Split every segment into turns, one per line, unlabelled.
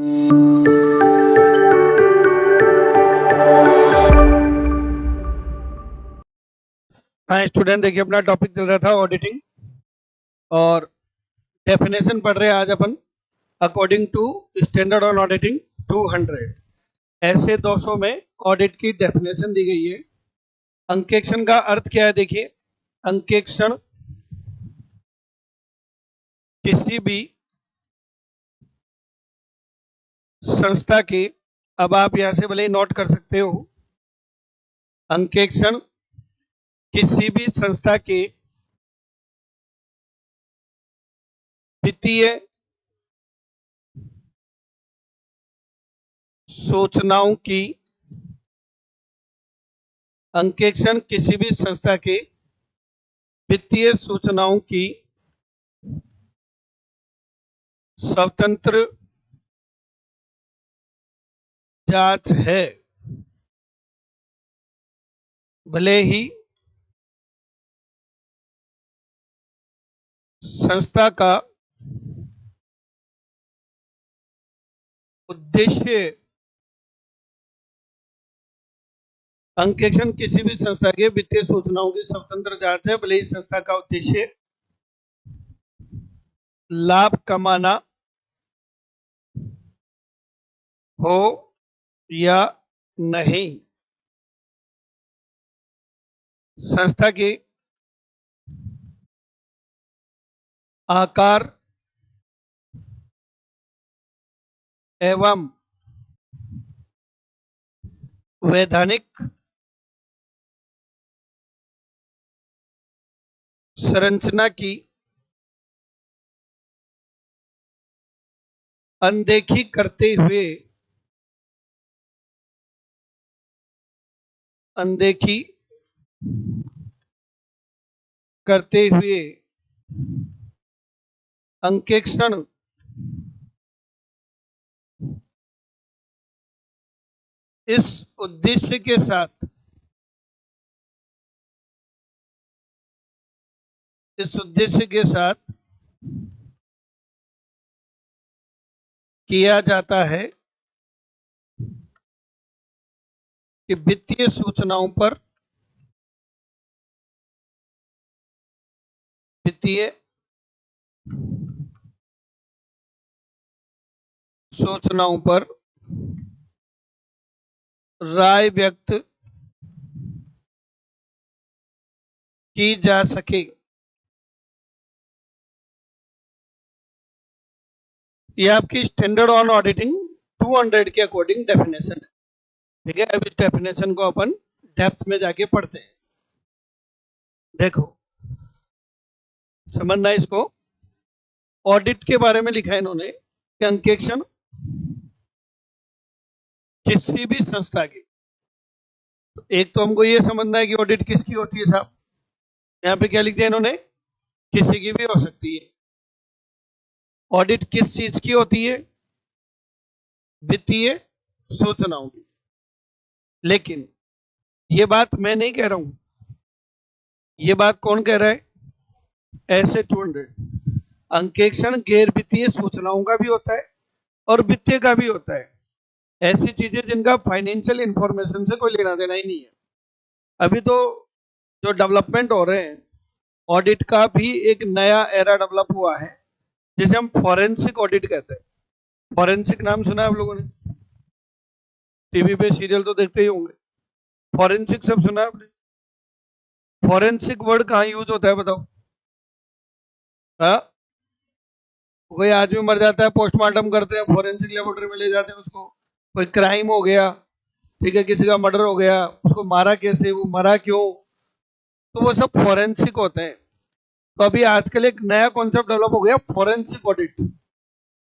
हाँ स्टूडेंट, देखिए अपना टॉपिक चल रहा था ऑडिटिंग और डेफिनेशन पढ़ रहे हैं आज अपन। According to standard on auditing 200 ऐसे 200 में ऑडिट की डेफिनेशन दी गई है। अंकेक्षण का अर्थ क्या है? देखिए, अंकेक्षण किसी भी संस्था के, अब आप यहां से भले ही नोट कर सकते हो, अंकेक्षण किसी भी संस्था के वित्तीय सूचनाओं की, अंकेक्षण किसी भी संस्था के वित्तीय सूचनाओं की स्वतंत्र जांच है, भले ही संस्था का उद्देश्य, अंकेक्षण किसी भी संस्था के वित्तीय सूचनाओं की स्वतंत्र जांच है, भले ही संस्था का उद्देश्य लाभ कमाना हो या नहीं। संस्था के आकार एवं वैधानिक संरचना की अनदेखी करते हुए, अनदेखी करते हुए अंकेक्षण इस उद्देश्य के साथ, इस उद्देश्य के साथ किया जाता है कि वित्तीय सूचनाओं पर, वित्तीय सूचनाओं पर राय व्यक्त की जा सके। यह आपकी स्टैंडर्ड ऑन ऑडिटिंग 200 के अकॉर्डिंग डेफिनेशन है। ठीक है, अब इस डेफिनेशन को अपन डेप्थ में जाके पढ़ते हैं। देखो, समझना इसको। ऑडिट के बारे में लिखा है इन्होंने कि अंकेक्षण किसी भी संस्था की, तो एक तो हमको ये समझना है कि ऑडिट किसकी होती है साहब। यहाँ पे क्या लिख दिया इन्होंने? किसी की भी हो सकती है। ऑडिट किस चीज की होती है? वित्तीय सूचनाओं की। लेकिन ये बात मैं नहीं कह रहा हूं, ये बात कौन कह रहा है? ऐसे 200 अंकेक्षण गैर वित्तीय सूचनाओं का भी होता है और वित्तीय का भी होता है। ऐसी चीजें जिनका फाइनेंशियल इंफॉर्मेशन से कोई लेना देना ही नहीं है। अभी तो जो डेवलपमेंट हो रहे हैं, ऑडिट का भी एक नया एरा डेवलप हुआ है जिसे हम फॉरेंसिक ऑडिट कहते हैं। फॉरेंसिक नाम सुना है आप लोगों ने? टीवी पे सीरियल तो देखते ही होंगे। फॉरेंसिक सब सुना है आपने? फॉरेंसिक वर्ड कहाँ यूज होता है बताओ? हाँ, कोई आदमी मर जाता है, पोस्टमार्टम करते हैं, फॉरेंसिक लेबोरेटरी में ले जाते हैं उसको। कोई क्राइम हो गया, ठीक है, किसी का मर्डर हो गया, उसको मारा कैसे, वो मरा क्यों, तो वो सब फॉरेंसिक होते हैं। तो अभी आजकल एक नया कॉन्सेप्ट डेवलप हो गया, फॉरेंसिक ऑडिट,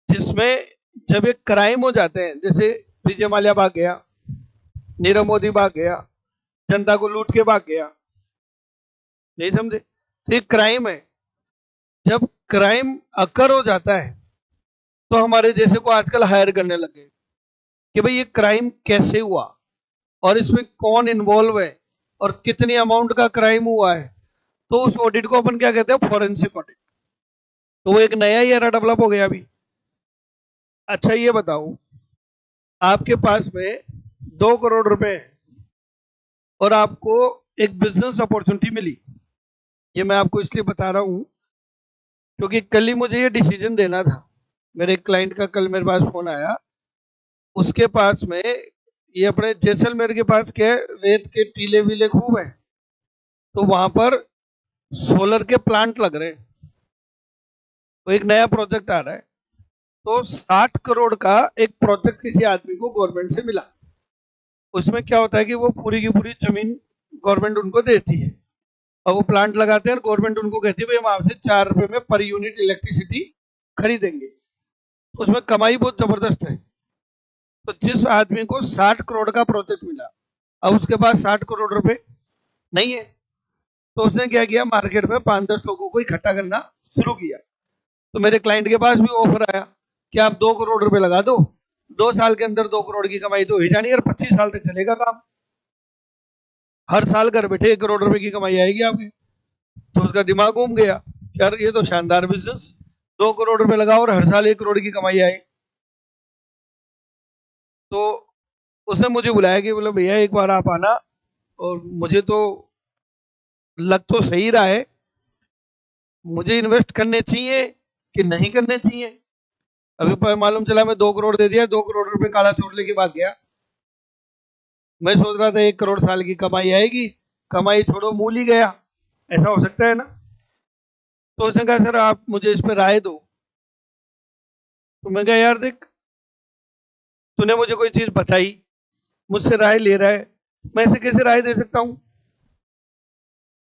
जिसमें जब एक क्राइम हो जाते हैं, जैसे विजय माल्या भाग गया, नीरव मोदी भाग गया, जनता को लूट के भाग गया, नहीं समझे? तो एक क्राइम है। जब क्राइम अकर हो जाता है तो हमारे जैसे को आजकल हायर करने लगे कि भाई ये क्राइम कैसे हुआ और इसमें कौन इन्वॉल्व है और कितनी अमाउंट का क्राइम हुआ है। तो उस ऑडिट को अपन क्या कहते हैं? Forensic audit. तो वो एक नया ही एरा डेवलप हो गया अभी। अच्छा ये बताओ, आपके पास में 2 करोड़ रुपए है और आपको एक बिजनेस अपॉर्चुनिटी मिली। ये मैं आपको इसलिए बता रहा हूं क्योंकि कल ही मुझे ये डिसीजन देना था। मेरे एक क्लाइंट का कल मेरे पास फोन आया, उसके पास में, ये अपने जैसलमेर के पास क्या है, रेत के टीले वीले खूब है, तो वहां पर सोलर के प्लांट लग रहे हैं, तो एक नया प्रोजेक्ट आ रहा है। तो 60 करोड़ का एक प्रोजेक्ट किसी आदमी को गवर्नमेंट से मिला। उसमें क्या होता है कि वो पूरी की पूरी जमीन गवर्नमेंट उनको देती है और वो प्लांट लगाते हैं, गवर्नमेंट उनको कहती है भाई हम आपसे 4 रुपए में पर यूनिट इलेक्ट्रिसिटी खरीदेंगे। उसमें कमाई बहुत जबरदस्त है। तो जिस आदमी को 60 करोड़ का प्रोजेक्ट मिला, अब उसके पास 60 करोड़ रुपए नहीं है, तो उसने क्या किया, मार्केट में 5-10 लोगों को इकट्ठा करना शुरू किया। तो मेरे क्लाइंट के पास भी ऑफर आया कि आप 2 करोड़ रुपए लगा दो, 2 साल के अंदर 2 करोड़ की कमाई तो हो ही जानी है और 25 साल तक चलेगा काम। हर साल घर बैठे 1 करोड़ रुपए की कमाई आएगी आपकी। तो उसका दिमाग घूम गया, यार ये तो शानदार बिजनेस, 2 करोड़ रुपए लगाओ और हर साल 1 करोड़ की कमाई आए। तो उसने मुझे बुलाया कि बोले भैया एक बार आप आना, और मुझे तो लग तो सही रहा है, मुझे इन्वेस्ट करने चाहिए कि नहीं करने चाहिए। अभी पर मालूम चला मैं 2 करोड़ दे दिया, 2 करोड़ रुपए काला चोर लेके भाग गया। मैं सोच रहा था 1 करोड़ साल की कमाई आएगी, कमाई छोड़ो मूल ही गया। ऐसा हो सकता है ना। तो उसने कहा सर आप मुझे इस पर राय दो। तो मैं कहा यार देख, तूने मुझे कोई चीज बताई, मुझसे राय ले रहा है, मैं ऐसे कैसे राय दे सकता हूँ।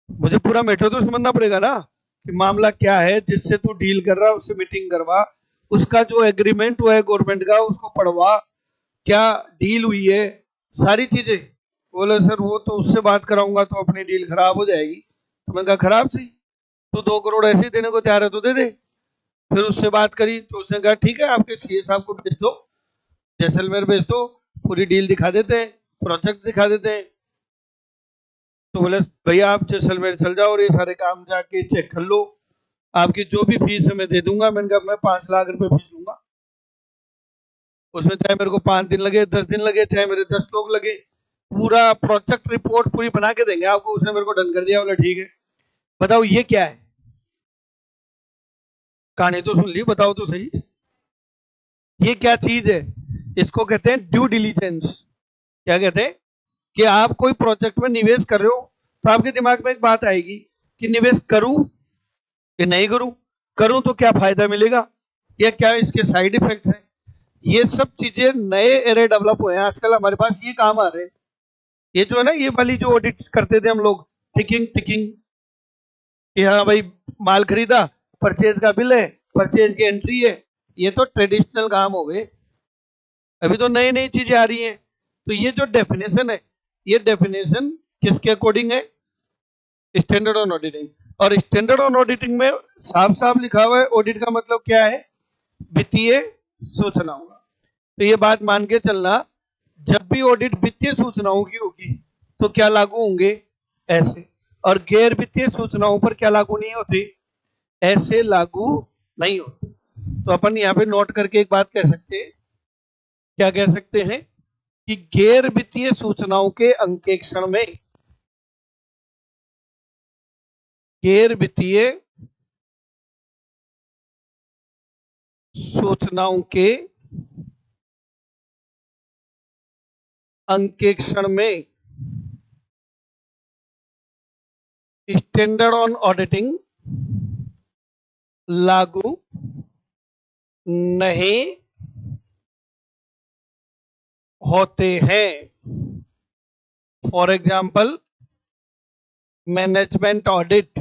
मुझे पूरा मैटर तो समझना पड़ेगा ना कि मामला क्या है, जिससे तू डील कर रहा है उससे मीटिंग करवा, उसका जो एग्रीमेंट हुआ है गवर्नमेंट का उसको पढ़वा, क्या डील हुई है, सारी चीजें। बोले सर वो तो उससे बात कराऊंगा तो अपनी डील खराब हो जाएगी। तो मैंने कहा खराब सी, तू 2 करोड़ ऐसे ही देने को तैयार है तो दे दे। फिर उससे बात करी तो उसने कहा ठीक है आपके सीए साहब को भेज दो, जैसलमेर भेज दो, पूरी डील दिखा देते हैं, प्रोजेक्ट दिखा देते हैं। तो बोले भैया आप जैसलमेर चल जाओ और ये सारे काम जाके चेक कर लो, आपकी जो भी फीस है मैं दे दूंगा। मैंने कहा मैं 5 लाख रुपए फीस लूंगा, उसमें चाहे मेरे को 5 दिन लगे, 10 दिन लगे, चाहे मेरे 10 लोग लगे, पूरा प्रोजेक्ट रिपोर्ट पूरी बना के देंगे आपको। उसने मेरे को डन कर दिया, बोला ठीक है। बताओ ये क्या है, कहानी तो सुन ली, बताओ तो सही ये क्या चीज है। इसको कहते हैं ड्यू डिलीजेंस। क्या कहते हैं कि आप कोई प्रोजेक्ट में निवेश कर रहे हो तो आपके दिमाग में एक बात आएगी कि निवेश करूं कि नहीं करूं, करूं तो क्या फायदा मिलेगा या क्या इसके साइड इफेक्ट्स हैं। ये सब चीजें नए एरे डेवलप हुए हैं आजकल, हमारे पास ये काम आ रहे हैं। ये जो है ना, ये वाली जो ऑडिट करते थे हम लोग, टिकिंग टिकिंग, कि हाँ भाई माल खरीदा, परचेज का बिल है, परचेज की एंट्री है, ये तो ट्रेडिशनल काम हो गए। अभी तो नई नई चीजें आ रही हैं। तो ये जो डेफिनेशन है, ये डेफिनेशन किसके अकॉर्डिंग है, स्टैंडर्ड ऑन ऑडिटिंग। और स्टैंडर्ड ऑन ऑडिटिंग में साफ साफ लिखा हुआ है ऑडिट का मतलब क्या है, वित्तीय सूचनाओं का। तो ये बात मान के चलना, जब भी ऑडिट वित्तीय सूचनाओं की होगी तो क्या लागू होंगे, ऐसे, और गैर वित्तीय सूचनाओं पर क्या लागू नहीं होते, ऐसे लागू नहीं होते। तो अपन यहाँ पे नोट करके एक बात कह सकते हैं, क्या कह सकते हैं कि गैर वित्तीय सूचनाओं के अंकेक्षण में, गैर वित्तीय सूचनाओं के अंकेक्षण में स्टैंडर्ड ऑन ऑडिटिंग लागू नहीं होते हैं। For example management audit,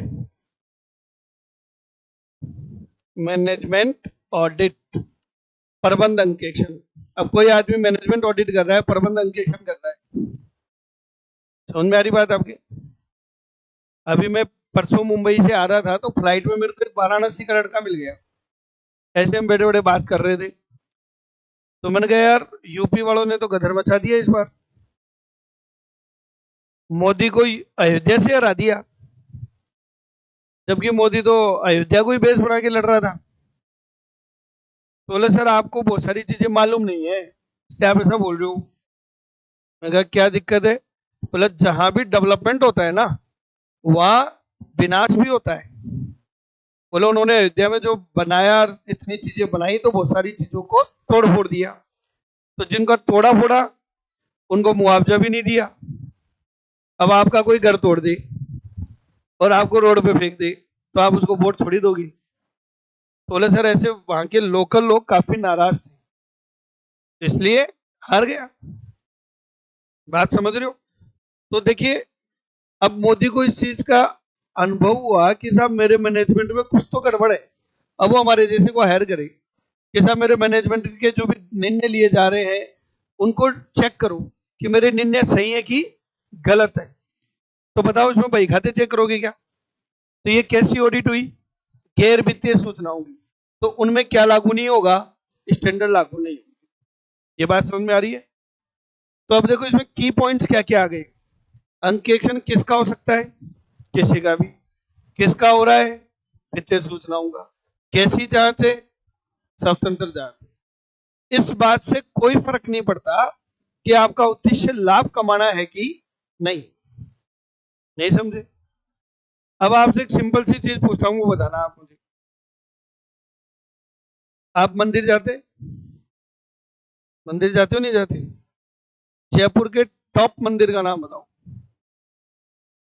management audit, प्रबंध अंकेक्षण। अब कोई आदमी मैनेजमेंट ऑडिट कर रहा है, प्रबंध अंकेक्षण कर रहा है, समझ में आ रही बात आपकी। अभी मैं परसों मुंबई से आ रहा था तो फ्लाइट में मेरे को एक वाराणसी का लड़का मिल गया, ऐसे हम बैठे बैठे बात कर रहे थे। तो मैंने कहा यार यूपी वालों ने तो गदर मचा दिया इस बार, मोदी को अयोध्या से हरा दिया, जबकि मोदी तो अयोध्या को ही बेस बना के लड़ रहा था। तो बोले सर आपको बहुत सारी चीजें मालूम नहीं है इसलिए आप ऐसा बोल रहे हो। मैं कहा क्या दिक्कत है? बोले जहां भी डेवलपमेंट होता है ना वहां विनाश भी होता है। बोले उन्होंने अयोध्या में जो बनाया, इतनी चीजें बनाई तो बहुत सारी चीजों को तोड़ फोड़ दिया, तो जिनका तोड़ा फोड़ा उनको मुआवजा भी नहीं दिया। अब आपका कोई घर तोड़ दे और आपको रोड पे फेंक दे तो आप उसको वोट थोड़ी दोगी। तो बोले सर ऐसे वहां के लोकल लोग काफी नाराज थे इसलिए हार गया। बात समझ रहे हो? तो देखिए अब मोदी को इस चीज का अनुभव हुआ कि साहब मेरे मैनेजमेंट में कुछ तो गड़बड़ है। अब वो हमारे जैसे को हायर करे कि साहब मेरे मैनेजमेंट के जो भी निर्णय लिए जा रहे हैं उनको चेक करो कि मेरे निर्णय सही है कि गलत है। तो बताओ इसमें बही खाते चेक करोगे क्या? तो ये कैसी ऑडिट हुई? गैर वित्तीय सूचनाओं की। तो उनमें क्या लागू नहीं होगा? स्टैंडर्ड लागू नहीं होगा। ये बात समझ में आ रही है? तो अब देखो इसमें की पॉइंट्स क्या क्या आ गए। अंकेक्षण किसका हो सकता है? किसी का भी। किसका हो रहा है? वित्तीय सूचनाओं का। कैसी जांच है? स्वतंत्र जांच। इस बात से कोई फर्क नहीं पड़ता कि आपका उद्देश्य लाभ कमाना है कि नहीं। नहीं समझे? अब आपसे एक सिंपल सी चीज पूछता हूं, वो बताना आप मुझे। आप मंदिर जाते? मंदिर जाते हो नहीं जाते? जयपुर के टॉप मंदिर का नाम बताओ।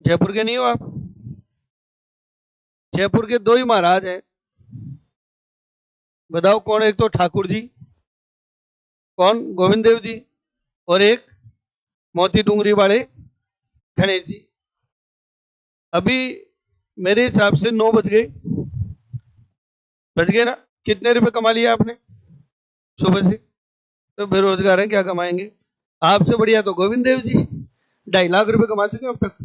जयपुर के नहीं हो आप? जयपुर के दो ही महाराज हैं, बताओ कौन? एक तो ठाकुर जी, कौन? गोविंद देव जी, और एक मोती डूंगरी वाले गणेश जी। अभी मेरे हिसाब से 9 बज गए। बज गए ना? कितने रुपए कमा लिया आपने सुबह से? तो बेरोजगार हैं, क्या कमाएंगे? आपसे बढ़िया तो गोविंद देव जी 2.5 लाख रुपए कमा चुके हैं अब तक।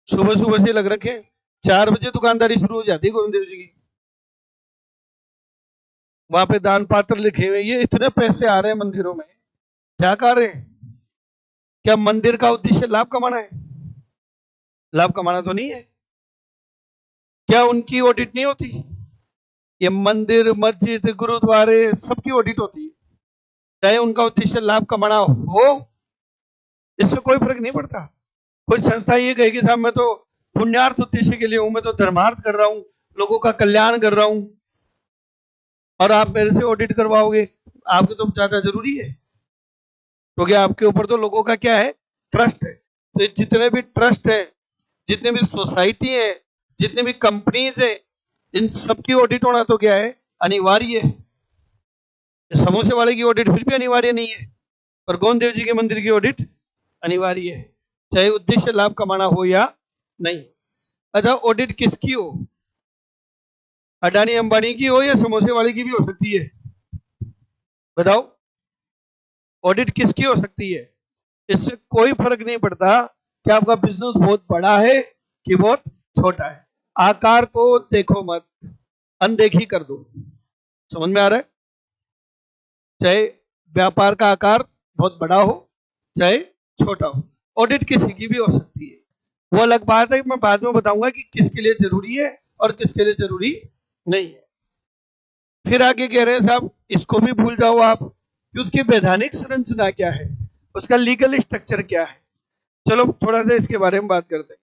सुबह सुबह से लग रखे हैं। 4 बजे दुकानदारी शुरू हो जाती है गोविंद देव जी की। वहां पे दान पात्र लिखे हुए, ये इतने पैसे आ रहे हैं मंदिरों में, क्या कर रहे हैं? क्या मंदिर का उद्देश्य लाभ कमाना है? लाभ कमाना तो नहीं है। क्या उनकी ऑडिट नहीं होती? ये मंदिर, मस्जिद, गुरुद्वारे सबकी ऑडिट होती है, चाहे उनका उद्देश्य लाभ कमाना हो, इससे कोई फर्क नहीं पड़ता। कोई संस्था ये कहेगी साहब मैं तो पुण्यार्थ उद्देश्य के लिए हूं, मैं तो धर्मार्थ कर रहा हूं, लोगों का कल्याण कर रहा हूं, और आप मेरे से ऑडिट करवाओगे, आपको तो ज्यादा जरूरी है क्योंकि आपके ऊपर तो लोगों का क्या है? ट्रस्ट है। तो जितने भी ट्रस्ट है, जितने भी सोसाइटी है, जितने भी कंपनीज है, इन सबकी ऑडिट होना तो क्या है? अनिवार्य है। समोसे वाले की ऑडिट फिर भी अनिवार्य नहीं है, पर गोविंद देव जी के मंदिर की ऑडिट अनिवार्य है, चाहे उद्देश्य लाभ कमाना हो या नहीं। अच्छा, ऑडिट किसकी हो? अडानी अंबानी की हो या समोसे वाले की भी हो सकती है? बताओ, ऑडिट किसकी हो सकती है? इससे कोई फर्क नहीं पड़ता कि आपका बिजनेस बहुत बड़ा है कि बहुत छोटा है। आकार को देखो मत, अनदेखी कर दो। समझ में आ रहा है? चाहे व्यापार का आकार बहुत बड़ा हो चाहे छोटा हो, ऑडिट किसी की भी हो सकती है। वो अलग बात है, मैं बाद में बताऊंगा कि किसके लिए जरूरी है और किसके लिए जरूरी नहीं है। फिर आगे कह रहे हैं साहब इसको भी भूल जाओ आप कि उसकी वैधानिक संरचना क्या है, उसका लीगल स्ट्रक्चर क्या है। चलो थोड़ा सा इसके बारे में बात करते हैं।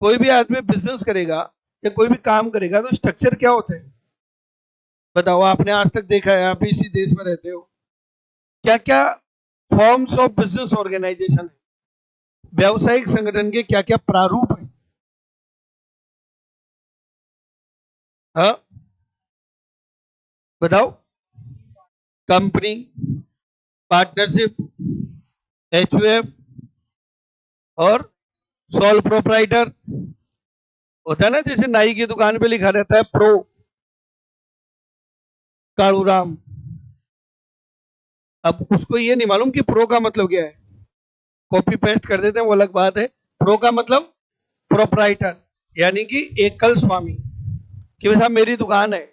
कोई भी आदमी बिजनेस करेगा या कोई भी काम करेगा तो स्ट्रक्चर क्या होते हैं? बताओ, आपने आज तक देखा है? आप इसी देश में रहते हो, क्या क्या फॉर्म्स ऑफ बिजनेस ऑर्गेनाइजेशन है, व्यावसायिक संगठन के क्या क्या प्रारूप है? हाँ बताओ। कंपनी, पार्टनरशिप, एचयूएफ और सोल प्रोप्राइटर। होता है ना, जैसे नाई की दुकान पे लिखा रहता है प्रो कालूराम। अब उसको ये नहीं मालूम कि प्रो का मतलब क्या है, कॉपी पेस्ट कर देते हैं, वो अलग बात है। प्रो का मतलब प्रोप्राइटर, यानी कि एकल स्वामी, कि भाई साहब मेरी दुकान है।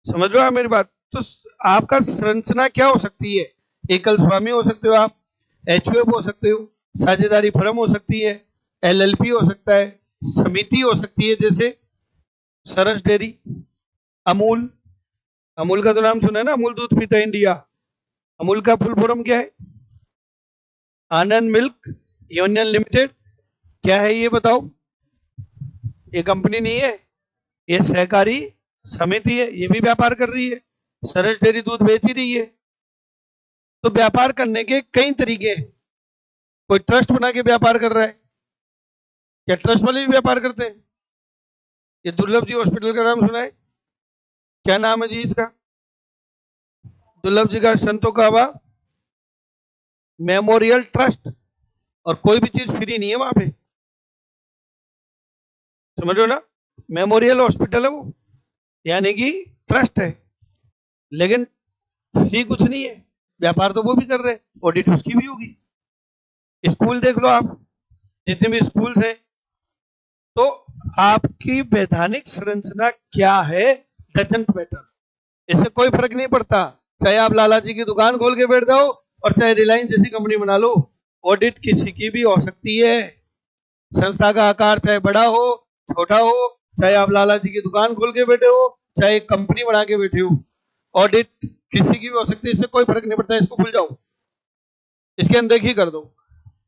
समझ रहे हो आप मेरी बात? तो आपका संरचना क्या हो सकती है? एकल स्वामी हो सकते हो आप, एचयूएफ हो सकते हो, साझेदारी फर्म हो सकती है, एलएलपी हो सकता है, समिति हो सकती है जैसे सरस डेयरी, अमूल, अमूल का तो नाम सुना है ना, अमूल दूध पीता है इंडिया। अमूल का फुल फॉर्म क्या है? आनंद मिल्क यूनियन लिमिटेड। क्या है ये बताओ? ये कंपनी नहीं है, ये सहकारी समिति है, ये भी व्यापार कर रही है, सरस डेयरी दूध बेच ही रही है। तो व्यापार करने के कई तरीके हैं। कोई ट्रस्ट बना के व्यापार कर रहा है, क्या ट्रस्ट वाले भी व्यापार करते हैं? ये दुर्लभ जी हॉस्पिटल का नाम सुना है? क्या नाम है जी इसका? दुर्लभ जी का संतों मेमोरियल ट्रस्ट। और कोई भी चीज फ्री नहीं है वहां पे, समझ रहे हो ना? मेमोरियल हॉस्पिटल है वो, यानी कि ट्रस्ट है, लेकिन फ्री कुछ नहीं है। व्यापार तो वो भी कर रहे हैं, ऑडिट उसकी भी होगी। स्कूल देख लो आप, जितने भी स्कूल्स हैं, तो आपकी वैधानिक संरचना क्या है डजंट मैटर। इससे कोई फर्क नहीं पड़ता, चाहे आप लाला जी की दुकान खोल के बैठ जाओ और चाहे रिलायंस जैसी कंपनी बना लो, ऑडिट किसी की भी हो सकती है। संस्था का आकार चाहे बड़ा हो छोटा हो, चाहे आप लाला जी की दुकान खोल के बैठे हो, चाहे कंपनी बना के बैठे हो, ऑडिट किसी की भी हो सकती है। इससे कोई फर्क नहीं पड़ता, इसको भूल जाओ, इसकी अनदेखी कर दो।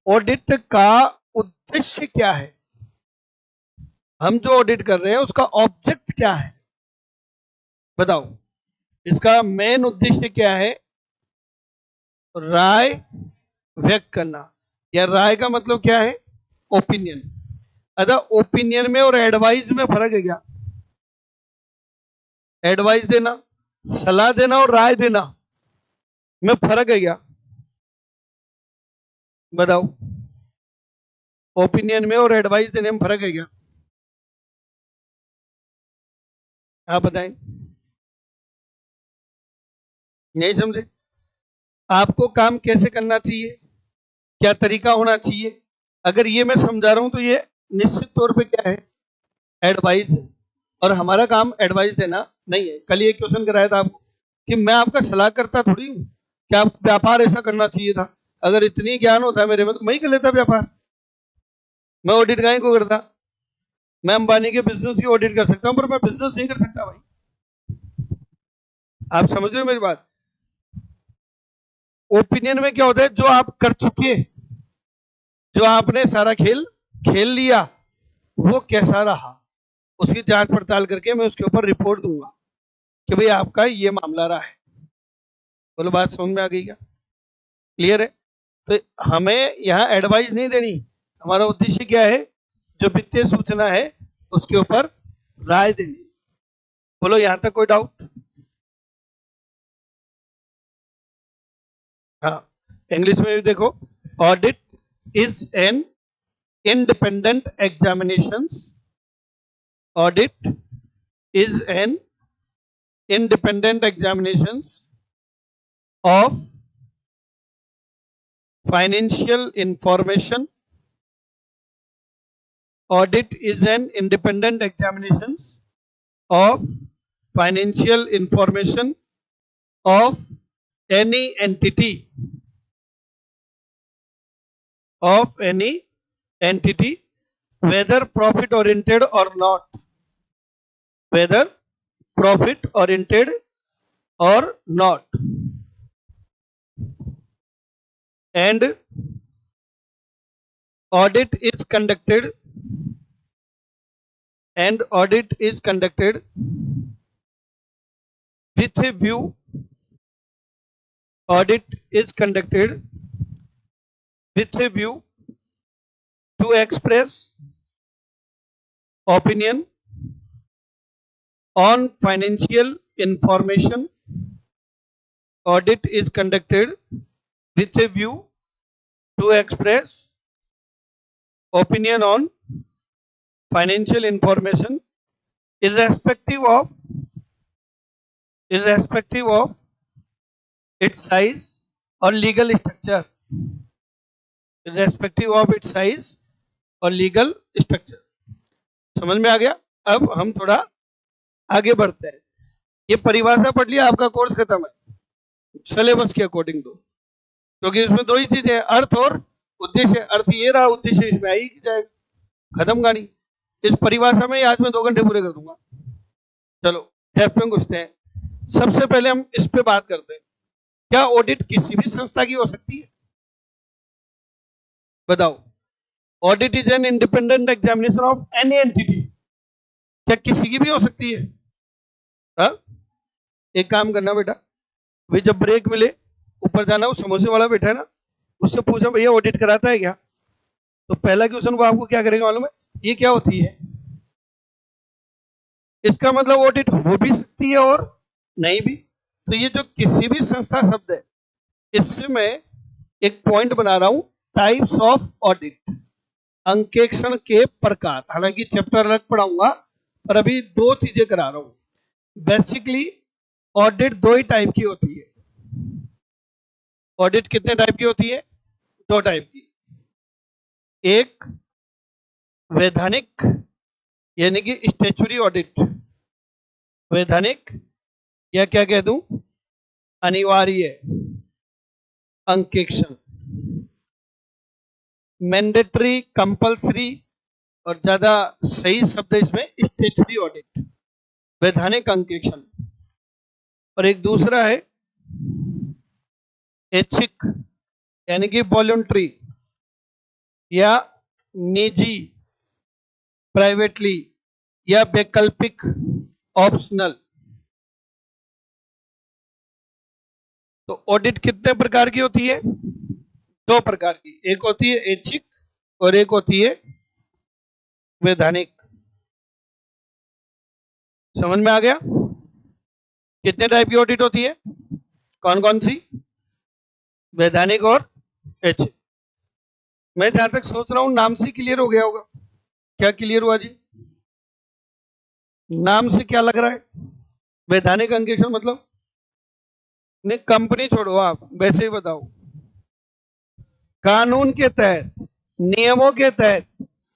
ऑडिट का उद्देश्य क्या है? हम जो ऑडिट कर रहे हैं उसका ऑब्जेक्ट क्या है बताओ? इसका मेन उद्देश्य क्या है? राय व्यक्त करना। या राय का मतलब क्या है? ओपिनियन। अच्छा, ओपिनियन में और एडवाइस में फर्क है क्या? एडवाइस देना, सलाह देना और राय देना में फर्क है क्या? बताओ, ओपिनियन में और एडवाइस देने में फर्क है क्या? आप बताएं। नहीं समझे? आपको काम कैसे करना चाहिए, क्या तरीका होना चाहिए, अगर ये मैं समझा रहा हूं तो ये निश्चित तौर पे क्या है? एडवाइस है। और हमारा काम एडवाइस देना नहीं है। कल ये क्वेश्चन कराया था आपको कि मैं आपका सलाह करता थोड़ी हूं, क्या व्यापार ऐसा करना चाहिए था? अगर इतनी ज्ञान होता मेरे में तो मैं ही कर लेता व्यापार। मैं ऑडिट काहे को करता? मैं अंबानी के बिजनेस की ऑडिट कर सकता हूं, पर मैं बिजनेस नहीं कर सकता भाई। आप समझ रहे हो मेरी बात? ओपिनियन में क्या होता है? जो आप कर चुके, जो आपने सारा खेल खेल लिया, वो कैसा रहा, उसकी जांच पड़ताल करके मैं उसके ऊपर रिपोर्ट दूंगा कि भाई आपका ये मामला रहा है। बोलो, बात समझ में आ गई क्या? क्लियर है? तो हमें यहाँ एडवाइस नहीं देनी, हमारा उद्देश्य क्या है? जो वित्तीय सूचना है उसके ऊपर राय देनी। बोलो, यहां तक कोई डाउट? हाँ, इंग्लिश में भी देखो। Audit is an independent examinations. Audit is an independent examinations of financial information. Audit is an independent examinations of financial information of any entity, whether profit oriented or not, whether profit oriented or not, and audit is conducted with a view, audit is conducted with a view to express opinion on financial information. Audit is conducted with a view to express opinion on financial information irrespective of its size or legal structure. Irrespective of its size और legal structure. समझ में आ गया? अब हम थोड़ा आगे बढ़ते हैं। ये परिभाषा पढ़ लिया, आपका कोर्स खत्म है सिलेबस के अकॉर्डिंग तो, क्योंकि उसमें दो ही चीजें, अर्थ और उद्देश्य। अर्थ ये रहा, उद्देश्य इसमें आ ही जाएगा, खत्म कहानी। इस परिभाषा में आज मैं 2 घंटे पूरे कर दूंगा। चलो। टेस्ट में घुसते हैं। सबसे पहले हम इस पे बात करते हैं, क्या ऑडिट किसी भी संस्था की हो सकती है? बताओ। Audit is an independent examination of any entity. क्या किसी की भी हो सकती है? हा? एक काम करना बेटा, भाई जब ब्रेक मिले ऊपर जाना, वो समोसे वाला बैठा है ना, उससे पूछो भैया ऑडिट कराता है क्या? तो पहला क्वेश्चन वो आपको क्या करेगा मालूम है? ये क्या होती है? इसका मतलब ऑडिट हो भी सकती है और नहीं भी। तो ये जो किसी भी संस्था शब्द है, इससे मैं एक पॉइंट बना रहा हूं, टाइप्स ऑफ ऑडिट, अंकेक्षण के प्रकार। हालांकि चैप्टर अलग पढ़ाऊंगा, पर अभी दो चीजें करा रहा हूं। बेसिकली ऑडिट दो ही टाइप की होती है। ऑडिट कितने टाइप की होती है? दो टाइप की। एक वैधानिक, यानी कि स्टैच्यूटरी ऑडिट, वैधानिक या क्या कह दूं, अनिवार्य अंकेक्षण, मैंडेटरी, कंपल्सरी, और ज्यादा सही शब्द इसमें स्टैच्यूटरी ऑडिट, वैधानिक अंकेक्षण। और एक दूसरा है ऐच्छिक, यानी कि वॉलंटरी या निजी, प्राइवेटली या वैकल्पिक, ऑप्शनल। तो ऑडिट कितने प्रकार की होती है? दो प्रकार की। एक होती है ऐच्छिक और एक होती है वैधानिक। समझ में आ गया? कितने टाइप की ऑडिट होती है? कौन कौन सी? वैधानिक और ऐच्छिक। मैं जहां तक सोच रहा हूं नाम से क्लियर हो गया होगा। क्या क्लियर हुआ जी? नाम से क्या लग रहा है? वैधानिक अंकेक्षण मतलब? नहीं, कंपनी छोड़ो, आप वैसे ही बताओ। कानून के तहत, नियमों के तहत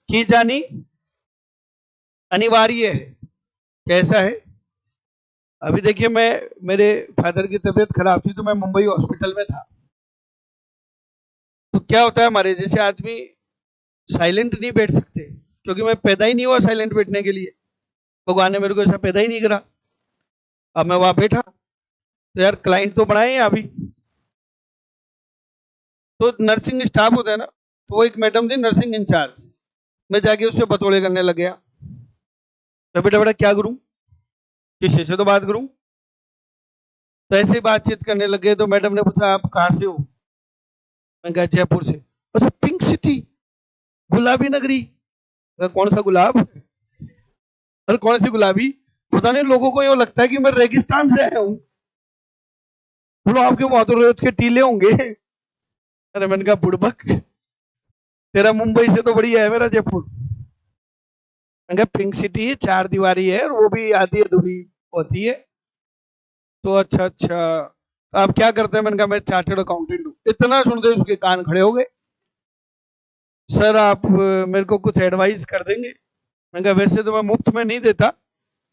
की जानी अनिवार्य है। कैसा है? अभी देखिए, मैं, मेरे फादर की तबीयत खराब थी तो मैं मुंबई हॉस्पिटल में था। तो क्या होता है, हमारे जैसे आदमी साइलेंट नहीं बैठ सकते, क्योंकि मैं पैदा ही नहीं हुआ साइलेंट बैठने के लिए। भगवान ने मेरे को ऐसा पैदा ही नहीं करा। अब मैं वहां बैठा तो यार क्लाइंट तो बनाए हैं अभी। तो नर्सिंग स्टाफ होता है ना, तो वो एक मैडम थी नर्सिंग इंचार्ज। मैं जाके उससे बतौड़े करने लग गया, तो बेटा बेटा क्या करूं, किसी से तो बात करूं। तो ऐसे ही बातचीत करने लगे तो मैडम ने पूछा आप कहाँ से हो? मैं कहा जयपुर से। अच्छा, पिंक सिटी, गुलाबी नगरी। कौन सा गुलाब? अरे कौन सी गुलाबी? पता नहीं, लोगों को यूं लगता है कि मैं रेगिस्तान से आया हूं। बोलो आपके वहां तो रेत के टीले होंगे। अरे मैंने कहा बुड़बक, तेरा मुंबई से तो बढ़िया है मेरा जयपुर। मैंने कहा पिंक सिटी चार दीवारी है और वो भी आधी अधूरी होती है। तो अच्छा अच्छा, आप क्या करते हैं? मैंने कहा मैं चार्टर्ड अकाउंटेंट हूँ। इतना सुनते उसके कान खड़े हो गए। सर आप मेरे को कुछ एडवाइस कर देंगे? मैंने कहा वैसे तो मैं मुफ्त में नहीं देता,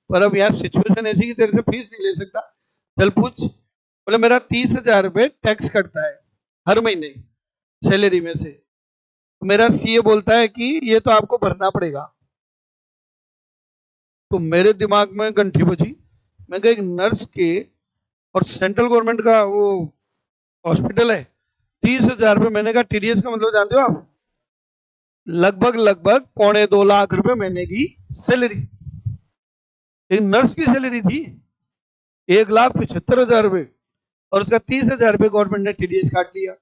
पर अब यार सिचुएशन ऐसी कि तेरे से फीस नहीं ले सकता, चल पूछ। बोले मेरा 30,000 रुपये टैक्स कटता है हर महीने सैलरी में से। मेरा सीए बोलता है कि ये तो आपको भरना पड़ेगा। तो मेरे दिमाग में घंटी बजी। मैं कहा एक नर्स के, और सेंट्रल गवर्नमेंट का वो हॉस्पिटल है, 30,000 रुपये। मैंने कहा टीडीएस का मतलब जानते हो आप? लगभग लगभग 2.25 लाख रुपए महीने की सैलरी। एक नर्स की सैलरी थी 1,75,000 रुपये, और उसका 30,000 रुपये गवर्नमेंट ने टीडीएस काट लिया।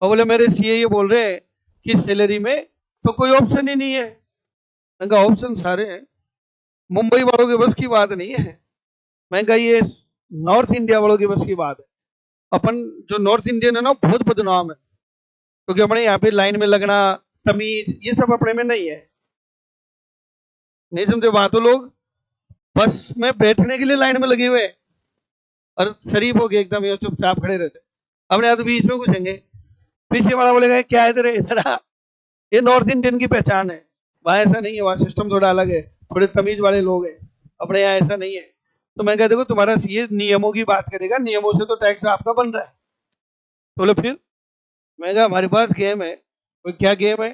और बोले मेरे सीए ये बोल रहे हैं कि सैलरी में तो कोई ऑप्शन ही नहीं है। मैंने कहा ऑप्शन सारे हैं, मुंबई वालों के बस की बात नहीं है। मैंने कहा ये नॉर्थ इंडिया वालों की बस की बात है। अपन जो नॉर्थ इंडियन है ना, बहुत बदनाम है, क्योंकि अपने यहाँ पे लाइन में लगना, तमीज, ये सब अपने में नहीं है। नहीं समझे? वहां तो लोग बस में बैठने के लिए लाइन में लगे हुए हैं और शरीफ हो गए एकदम, ये चुपचाप खड़े रहते। अपने यहाँ तो बीच में घुसेंगे, पीछे वाला बोलेगा क्या है तेरे इधर आ। ये नॉर्थ इंडियन की पहचान है। वहां ऐसा नहीं है, वहां सिस्टम थोड़ा अलग है, थोड़े तमीज वाले लोग हैं। अपने यहाँ ऐसा नहीं है। तो मैं कहता देखो तुम्हारा सीए नियमों की बात करेगा, नियमों से तो टैक्स आपका बन रहा है। तो बोले फिर? मैं कहा हमारे पास गेम है। वो क्या गेम है?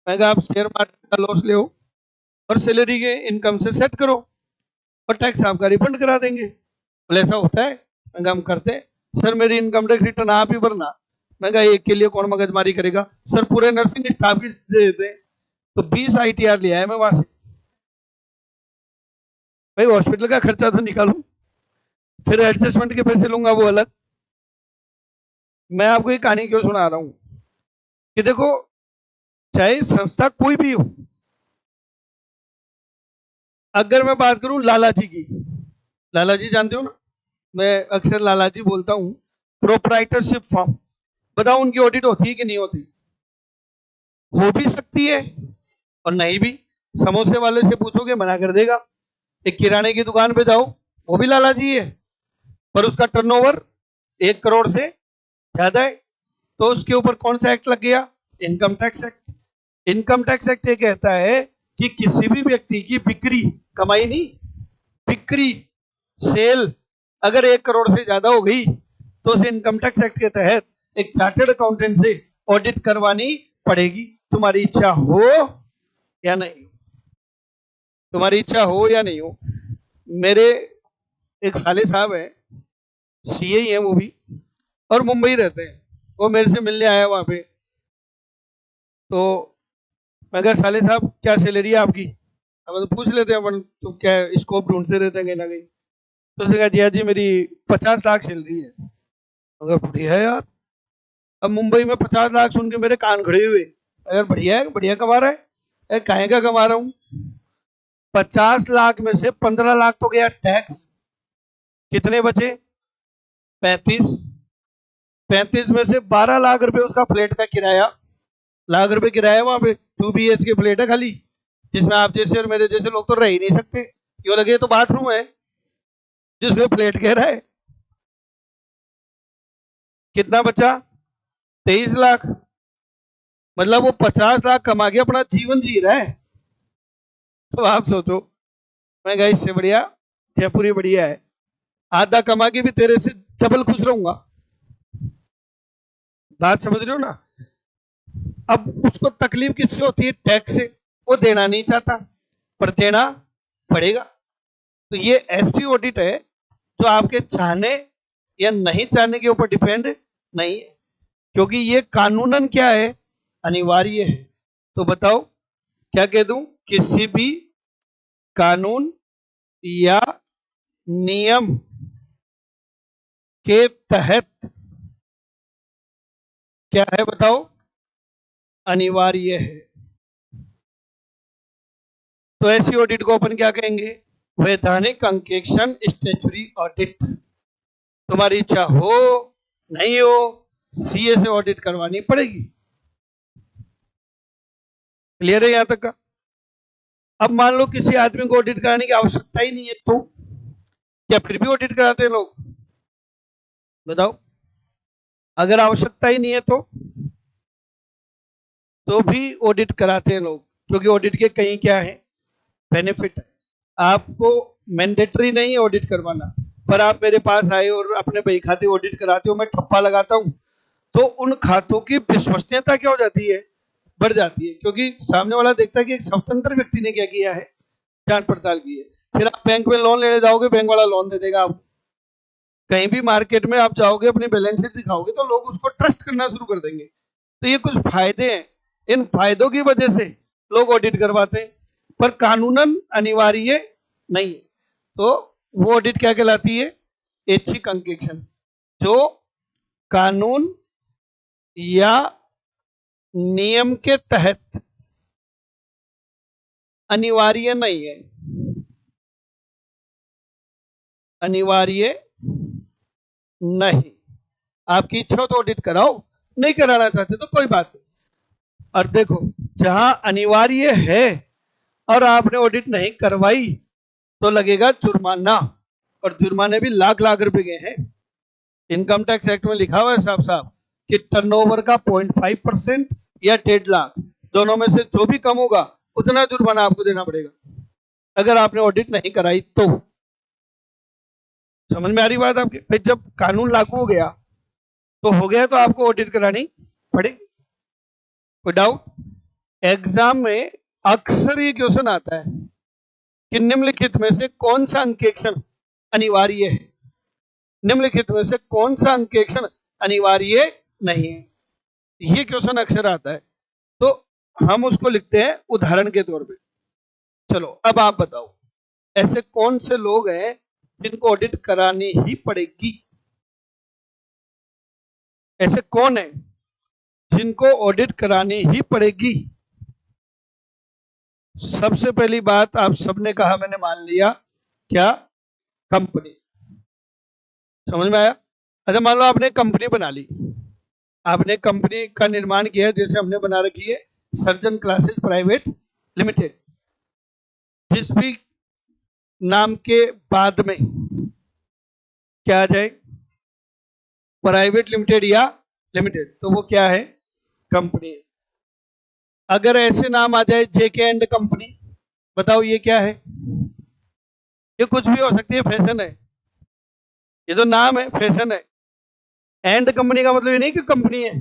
मैं कहा आप शेयर मार्केट का लॉस ले और सैलरी के इनकम से सेट करो। और टैक्स आपका रिफंड करा देंगे। बोले ऐसा होता है? मैं कहा हम करते हैं। सर मेरी इनकम टैक्स रिटर्न आप ही भरना। मैं कहा एक के लिए कौन मगजमारी करेगा? सर पूरे नर्सिंग स्टाफ की दे देते हैं। तो 20 ITR लिया है मैं वहां से। भाई हॉस्पिटल का खर्चा तो निकालूं, फिर एडजस्टमेंट के पैसे लूंगा वो अलग। मैं आपको ये कहानी क्यों सुना रहा हूं कि देखो, चाहे संस्था कोई भी हो, अगर मैं बात करूं लाला जी की, लाला जी जानते हो ना, मैं अक्सर लाला जी बोलता हूं, प्रोप्राइटरशिप फॉर्म, बताओ उनकी ऑडिट होती है कि नहीं होती? हो भी सकती है और नहीं भी। समोसे वाले से पूछोगे मना कर देगा। एक किराने की दुकान पे जाओ, वो भी लाला जी है, पर उसका टर्नओवर 1 करोड़ से ज्यादा है, तो उसके ऊपर कौन सा एक्ट लग गया? Income tax act. Income tax act ये कहता है कि किसी भी व्यक्ति की बिक्री, कमाई नहीं, बिक्री, सेल अगर 1 करोड़ से ज्यादा हो गई तो उसे इनकम टैक्स एक्ट के तहत एक चार्टर्ड अकाउंटेंट से ऑडिट करवानी पड़ेगी। तुम्हारी इच्छा हो या नहीं, तुम्हारी इच्छा हो या नहीं हो। मेरे एक साले साहब है, CA है वो भी, और मुंबई रहते हैं। वो मेरे से मिलने आया वहां पे, तो मैं कहा साले साहब क्या सैलरी है आपकी? अब तो पूछ लेते हैं अपन, तो क्या स्कोप ढूंढते रहते हैं कहीं ना कहीं। तो उसने कहा दिया जी मेरी 50 लाख सैलरी है। अगर बढ़िया है यार। अब मुंबई में 50 लाख सुन के मेरे कान खड़े हुए। अगर बढ़िया है, बढ़िया कमा रहा है, काहे का कमा रहा हूँ? 50 लाख में से 15 लाख तो गया टैक्स, कितने बचे? 35। 35 में से 12 लाख रुपए उसका फ्लैट का किराया, लाख रुपए किराया वहां पे। 2 BHK फ्लैट है खाली, जिसमें आप जैसे और मेरे जैसे लोग तो रह ही नहीं सकते। क्यों लगे? तो बाथरूम है जिसमें फ्लैट कह रहा है। कितना बचा? 23 लाख। मतलब वो 50 लाख कमा के अपना जीवन जी रहा है। तो आप सोचो, मैं कहा इससे बढ़िया जयपुरी बढ़िया है, आधा कमा के भी तेरे से डबल खुश रहूंगा। बात समझ रहे हो ना? अब उसको तकलीफ किससे होती है? टैक्स से। वो देना नहीं चाहता, पर देना पड़ेगा। तो ये ऐसी ऑडिट है जो आपके चाहने या नहीं चाहने के ऊपर डिपेंड नहीं है, क्योंकि ये कानूनन क्या है? अनिवार्य है। तो बताओ क्या कह दूं? किसी भी कानून या नियम के तहत क्या है बताओ? अनिवार्य है। तो ऐसी ऑडिट को अपन क्या कहेंगे? वैधानिक अंकेक्षण स्टैच्यूटरी ऑडिट। तुम्हारी इच्छा हो नहीं हो, CA से ऑडिट करवानी पड़ेगी। क्लियर है यहां तक का? अब मान लो किसी आदमी को ऑडिट कराने की आवश्यकता ही नहीं है, तो क्या फिर भी ऑडिट कराते हैं लोग? बताओ। अगर आवश्यकता ही नहीं है तो भी ऑडिट कराते हैं लोग, क्योंकि ऑडिट के कहीं क्या है? बेनिफिट है। आपको मैंडेटरी नहीं है ऑडिट करवाना, पर आप मेरे पास आए और अपने बही खाते ऑडिट कराते हो, मैं ठप्पा लगाता हूं, तो उन खातों की विश्वसनीयता क्या हो जाती है? बढ़ जाती है, क्योंकि सामने वाला देखता है कि एक स्वतंत्र व्यक्ति ने क्या किया है, जांच पड़ताल की है। फिर आप बैंक में लोन लेने जाओगे, बैंक वाला लोन दे देगा आपको। कहीं भी मार्केट में आप जाओगे, अपनी बैलेंस शीट दिखाओगे, तो लोग उसको ट्रस्ट करना शुरू कर देंगे। तो ये कुछ फायदे हैं, इन फायदों की वजह से लोग ऑडिट करवाते हैं, पर कानूनन अनिवार्य नहीं है। तो वो ऑडिट क्या कहलाती है? ऐच्छिक अंकेक्षण, जो कानून या नियम के तहत अनिवार्य नहीं है। अनिवार्य नहीं। आपकी इच्छा हो तो ऑडिट कराओ, नहीं कराना चाहते तो कोई बात नहीं। और देखो, जहां अनिवार्य है और आपने ऑडिट नहीं करवाई तो लगेगा जुर्माना, और जुर्माने भी लाख लाख रुपए के हैं। इनकम टैक्स एक्ट में लिखा हुआ है साफ साफ कि टर्नओवर का 0.5% या 1.5 लाख, दोनों में से जो भी कम होगा उतना जुर्माना आपको देना पड़ेगा, अगर आपने ऑडिट नहीं कराई तो। समझ में आ रही बात आपकी? भाई जब कानून लागू हो गया तो हो गया, तो आपको ऑडिट करानी पड़ेगी। कोई डाउट? एग्जाम में अक्सर ये क्वेश्चन आता है कि निम्नलिखित में से कौन सा अंकेक्षण अनिवार्य है, निम्नलिखित में से कौन सा अंकेक्षण अनिवार्य नहीं है। ये क्वेश्चन अक्सर आता है, तो हम उसको लिखते हैं उदाहरण के तौर पे। चलो अब आप बताओ, ऐसे कौन से लोग हैं जिनको ऑडिट करानी ही पड़ेगी? ऐसे कौन है जिनको ऑडिट करानी ही पड़ेगी? सबसे पहली बात आप सबने कहा, मैंने मान लिया, क्या? कंपनी। समझ में आया? अच्छा मान लो आपने कंपनी बना ली, आपने कंपनी का निर्माण किया है, जैसे हमने बना रखी है सर्जन क्लासेस प्राइवेट लिमिटेड। जिस भी नाम के बाद में क्या आ जाए, प्राइवेट लिमिटेड या लिमिटेड, तो वो क्या है? कंपनी। अगर ऐसे नाम आ जाए जेके एंड कंपनी, बताओ ये क्या है? ये कुछ भी हो सकती है, फैशन है, ये जो नाम है फैशन है। एंड कंपनी का मतलब ये नहीं कि कंपनी है,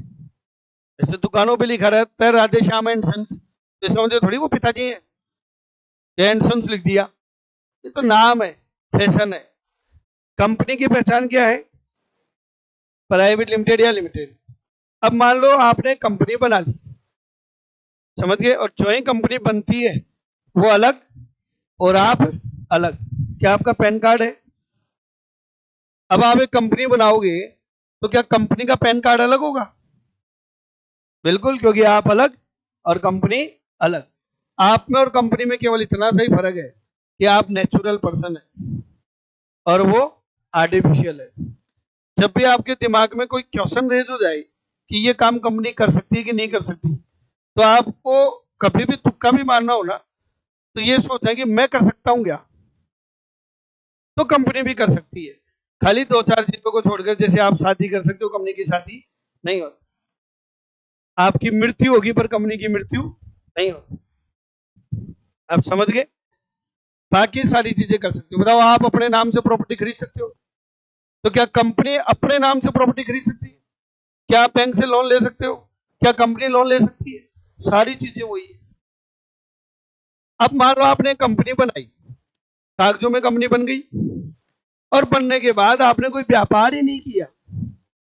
जैसे दुकानों पे लिखा रहता है राधे श्याम एंड सन्स, तो इसका मतलब थोड़ी वो पिताजी है, एंड सन्स लिख दिया, ये तो नाम है, फैशन है। कंपनी की पहचान क्या है? प्राइवेट लिमिटेड या लिमिटेड। अब मान लो आपने कंपनी बना ली, समझ गए, और जो ही कंपनी बनती है वो अलग और आप अलग। क्या आपका पैन कार्ड है? अब आप एक कंपनी बनाओगे तो क्या कंपनी का पैन कार्ड अलग होगा? बिल्कुल, क्योंकि आप अलग और कंपनी अलग। आप में और कंपनी में केवल इतना सही फर्क है कि आप नेचुरल पर्सन है और वो आर्टिफिशियल है। जब भी आपके दिमाग में कोई क्वेश्चन रेज हो जाए कि ये काम कंपनी कर सकती है कि नहीं कर सकती, तो आपको कभी भी तुक्का भी मारना हो ना, तो ये सोचना है कि मैं कर सकता हूं क्या, तो कंपनी भी कर सकती है। खाली दो चार चीजों को छोड़कर, जैसे आप शादी कर सकते हो, कंपनी की शादी नहीं होती। आपकी मृत्यु होगी पर कंपनी की मृत्यु नहीं होती। आप समझ गए? बाकी सारी चीजें कर सकते हो। बताओ, आप अपने नाम से प्रॉपर्टी खरीद सकते हो, तो क्या कंपनी अपने नाम से प्रॉपर्टी खरीद सकती है? क्या आप बैंक से लोन ले सकते हो? क्या कंपनी लोन ले सकती है? सारी चीजें वही है। अब मान लो आपने कंपनी बनाई, कागजों में कंपनी बन गई, और बनने के बाद आपने कोई व्यापार ही नहीं किया,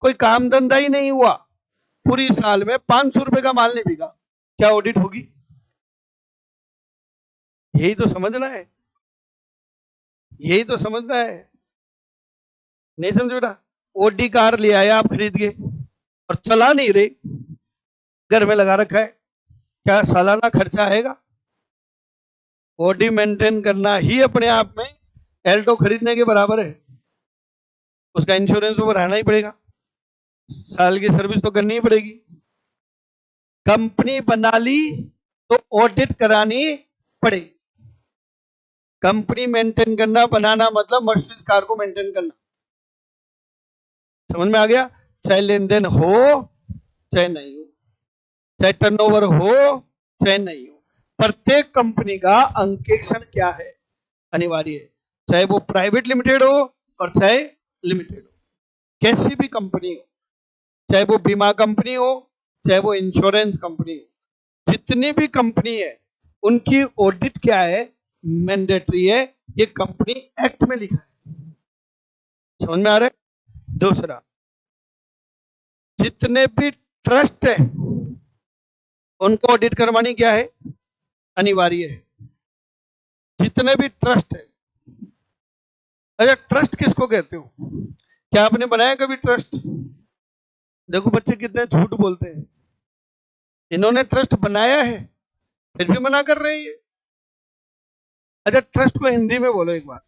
कोई काम धंधा ही नहीं हुआ, पूरी साल में 500 रुपए का माल नहीं बिका, क्या ऑडिट होगी? यही तो समझना है, यही तो समझना है। नहीं समझ बेटा? ओडी कार ले आया आप खरीद के और चला नहीं रहे, घर में लगा रखा है, क्या सालाना खर्चा आएगा? ओडी मेंटेन करना ही अपने आप में एल्टो खरीदने के बराबर है। उसका इंश्योरेंस तो रहना ही पड़ेगा, साल की सर्विस तो करनी ही पड़ेगी। कंपनी बना ली तो ऑडिट करानी पड़ेगी। कंपनी मेंटेन करना, बनाना मतलब मर्सिडीज कार को मेंटेन करना। समझ में आ गया? चाहे लेन देन हो चाहे नहीं हो, चाहे टर्नओवर हो चाहे नहीं हो, प्रत्येक कंपनी का अंकेक्षण क्या है? अनिवार्य है, चाहे वो प्राइवेट लिमिटेड हो और चाहे लिमिटेड हो। कैसी भी कंपनी हो, चाहे वो बीमा कंपनी हो चाहे वो इंश्योरेंस कंपनी हो, जितनी भी कंपनी है उनकी ऑडिट क्या है? मैंडेटरी है। ये कंपनी एक्ट में लिखा है। समझ में आ रहा है? दूसरा, जितने भी ट्रस्ट है उनको ऑडिट करवानी क्या है? अनिवार्य है। जितने भी ट्रस्ट है। अच्छा, ट्रस्ट किसको कहते हो? क्या आपने बनाया कभी ट्रस्ट? देखो बच्चे कितने झूठ बोलते हैं, इन्होंने ट्रस्ट बनाया है फिर भी मना कर रहे हैं। अच्छा, ट्रस्ट को हिंदी में बोलो एक बार,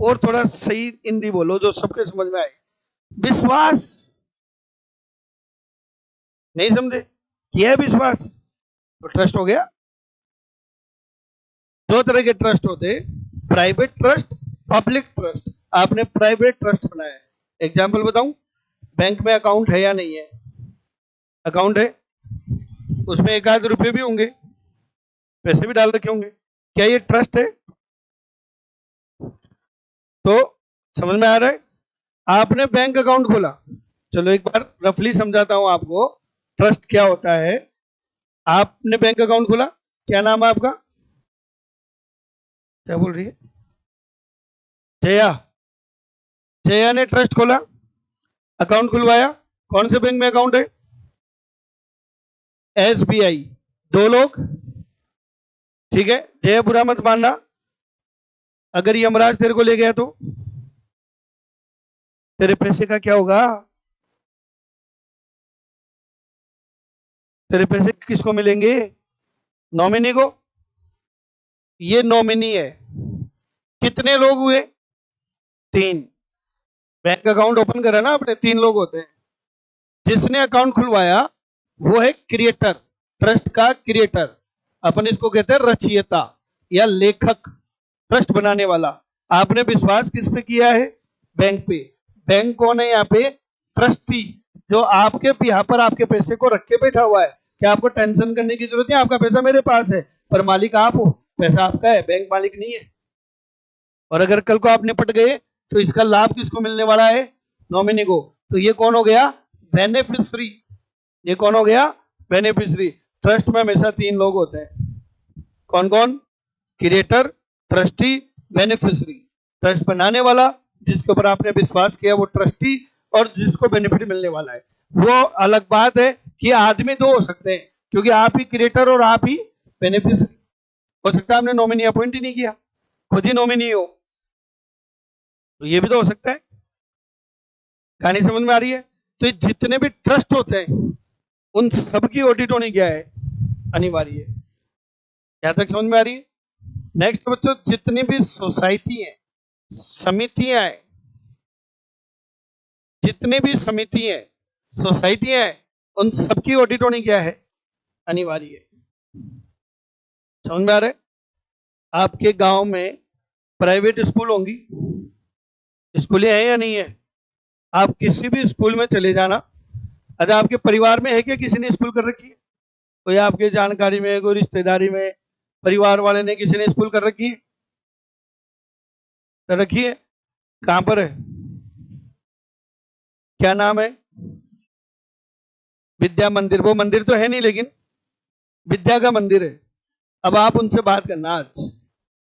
और थोड़ा सही हिंदी बोलो जो सबके समझ में आए। विश्वास। नहीं समझे? किया है विश्वास तो ट्रस्ट हो गया। दो तरह के ट्रस्ट होते हैं, प्राइवेट ट्रस्ट, पब्लिक ट्रस्ट। आपने प्राइवेट ट्रस्ट बनाया है, एग्जाम्पल बताऊं, बैंक में अकाउंट है या नहीं है? अकाउंट है, उसमें एक आध रुपए भी होंगे, पैसे भी डाल रखे होंगे, क्या ये ट्रस्ट है? तो समझ में आ रहा है? आपने बैंक अकाउंट खोला, चलो एक बार रफली समझाता हूं आपको ट्रस्ट क्या होता है। आपने बैंक अकाउंट खोला, क्या नाम है आपका? क्या बोल रही है? जया, जया ने ट्रस्ट खोला, अकाउंट खुलवाया। कौन से बैंक में अकाउंट है? SBI। 2 लोग, ठीक है। जया बुरा मत मानना, अगर यमराज तेरे को ले गया तो तेरे पैसे का क्या होगा? तेरे पैसे किसको मिलेंगे? नॉमिनी को। ये नॉमिनी है। कितने लोग हुए? 3। बैंक अकाउंट ओपन करा ना अपने, 3 लोग होते हैं। जिसने अकाउंट खुलवाया वो है क्रिएटर, ट्रस्ट का क्रिएटर। अपन इसको कहते हैं रचयिता या लेखक, ट्रस्ट बनाने वाला। आपने विश्वास किस पे किया है? बैंक पे। बैंक कौन है यहाँ पे? ट्रस्टी, जो आपके यहाँ पर आपके पैसे को रख के बैठा हुआ है। क्या आपको टेंशन करने की जरूरत है? आपका पैसा मेरे पास है, पर मालिक आप हो, पैसा आपका है, बैंक मालिक नहीं है। और अगर कल को आप निपट गए तो इसका लाभ किसको मिलने वाला है? नॉमिनी को। तो ये कौन हो गया? बेनिफिशियरी। ये कौन हो गया? बेनिफिशियरी। ट्रस्ट में हमेशा 3 लोग होते हैं। कौन कौन? Creator, trustee, beneficiary. ट्रस्ट बनाने वाला, जिसके ऊपर आपने विश्वास किया, वो ट्रस्टी, और जिसको बेनिफिट मिलने वाला है। वो अलग बात है कि आदमी 2 हो सकते हैं, क्योंकि आप ही क्रिएटर और आप ही बेनिफिशियरी। हो सकता है आपने नॉमिनी अपॉइंट ही नहीं किया, खुद ही नॉमिनी हो, तो ये भी तो हो सकता है। कहानी समझ में आ रही है? तो ये जितने भी ट्रस्ट होते हैं उन सबकी ऑडिट होनी क्या है? अनिवार्य है। यहां तक समझ में आ रही है? नेक्स्ट बच्चों, जितनी भी सोसाइटी है, समितियां हैं, जितनी भी समिति है, सोसाइटियां हैं, उन सबकी ऑडिट होनी क्या है? अनिवार्य है। समझ में आ रहा है? आपके गांव में प्राइवेट स्कूल होंगी, स्कूलें हैं या नहीं है? आप किसी भी स्कूल में चले जाना। अच्छा, आपके परिवार में है क्या किसी ने स्कूल कर रखी है? कोई आपके जानकारी में, कोई रिश्तेदारी में, परिवार वाले ने किसी ने स्कूल कर रखी है? कर रखी है? कहां पर है? क्या नाम है? विद्या मंदिर। वो मंदिर तो है नहीं, लेकिन विद्या का मंदिर है। अब आप उनसे बात करना आज,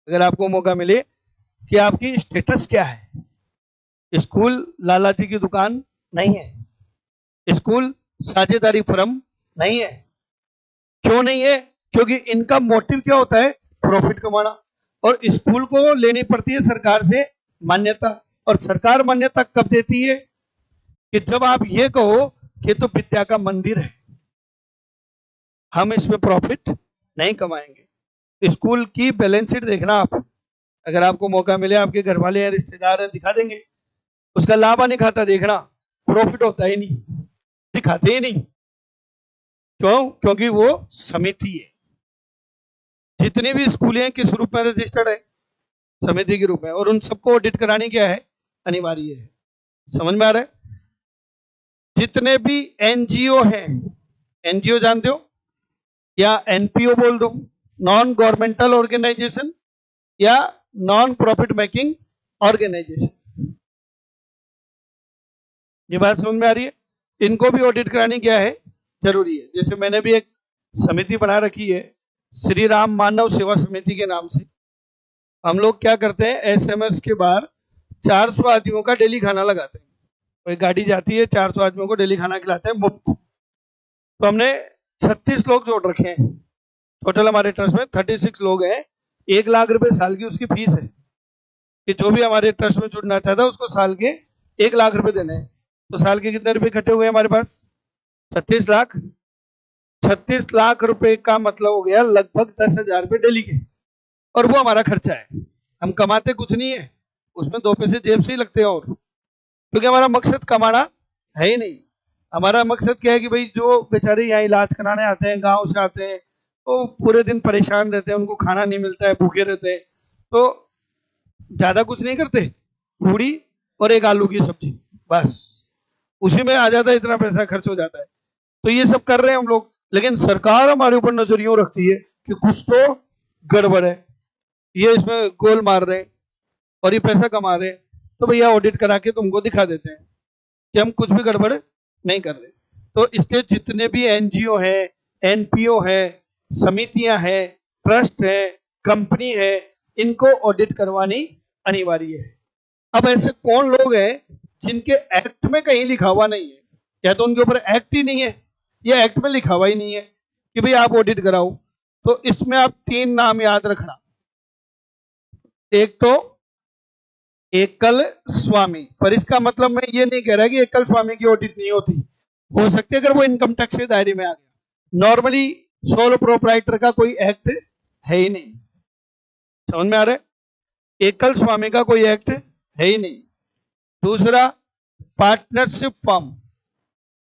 अगर आपको मौका मिले, कि आपकी स्टेटस क्या है। स्कूल लाला जी की दुकान नहीं है, स्कूल साझेदारी फर्म नहीं है। क्यों नहीं है? क्योंकि इनका मोटिव क्या होता है? प्रॉफिट कमाना। और स्कूल को लेनी पड़ती है सरकार से मान्यता, और सरकार मान्यता कब देती है? कि जब आप ये कहो कि तो विद्या का मंदिर है, हम इसमें प्रॉफिट नहीं कमाएंगे। स्कूल की बैलेंस शीट देखना आप, अगर आपको मौका मिले, आपके घर वाले हैं, रिश्तेदार हैं, दिखा देंगे। उसका लाभ नहीं खाता, देखना प्रॉफिट होता ही नहीं, दिखाते ही नहीं। क्यों? क्योंकि वो समिति है। जितने भी स्कूल हैं किस रूप में रजिस्टर्ड है? समिति के रूप में। और उन सबको ऑडिट करानी क्या है? अनिवार्य है। समझ में आ रहा है? जितने भी एनजीओ हैं, एनजीओ जानते हो या एनपीओ बोल दो, नॉन गवर्नमेंटल ऑर्गेनाइजेशन या नॉन प्रॉफिट मेकिंग ऑर्गेनाइजेशन, ये बात समझ में आ रही है? इनको भी ऑडिट करानी क्या है? जरूरी है। जैसे मैंने भी एक समिति बना रखी है, श्री राम मानव सेवा समिति के नाम से। हम लोग क्या करते हैं, एसएमएस के बाहर 400 आदमियों का डेली खाना लगाते हैं। कोई गाड़ी जाती है, 400 आदमियों को डेली खाना खिलाते हैं मुफ्त। तो हमने 36 लोग जोड़ रखे हैं। टोटल हमारे ट्रस्ट में 36 लोग हैं। 1 लाख रुपए साल की उसकी फीस है, कि जो भी हमारे ट्रस्ट में जुड़ना चाहता है उसको साल के 1 लाख रुपए देने हैं। तो साल के कितने रुपए इकट्ठे हुए हमारे पास? 36 लाख। 36 लाख रुपए का मतलब हो गया लगभग 10,000 रुपए डेली के। और वो हमारा खर्चा है, हम कमाते कुछ नहीं है, उसमें 2 पैसे जेब से ही लगते हैं। और क्योंकि हमारा मकसद कमाना है ही नहीं। हमारा मकसद क्या है कि भाई जो बेचारे यहाँ इलाज कराने आते हैं, गांव से आते हैं, तो पूरे दिन परेशान रहते हैं, उनको खाना नहीं मिलता है, भूखे रहते हैं, तो ज्यादा कुछ नहीं करते, पूड़ी और एक आलू की सब्जी, बस उसी में आ जाता है, इतना पैसा खर्च हो जाता है। तो ये सब कर रहे हैं हम लोग, लेकिन सरकार हमारे ऊपर नजरियों रखती है कि कुछ तो गड़बड़ है, ये इसमें गोल मार रहे हैं और ये पैसा कमा रहे हैं। तो भैया ऑडिट करा के तुमको दिखा देते हैं कि हम कुछ भी गड़बड़ नहीं कर रहे। तो इसलिए जितने भी एनजीओ हैं, एनपीओ हैं, समितियां हैं, ट्रस्ट है, कंपनी है, इनको ऑडिट करवानी अनिवार्य है। अब ऐसे कौन लोग हैं जिनके एक्ट में कहीं लिखा हुआ नहीं है, या तो उनके ऊपर एक्ट ही नहीं है या एक्ट में लिखा हुआ ही नहीं है कि भाई आप ऑडिट कराओ, तो इसमें आप 3 नाम याद रखना। एक तो एकल स्वामी, पर इसका मतलब मैं ये नहीं कह रहा कि एकल स्वामी की ऑडिट नहीं होती, हो सकती है अगर वो इनकम टैक्स के दायरे में आ गया। नॉर्मली सोल प्रोप्राइटर का कोई एक्ट है ही नहीं, समझ में आ रहा है? एकल स्वामी का कोई एक्ट है ही नहीं। दूसरा, पार्टनरशिप फर्म,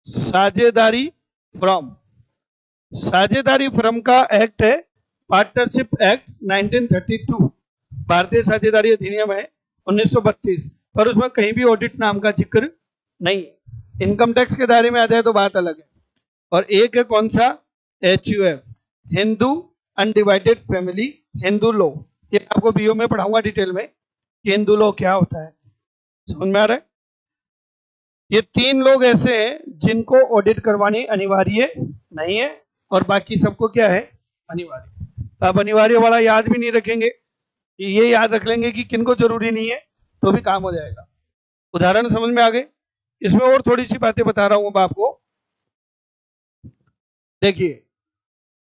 साझेदारी फर्म, साझेदारी फर्म का एक्ट है पार्टनरशिप एक्ट 1932, भारतीय साझेदारी अधिनियम है 1932, पर उसमें कहीं भी ऑडिट नाम का जिक्र नहीं है। इनकम टैक्स के दायरे में आ जाए तो बात अलग है। और एक है कौन सा, HUF, Hindu undivided family Hindu law. ये आपको बीओ में पढ़ाऊंगा डिटेल में कि हिंदू लॉ क्या होता है, समझ में आ रहा है? ये 3 लोग ऐसे हैं जिनको ऑडिट करवानी अनिवार्य नहीं है और बाकी सबको क्या है, अनिवार्य। तो आप अनिवार्य वाला याद भी नहीं रखेंगे, ये याद रख लेंगे कि किनको जरूरी नहीं है, तो भी काम हो जाएगा। उदाहरण समझ में आ गए? इसमें और थोड़ी सी बातें बता रहा हूं अब आपको। देखिए,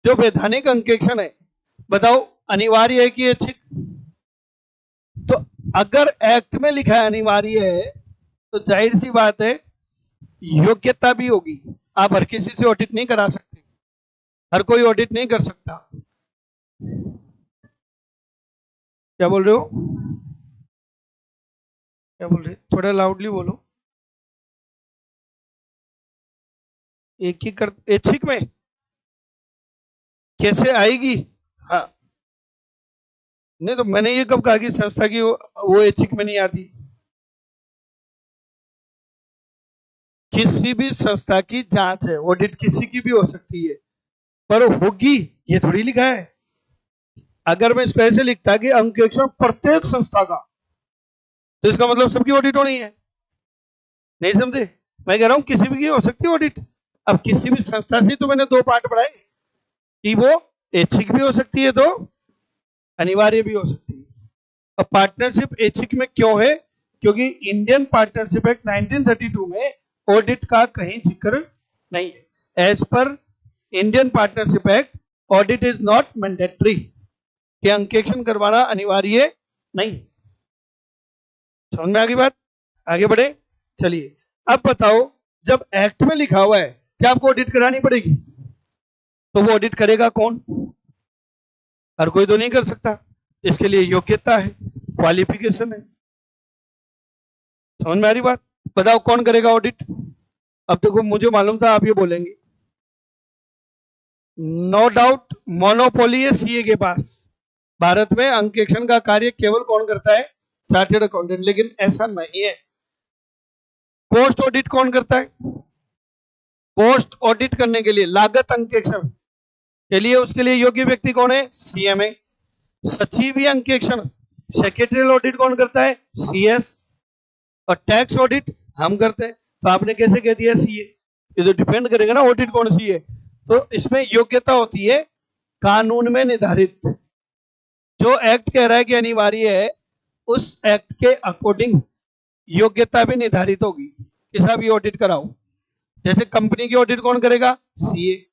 जो वैधानिक अंकेक्षण है, बताओ अनिवार्य है कि ऐच्छिक? तो अगर एक्ट में लिखा है अनिवार्य है, तो जाहिर सी बात है योग्यता भी होगी। आप हर किसी से ऑडिट नहीं करा सकते, हर कोई ऑडिट नहीं कर सकता। क्या बोल रहे हो, क्या बोल रहे? थोड़ा लाउडली बोलो। एक ही कर, ऐच्छिक में कैसे आएगी? हाँ, नहीं तो मैंने ये कब कहा कि संस्था की वो ऐच्छिक में नहीं आती? किसी भी संस्था की जांच है, ऑडिट किसी की भी हो सकती है, पर होगी ये थोड़ी लिखा है। अगर मैं इसको ऐसे लिखता कि अंकेक्षण प्रत्येक संस्था का, तो इसका मतलब सबकी ऑडिट होनी है। नहीं समझे? मैं कह रहा हूं किसी भी की हो सकती है ऑडिट। अब किसी भी संस्था से तो मैंने 2 पार्ट पढ़ाए कि वो ऐच्छिक भी हो सकती है तो अनिवार्य भी हो सकती है। अब पार्टनरशिप ऐच्छिक में क्यों है? क्योंकि इंडियन पार्टनरशिप एक्ट 1932 में ऑडिट का कहीं जिक्र नहीं है। As per Indian Partnership Act, audit is not mandatory, कि अंकेक्षण करवाना अनिवार्य नहीं। समझ में आ गई बात? आगे बढ़े, चलिए। अब बताओ, जब एक्ट में लिखा हुआ है कि आपको ऑडिट करानी पड़ेगी, तो वो ऑडिट करेगा कौन? हर कोई तो नहीं कर सकता, इसके लिए योग्यता है, क्वालिफिकेशन है। समझ में आ रही बात? बताओ कौन करेगा ऑडिट? अब देखो, मुझे मालूम था आप ये बोलेंगे, नो डाउट मोनोपोली है सीए के पास। भारत में अंकेक्षण का कार्य केवल कौन करता है? Chartered accountant. लेकिन ऐसा नहीं है। कॉस्ट ऑडिट कौन करता है? कॉस्ट ऑडिट करने के लिए, लागत अंकेक्षण के लिए, उसके लिए योग्य व्यक्ति कौन है? सीएमए। सचिवीय अंकेक्षण, सेक्रेटरियल ऑडिट कौन करता है? सीएस। और टैक्स ऑडिट हम करते हैं। तो आपने कैसे कह दिया सीए? ये तो डिपेंड करेगा ना ऑडिट कौन सी है। तो इसमें योग्यता होती है कानून में निर्धारित, जो एक्ट कह रहा है कि अनिवार्य है, उस एक्ट के अकॉर्डिंग योग्यता भी निर्धारित होगी कि साहब ये ऑडिट कराओ। जैसे कंपनी की ऑडिट कौन करेगा? सीए।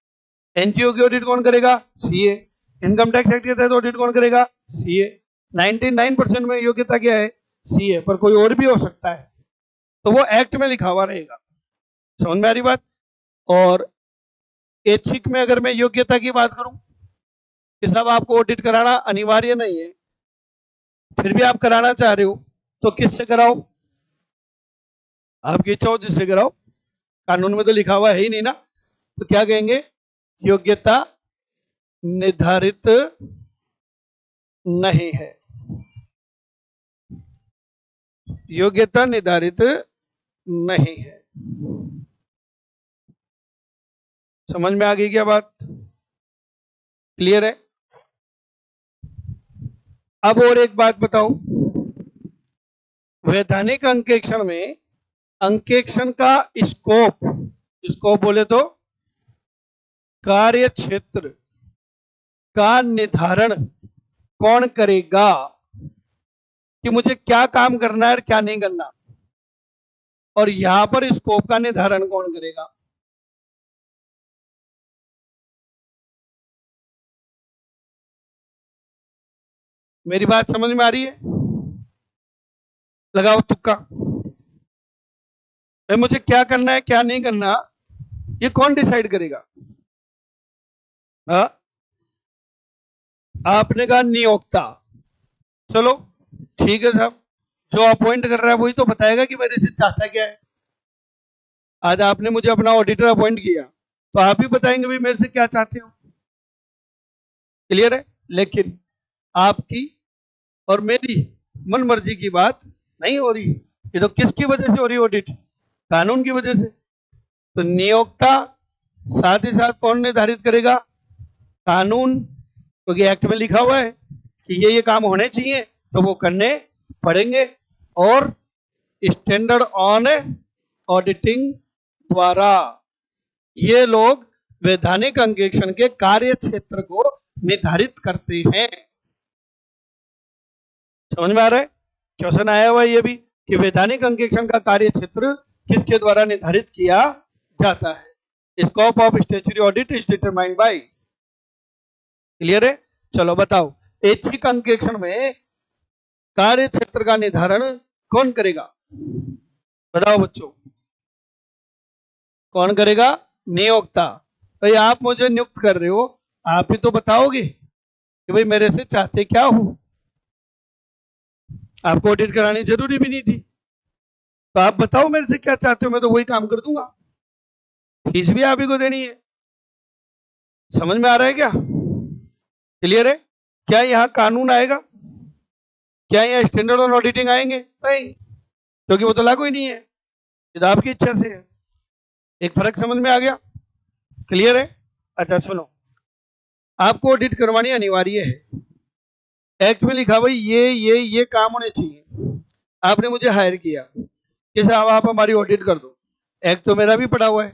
एनजीओ की ऑडिट कौन करेगा? सीए। इनकम टैक्स एक्ट के तहत ऑडिट कौन करेगा? सीए। 99% में योग्यता क्या है? सीए, पर कोई और भी हो सकता है, तो वो एक्ट में लिखा हुआ रहेगा। समझ में आ रही बात? और ऐच्छिक में अगर मैं योग्यता की बात करूं कि साहब आपको ऑडिट कराना अनिवार्य नहीं है, फिर भी आप कराना चाह रहे हो, तो किससे कराओ? आपकी इच्छा हो जिससे कराओ, कानून में तो लिखा हुआ है ही नहीं ना। तो क्या कहेंगे? योग्यता निर्धारित नहीं है, योग्यता निर्धारित नहीं है। समझ में आ गई क्या बात? क्लियर है? अब और एक बात बताओ, वैधानिक अंकेक्षण में अंकेक्षण का स्कोप, स्कोप बोले तो कार्य क्षेत्र का निर्धारण कौन करेगा? कि मुझे क्या काम करना है और क्या नहीं करना, और यहां पर स्कोप का निर्धारण कौन करेगा? मेरी बात समझ में आ रही है? लगाओ तुक्का। भाई मुझे क्या करना है क्या नहीं करना, ये कौन डिसाइड करेगा? हाँ, आपने कहा नियोक्ता। चलो ठीक है साहब, जो अपॉइंट कर रहा है वही तो बताएगा कि मेरे से चाहता क्या है। आज आपने मुझे अपना ऑडिटर अपॉइंट किया, तो आप ही बताएंगे भाई मेरे से क्या चाहते हो। क्लियर है? लेकिन आपकी और मेरी मन मर्जी की बात नहीं हो रही। ये तो किसकी वजह से हो रही ऑडिट? कानून की वजह से। तो नियोक्ता साथ ही साथ कौन निर्धारित करेगा? कानून, क्योंकि एक्ट में लिखा हुआ है कि ये काम होने चाहिए, तो वो करने पड़ेंगे। और स्टैंडर्ड ऑन ऑडिटिंग द्वारा ये लोग वैधानिक अंकेक्षण के कार्य क्षेत्र को निर्धारित करते हैं। समझ में आ रहा है? क्वेश्चन आया हुआ ये भी कि वैधानिक अंकेक्षण का कार्य क्षेत्र किसके द्वारा निर्धारित किया जाता है? Scope of statutory audit is determined by. Clear है? चलो बताओ, ऐच्छिक अंकेक्षण में कार्य क्षेत्र का निर्धारण कौन करेगा? बताओ बच्चों, कौन करेगा? नियोक्ता। भाई आप मुझे नियुक्त कर रहे हो, आप ही तो बताओगे कि भाई मेरे से चाहते क्या हो। आपको ऑडिट करानी जरूरी भी नहीं थी, तो आप बताओ मेरे से क्या चाहते हो, मैं तो वही काम कर दूंगा। फीस भी आप ही को देनी है। समझ में आ रहा है क्या? क्लियर है? क्या यहाँ कानून आएगा? क्या यहाँ स्टैंडर्ड ऑन ऑडिटिंग आएंगे? नहीं, क्योंकि वो तो लागू ही नहीं है। ये तो आपकी इच्छा से है। एक फर्क समझ में आ गया? क्लियर है? अच्छा सुनो, आपको ऑडिट करवानी अनिवार्य है। एक्ट में लिखा भाई ये काम होने चाहिए। आपने मुझे हायर किया कि साहब आप हमारी ऑडिट कर दो। एक्ट तो मेरा भी पड़ा हुआ है,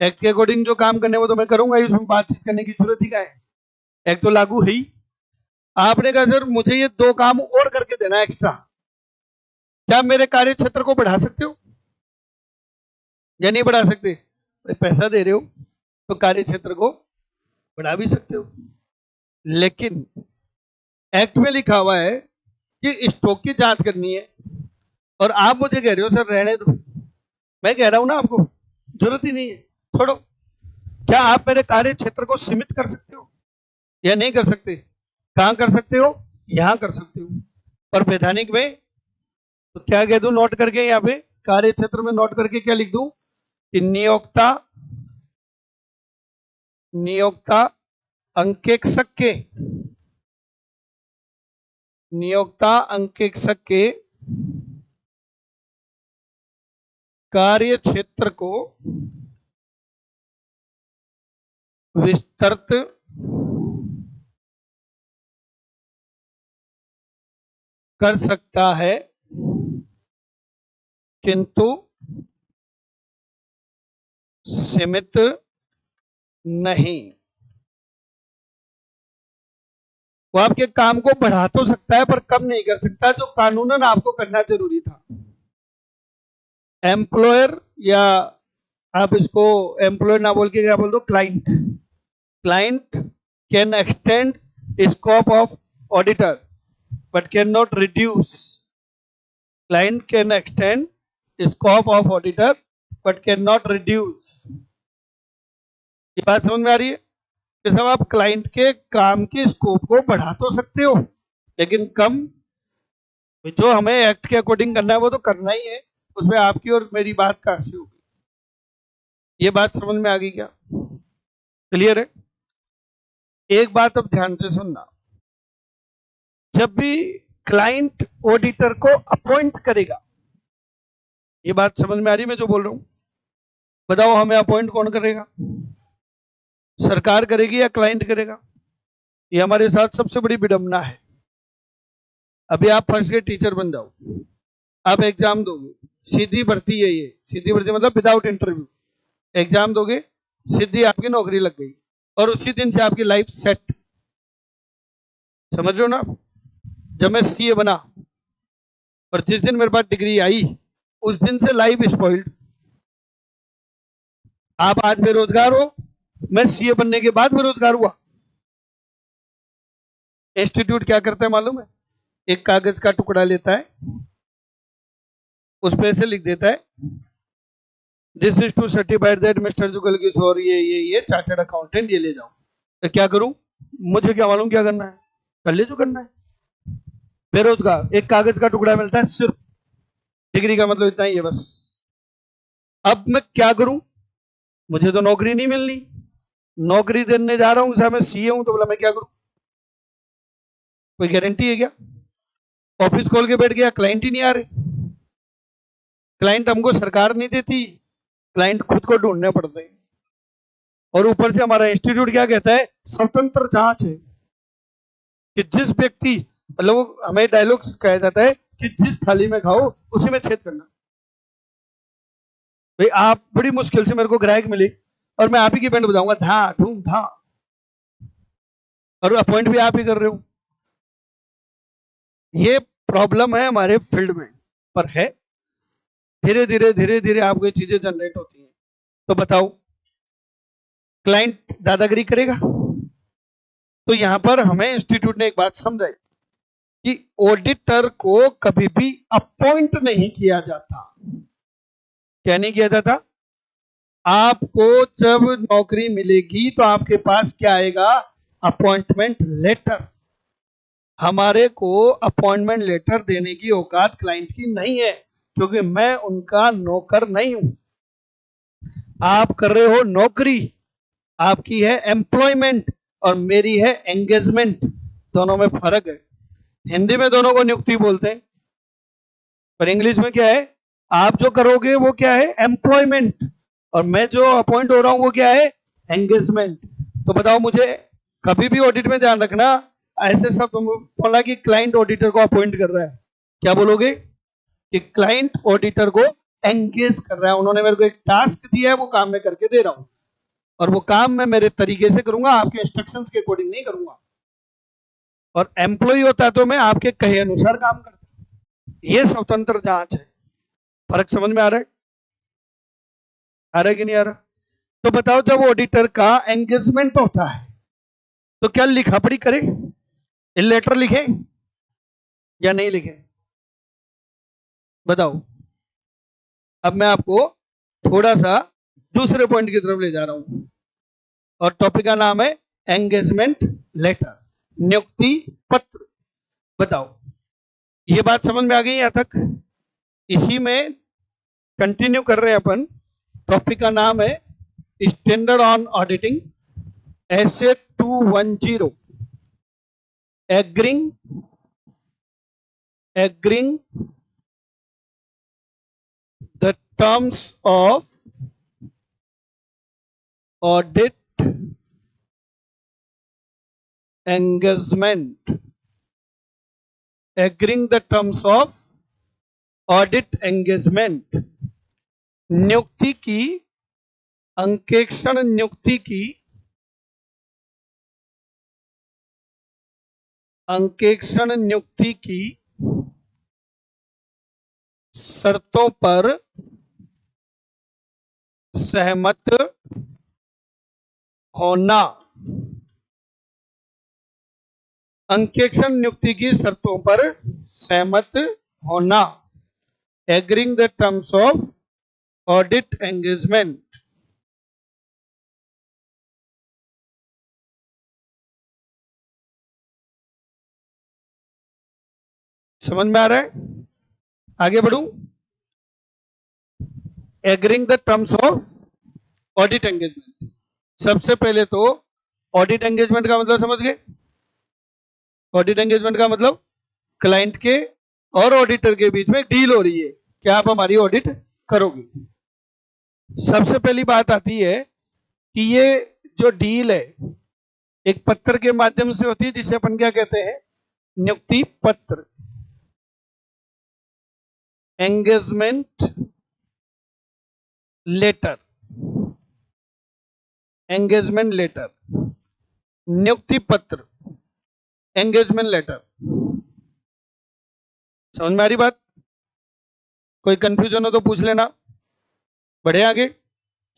एक्ट के अकॉर्डिंग जो काम करने वो तो मैं करूंगा ही, उसमें बातचीत करने की जरूरत ही क्या है? एक्ट तो लागू है ही। आपने कहा सर मुझे ये 2 काम और करके देना एक्स्ट्रा, क्या मेरे कार्य क्षेत्र को बढ़ा सकते हो या नहीं बढ़ा सकते? पैसा दे रहे हो तो कार्य क्षेत्र को बढ़ा भी सकते हो। लेकिन एक्ट में लिखा हुआ है कि स्टॉक की जांच करनी है, और आप मुझे कह रहे हो सर रहने दो। मैं कह रहा हूं ना आपको जरूरत ही नहीं है, छोड़ो। क्या आप मेरे कार्य क्षेत्र को सीमित कर सकते हो या नहीं कर सकते? कहां कर सकते हो? यहां कर सकते हो। पर वैधानिक में तो क्या कह दूं नोट करके? यहाँ पे कार्य क्षेत्र में नोट करके क्या लिख दूं कि नियोक्ता अंकेक्षक के कार्य क्षेत्र को विस्तृत कर सकता है, किंतु सीमित नहीं। वो आपके काम को बढ़ा तो सकता है पर कम नहीं कर सकता, जो कानूनन आपको करना जरूरी था। एम्प्लॉयर, या आप इसको एम्प्लॉयर ना बोल के क्या बोल दो, client can extend scope of auditor but cannot reduce. Client can extend scope of auditor but cannot reduce. ये बात समझ में आ रही है कि सब आप क्लाइंट के काम के स्कोप को बढ़ा तो सकते हो, लेकिन कम, जो हमें एक्ट के अकॉर्डिंग करना है वो तो करना ही है। उसमें आपकी और मेरी बात कहां से होगी? ये बात समझ में आ गई क्या? क्लियर है? एक बात अब ध्यान से सुनना, जब भी क्लाइंट ऑडिटर को अपॉइंट करेगा, ये बात समझ में आ रही है मैं जो बोल रहा हूं? बताओ हमें अपॉइंट कौन करेगा? सरकार करेगी या क्लाइंट करेगा? ये हमारे साथ सबसे बड़ी विडंबना है। अभी आप फर्स्ट ग्रेड टीचर बन जाओ, आप एग्जाम दोगे, सीधी भर्ती है ये, सीधी भर्ती मतलब विदाउट इंटरव्यू। एग्जाम दोगे, सीधी आपकी नौकरी लग गई, और उसी दिन से आपकी लाइफ सेट। समझ रहे हो ना? जब मैं सीए बना पर जिस दिन मेरे पास डिग्री आई उस दिन से लाइफ स्पॉइल्ड। आप आज बेरोजगार हो, मैं सीए बनने के बाद बेरोजगार हुआ। इंस्टीट्यूट क्या करता है मालूम है? एक कागज का टुकड़ा लेता है, उस पे से लिख देता है this is to certified that mister Jugal Kishore ये चार्टर्ड अकाउंटेंट, ये ले जाओ। तो क्या करूं? मुझे क्या मालूम क्या करना है, कर ले जो करना है। बेरोजगार, एक कागज का टुकड़ा मिलता है सिर्फ, डिग्री का मतलब इतना ही है बस। अब मैं क्या करूं? मुझे तो नौकरी नहीं मिलनी, नौकरी देने जा रहा हूं, साहब मैं सीए हूं, तो बोला मैं क्या करूं? कोई गारंटी है क्या? ऑफिस खोल के बैठ गया, क्लाइंट ही नहीं आ रहे। क्लाइंट हमको सरकार नहीं देती, क्लाइंट खुद को ढूंढने पड़ते हैं। और ऊपर से हमारा इंस्टीट्यूट क्या कहता है? स्वतंत्र जांच है कि जिस व्यक्ति, मतलब हमें डायलॉग कहा जाता है कि जिस थाली में खाओ उसी में छेद करना। भाई आप बड़ी मुश्किल से मेरे को ग्राहक मिले और मैं आप ही की बैंड बजाऊंगा धा धूम धा, और अपॉइंट भी आप ही कर रहे हो। ये प्रॉब्लम है हमारे फील्ड में, पर है धीरे धीरे आपको ये चीजें जनरेट होती हैं। तो बताओ, क्लाइंट दादागिरी करेगा? तो यहां पर हमें इंस्टीट्यूट ने एक बात समझाई कि ऑडिटर को कभी भी अपॉइंट नहीं किया जाता। क्या नहीं किया जाता? आपको जब नौकरी मिलेगी तो आपके पास क्या आएगा? Appointment letter. हमारे को अपॉइंटमेंट लेटर देने की औकात क्लाइंट की नहीं है, क्योंकि मैं उनका नौकर नहीं हूं। आप कर रहे हो नौकरी, आपकी है एम्प्लॉयमेंट और मेरी है एंगेजमेंट। दोनों में फर्क है। हिंदी में दोनों को नियुक्ति बोलते हैं, पर इंग्लिश में क्या है? आप जो करोगे वो क्या है? एम्प्लॉयमेंट, और मैं जो अपॉइंट हो रहा हूं वो क्या है? एंगेजमेंट। तो बताओ मुझे, कभी भी ऑडिट में ध्यान रखना, ऐसे सब बोला कि क्लाइंट ऑडिटर को अपॉइंट कर रहा है, क्या बोलोगे? कि क्लाइंट ऑडिटर को एंगेज कर रहा है। उन्होंने मेरे को एक टास्क दिया है, वो काम मैं करके दे रहा हूं, और वो काम मैं मेरे तरीके से करूंगा, आपके इंस्ट्रक्शंस के अकॉर्डिंग नहीं करूंगा। और एम्प्लॉय होता तो मैं आपके कहे अनुसार काम करता। ये स्वतंत्र जांच है। फर्क समझ में आ रहा है? आ रहा है कि नहीं आ रहा? तो बताओ, जब ऑडिटर का एंगेजमेंट होता है तो क्या लिखा पढ़ी करे? लेटर लिखे या नहीं लिखे? बताओ। अब मैं आपको थोड़ा सा दूसरे पॉइंट की तरफ ले जा रहा हूं, और टॉपिक का नाम है एंगेजमेंट लेटर, नियुक्ति पत्र। बताओ, ये बात समझ में आ गई यहां तक? इसी में कंटिन्यू कर रहे हैं अपन। टॉपिक का नाम है standard on auditing essay 210, agreeing the terms of audit engagement, agreeing the terms of audit engagement। नियुक्ति की, अंकेक्षण नियुक्ति की, अंकेक्षण नियुक्ति की शर्तों पर सहमत होना। अंकेक्षण नियुक्ति की शर्तों पर सहमत होना, agreeing the terms of audit engagement. समझ में आ रहा है? आगे बढ़ूं? Agreeing the terms of audit engagement. सबसे पहले तो ऑडिट एंगेजमेंट का मतलब समझ गए? ऑडिट एंगेजमेंट का मतलब क्लाइंट के और ऑडिटर के बीच में डील हो रही है कि आप हमारी ऑडिट करोगे। सबसे पहली बात आती है कि ये जो डील है एक पत्र के माध्यम से होती है, जिसे अपन क्या कहते हैं? नियुक्ति पत्र, एंगेजमेंट लेटर। एंगेजमेंट लेटर, नियुक्ति पत्र, एंगेजमेंट लेटर। समझ में आ रही बात? कोई कंफ्यूजन हो तो पूछ लेना। बढ़े आगे,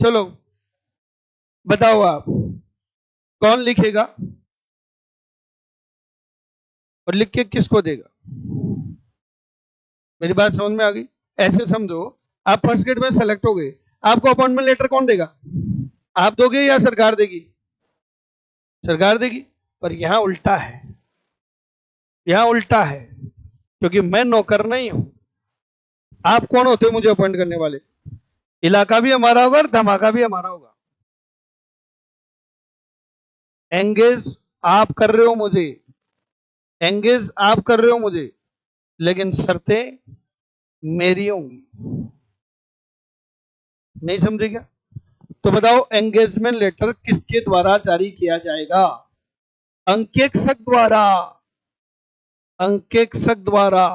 चलो बताओ आप, कौन लिखेगा और लिख के किसको देगा? मेरी बात समझ में आ गई? ऐसे समझो, आप फर्स्ट ग्रेड में सेलेक्ट हो गए, आपको अपॉइंटमेंट लेटर कौन देगा? आप दोगे या सरकार देगी? सरकार देगी। पर यहां उल्टा है, यहां उल्टा है, क्योंकि मैं नौकर नहीं हूं। आप कौन होते हो मुझे अपॉइंट करने वाले? इलाका भी हमारा होगा और धमाका भी हमारा होगा। एंगेज आप कर रहे हो मुझे, एंगेज आप कर रहे हो मुझे, लेकिन शर्तें मेरी होंगी। नहीं समझे क्या? तो बताओ, एंगेजमेंट लेटर किसके द्वारा जारी किया जाएगा? अंकेक्षक द्वारा। अंकेक्षक द्वारा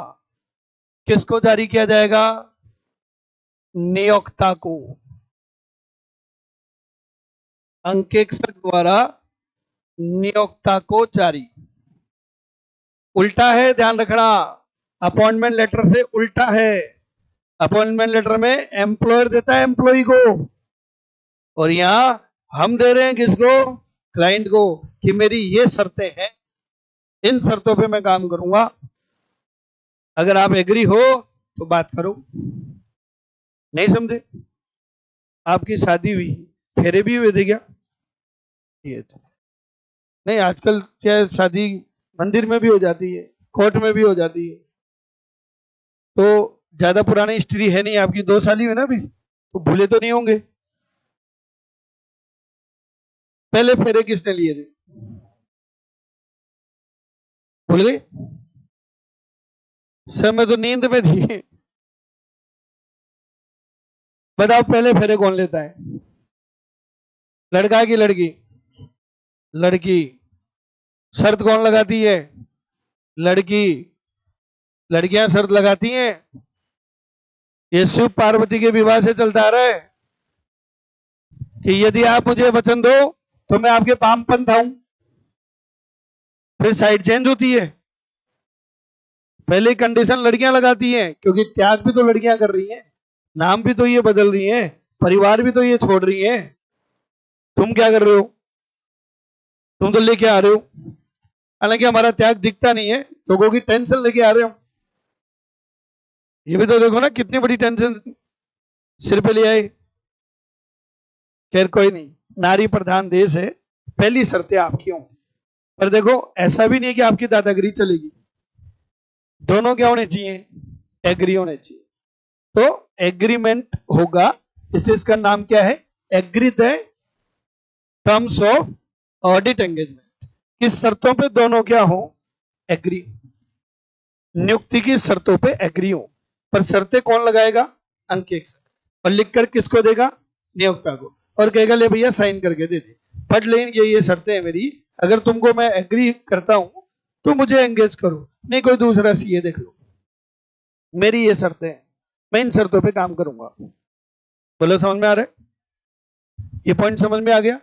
किसको जारी किया जाएगा? नियोक्ता को। अंकेक्षक द्वारा नियोक्ता को जारी। उल्टा है, ध्यान रखना, अपॉइंटमेंट लेटर से उल्टा है। अपॉइंटमेंट लेटर में एम्प्लॉयर देता है एम्प्लॉय को, और यहां हम दे रहे हैं किसको? क्लाइंट को, कि मेरी ये शर्तें हैं, इन शर्तों पे मैं काम करूंगा, अगर आप एग्री हो तो बात करो। नहीं समझे? आपकी शादी हुई, फेरे भी हुए थे क्या? ये तो नहीं, आजकल क्या है, शादी मंदिर में भी हो जाती है, कोर्ट में भी हो जाती है। तो ज्यादा पुरानी हिस्ट्री है नहीं आपकी, 2 साल ही हुई ना अभी, तो भूले तो नहीं होंगे? पहले फेरे किसने लिए थे? भूल गए? सर मैं तो नींद में थी। बताओ पहले फेरे कौन लेता है? लड़का की लड़की? लड़की। शर्त कौन लगाती है? लड़की। लड़कियां शर्त लगाती हैं। ये शिव पार्वती के विवाह से चलता आ रहा है कि यदि आप मुझे वचन दो तो मैं आपके पाम पंथाऊं। फिर साइड चेंज होती है। पहले कंडीशन लड़कियां लगाती हैं, क्योंकि त्याग भी तो लड़कियां कर रही हैं, नाम भी तो ये बदल रही हैं, परिवार भी तो ये छोड़ रही हैं। तुम क्या कर रहे हो? तुम तो लेके आ रहे हो, हालांकि हमारा त्याग दिखता नहीं है, लोगों की टेंशन लेके आ रहे हो। ये भी तो देखो ना, कितनी बड़ी टेंशन सिर पे ले आए। खैर कोई नहीं, नारी प्रधान देश है, पहली शर्तें आपकी हों। पर देखो, ऐसा भी नहीं है कि आपकी दादागिरी चलेगी, दोनों क्या होने चाहिए? एग्री होने चाहिए। तो एग्रीमेंट होगा, इसका नाम क्या है? Agree the terms of audit engagement. किस शर्तों पे दोनों क्या हो? एग्री। नियुक्ति की शर्तों पे एग्री हो। पर शर्तें कौन लगाएगा? अंकेक्षक। और लिखकर किसको देगा? नियोक्ता को। और कहेगा ले भैया साइन करके दे दे, पढ़ लें, ये शर्तें हैं मेरी, अगर तुमको मैं एग्री करता हूं तो मुझे एंगेज करो, नहीं कोई दूसरा सीए देख लो, मेरी ये शर्तें हैं, मैं इन शर्तों पे काम करूंगा। बोलो समझ में आ रहा है? ये पॉइंट समझ में आ गया?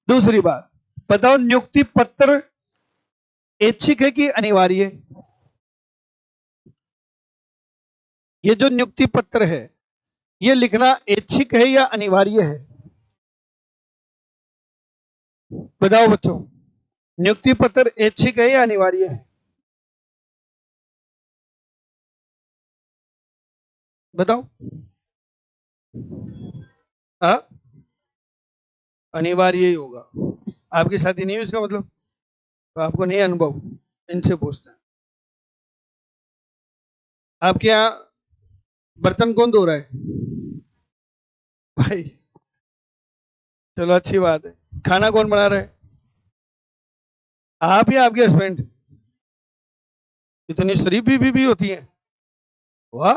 दूसरी बात बताओ, नियुक्ति पत्र ऐच्छिक है कि अनिवार्य है? ये जो नियुक्ति पत्र है, ये लिखना ऐच्छिक है या अनिवार्य है? बताओ बच्चों, नियुक्ति पत्र ऐच्छिक है या अनिवार्य है? बताओ। हाँ, अनिवार्य ही होगा। आपकी शादी नहीं हुई इसका मतलब? तो आपको नहीं अनुभव, इनसे पूछते हैं। आपके यहाँ बर्तन कौन धो रहा है भाई? चलो अच्छी बात है। खाना कौन बना रहा है? आप या आपके हस्बैंड? इतनी शरीफ बीवी भी होती है, वाह।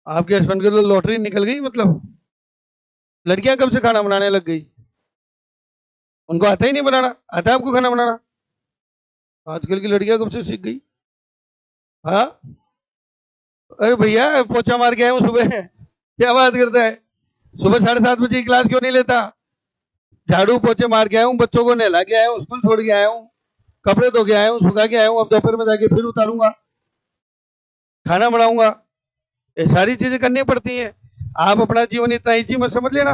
आपके हस्बैंड की तो लॉटरी निकल गई मतलब। लड़कियां कब से खाना बनाने लग गई? उनको आता ही नहीं बनाना? आता है आपको खाना बनाना? आजकल की लड़कियां कब से सीख गई? हाँ, अरे भैया पोछा मार के आया हूँ सुबह। क्या बात करता है? सुबह 7:30 बजे की क्लास क्यों नहीं लेता? झाड़ू पोछे मार के आया हूँ, बच्चों को नहला के आया हूँ, स्कूल छोड़ के आया हूँ, कपड़े धो के आया हूँ, सुखा के आया हूँ, अब दोपहर में जाके फिर उतारूंगा, खाना बनाऊंगा। ये सारी चीजें करनी पड़ती हैं। आप अपना जीवन इतना इजी मत समझ लेना।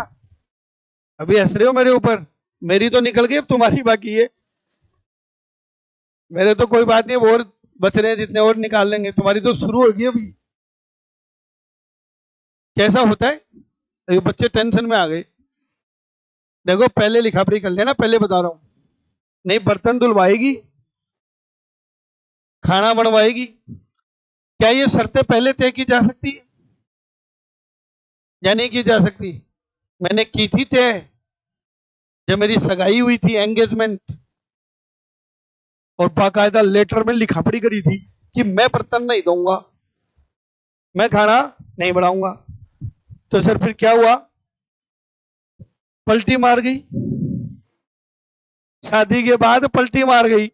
अभी हंस रहे हो मेरे ऊपर, मेरी तो निकल गई, अब तुम्हारी बाकी है। मेरे तो कोई बात नहीं, और बच रहे हैं जितने और निकाल लेंगे, तुम्हारी तो शुरू होगी अभी। कैसा होता है, ये बच्चे टेंशन में आ गए। देखो पहले लिखापढ़ी कर लेना, पहले बता रहा हूं। नहीं बर्तन धुलवाएगी, खाना बनवाएगी, क्या ये शर्तें पहले तय की जा सकती है या नहीं की जा सकती? मैंने की थी तय जब मेरी सगाई हुई थी, एंगेजमेंट, और बाकायदा लेटर में लिखापढ़ी करी थी कि मैं बर्तन नहीं दूंगा, मैं खाना नहीं बनाऊंगा। तो सर फिर क्या हुआ? पलटी मार गई, शादी के बाद पलटी मार गई।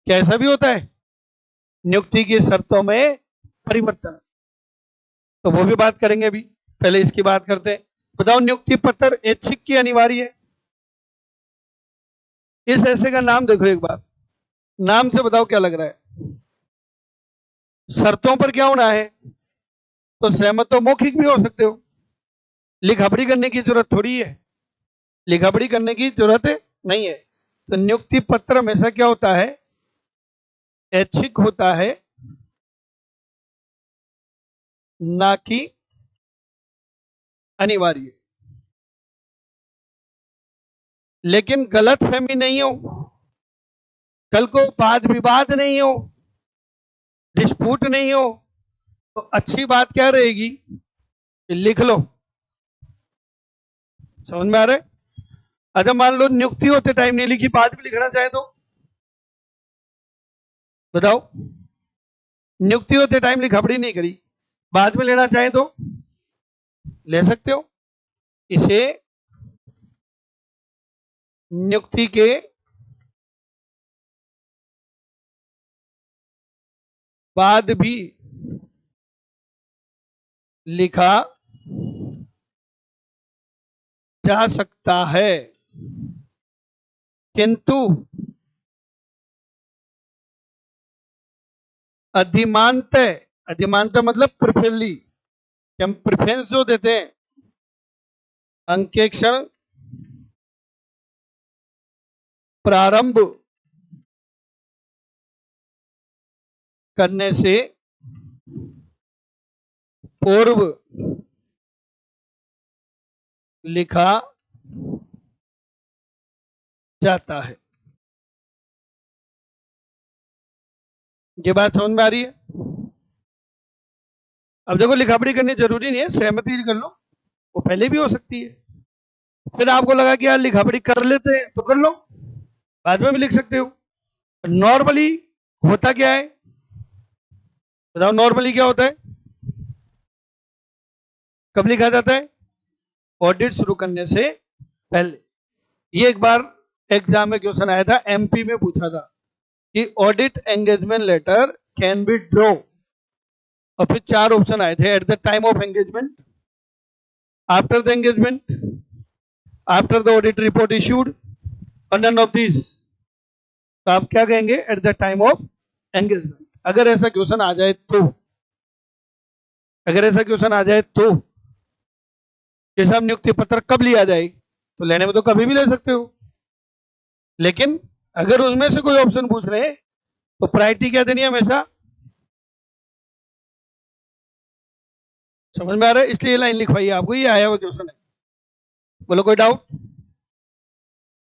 कैसा भी होता है, नियुक्ति की शर्तों में परिवर्तन, तो वो भी बात करेंगे। अभी पहले इसकी बात करते हैं। बताओ, नियुक्ति पत्र ऐच्छिक की अनिवार्य है? इस ऐसे का नाम देखो एक बार, नाम से बताओ क्या लग रहा है। शर्तों पर क्या होना है? तो सहमत तो मौखिक भी हो सकते हो, लिखापढ़ी करने की जरूरत थोड़ी है, लिखापढ़ी करने की जरूरत नहीं है। तो नियुक्ति पत्र हमेशा क्या होता है? ऐच्छिक होता है, ना कि अनिवार्य। लेकिन गलत फहमी नहीं हो, कल को वाद विवाद नहीं हो, डिस्प्यूट नहीं हो, तो अच्छी बात क्या रहेगी? लिख लो। समझ में आ रहा है? अच्छा मान लो नियुक्ति होते टाइम नहीं लिखी, बाद में लिखना चाहे तो बताओ। नियुक्ति होते टाइम लिखापढ़ी नहीं करी, बाद में लेना चाहे तो ले सकते हो। इसे नियुक्ति के बाद भी लिखा जा सकता है, किंतु अधिमानत, अधिमानत मतलब प्रिफरली, हम प्रेफरेंस जो देते हैं, अंकेक्षण प्रारंभ करने से पूर्व लिखा जाता है। ये बात समझ में आ रही है? अब देखो लिखापढ़ी करनी जरूरी नहीं है, सहमति कर लो, वो पहले भी हो सकती है। फिर आपको लगा कि यार लिखापढ़ी कर लेते हैं तो कर लो, बाद में भी लिख सकते हो। नॉर्मली होता क्या है बताओ, नॉर्मली क्या होता है? कब लिखा जाता है? ऑडिट शुरू करने से पहले। ये एक बार एग्जाम में क्वेश्चन आया था, एमपी में पूछा था कि audit engagement letter can be draw, और फिर 4 ऑप्शन आए थे। At the time of engagement, after the engagement, after the audit report issued, और नन ऑफ दिस। तो आप क्या कहेंगे? At the time of engagement. अगर ऐसा क्वेश्चन आ जाए तो, अगर ऐसा क्वेश्चन आ जाए तो कि साहब नियुक्ति पत्र कब लिया जाए, तो लेने में तो कभी भी ले सकते हो। लेकिन अगर उसमें से कोई ऑप्शन पूछ रहे हैं तो प्रायोरिटी क्या देनी है हमेशा? समझ में आ रहा है? इसलिए लाइन लिखवाई है आपको, ये आया हुआ क्वेश्चन है। बोलो कोई डाउट?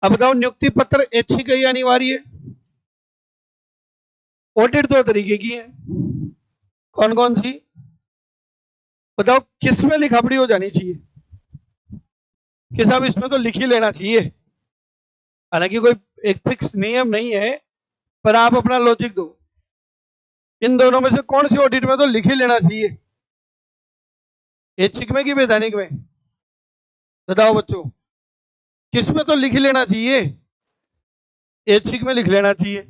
अब बताओ, नियुक्ति पत्र ऐच्छिक है या अनिवार्य है? ऑडिट 2 तरीके की है, कौन कौन सी बताओ? किसमें लिखापढ़ी हो जानी चाहिए कि साहब इसमें तो लिख ही लेना चाहिए? हालांकि कोई एक फिक्स नियम नहीं है, पर आप अपना लॉजिक दो, इन दोनों में से कौन सी ऑडिट में तो लिख ही लेना चाहिए? ऐच्छिक में कि वैधानिक में? बताओ बच्चों, किसमें तो लिख ही लेना चाहिए? ऐच्छिक में लिख लेना चाहिए।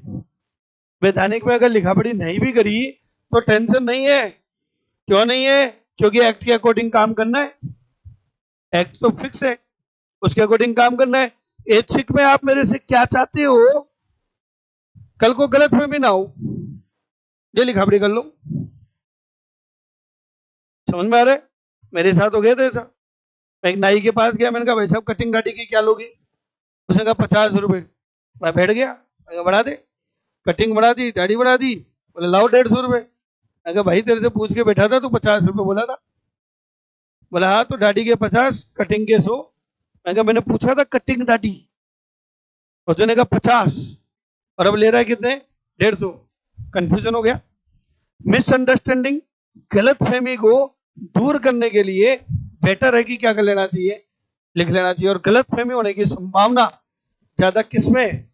वैधानिक में अगर लिखापढ़ी नहीं भी करी तो टेंशन नहीं है। क्यों नहीं है? क्योंकि एक्ट के अकॉर्डिंग काम करना है, एक्ट तो फिक्स है, उसके अकॉर्डिंग काम करना है। ऐच्छिक में आप मेरे से क्या चाहते हो, कल को गलत में भी ना हो, ये लिखापढ़ी कर लो। समझ में आ रहा है? मेरे साथ हो गया था ऐसा। मैं एक नाई के पास गया, मैंने कहा भाई साहब कटिंग दाढ़ी की क्या लोगे? उसने कहा 50 रुपए। मैं बैठ गया, मैं कहा बढ़ा दे। कटिंग बढ़ा दी, दाढ़ी बढ़ा दी, बोले लाओ 150 रुपए। मैं कहा भाई तेरे से पूछ के बैठा था, तू 50 रुपए बोला था। बोला हाँ, तो दाढ़ी के 50, कटिंग के 100। मैं कहा मैंने पूछा था कटिंग दाढ़ी, और उसने कहा 50, और अब ले रहा है कितने? 150। कंफ्यूजन हो गया। मिसअंडरस्टैंडिंग, गलत फहमी को दूर करने के लिए बेटर है कि क्या कर लेना चाहिए, लिख लेना चाहिए। और गलत फहमी होने की संभावना ज्यादा किसमें है?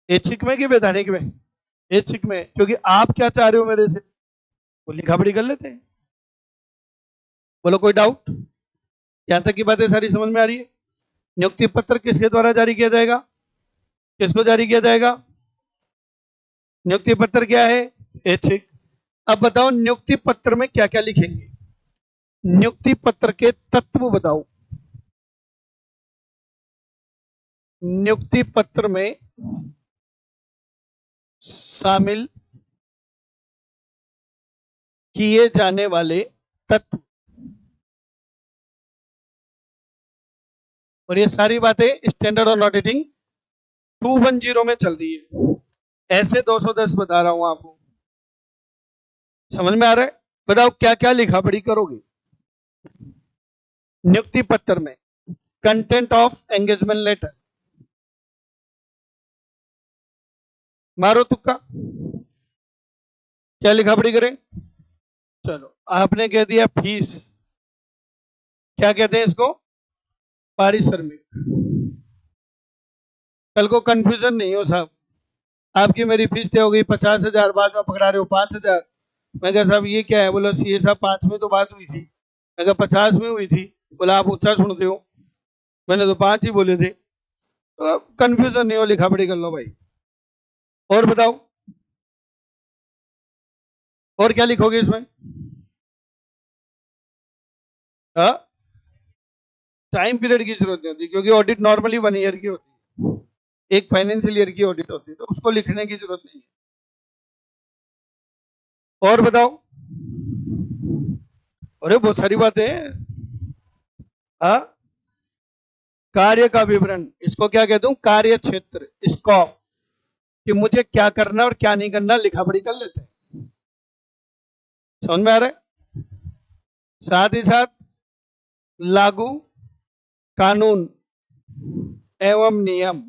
ऐच्छिक में कि वैधानिक में? ऐच्छिक में, क्योंकि आप क्या चाह रहे हो मेरे से वो लिखा पढ़ी कर लेते हैं। बोलो कोई डाउट? यहां तक की बातें सारी समझ में आ रही है? नियुक्ति पत्र किसके द्वारा जारी किया जाएगा? किसको जारी किया जाएगा? नियुक्ति पत्र क्या है? ऐच्छिक। अब बताओ नियुक्ति पत्र में क्या क्या लिखेंगे? नियुक्ति पत्र के तत्व बताओ। नियुक्ति पत्र में शामिल किए जाने वाले तत्व, और ये सारी बातें स्टैंडर्ड ऑन ऑडिटिंग 210 में चल रही है। ऐसे 210 बता रहा हूं आपको। समझ में आ रहा है? बताओ क्या क्या लिखा पढ़ी करोगे नियुक्ति पत्र में? कंटेंट ऑफ एंगेजमेंट लेटर, मारो तुक्का, क्या लिखा पढ़ी करें? चलो आपने कह दिया फीस, क्या कहते हैं इसको? पारिश्रमिक। कल को कंफ्यूजन नहीं हो साहब, आपकी मेरी फीस तय हो गई 50,000, बाद में पकड़ा रहे हो 5,000। मैं कहा साहब ये क्या है? बोला सीए साहब 5 में तो बात हुई थी। मैं कहा 50 में हुई थी। बोला आप ऊंचा सुनते हो, मैंने तो 5 ही बोले थे। तो कंफ्यूजन नहीं हो, लिखा पढ़ी कर लो भाई। और बताओ, और क्या लिखोगे इसमें? हाँ, टाइम पीरियड की जरूरत नहीं होती, क्योंकि ऑडिट नॉर्मली 1 ईयर की होती है, एक फाइनेंशियल ईयर की ऑडिट होती है, तो उसको लिखने की जरूरत नहीं है। और बताओ, अरे बहुत सारी बातें हैं। हाँ, कार्य का विवरण, इसको क्या कहता हूं? कार्य क्षेत्र, स्कोप, कि मुझे क्या करना और क्या नहीं करना, लिखा पढ़ी कर लेते हैं। समझ में आ रहा है? साथ ही साथ लागू कानून एवं नियम,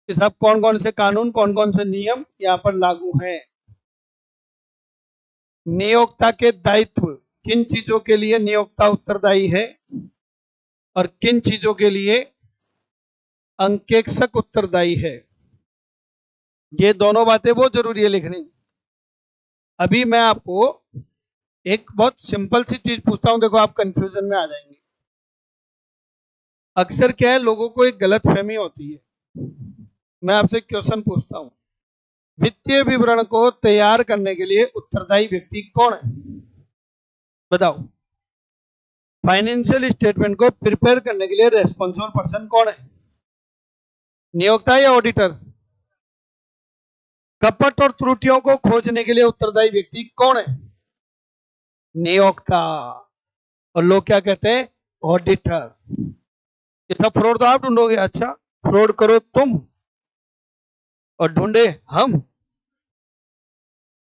कि सब कौन कौन से कानून, कौन कौन से नियम यहां पर लागू हैं। नियोक्ता के दायित्व, किन चीजों के लिए नियोक्ता उत्तरदायी है और किन चीजों के लिए अंकेक्षक उत्तरदायी है। ये दोनों बातें बहुत जरूरी है लिखनी। अभी मैं आपको एक बहुत सिंपल सी चीज पूछता हूं, देखो आप कंफ्यूजन में आ जाएंगे। अक्सर क्या है, लोगों को एक गलत फहमी होती है। मैं आपसे क्वेश्चन पूछता हूं, वित्तीय विवरण को तैयार करने के लिए उत्तरदायी व्यक्ति कौन है? बताओ। फाइनेंशियल स्टेटमेंट को प्रिपेयर करने के लिए रेस्पॉन्सिबल पर्सन कौन है? नियोक्ता या ऑडिटर? कपट और त्रुटियों को खोजने के लिए उत्तरदायी व्यक्ति कौन है? नियोक्ता। और लोग क्या कहते हैं? ऑडिटर। इतना फ्रॉड तो आप ढूंढोगे, अच्छा फ्रॉड करो तुम और ढूंढे हम।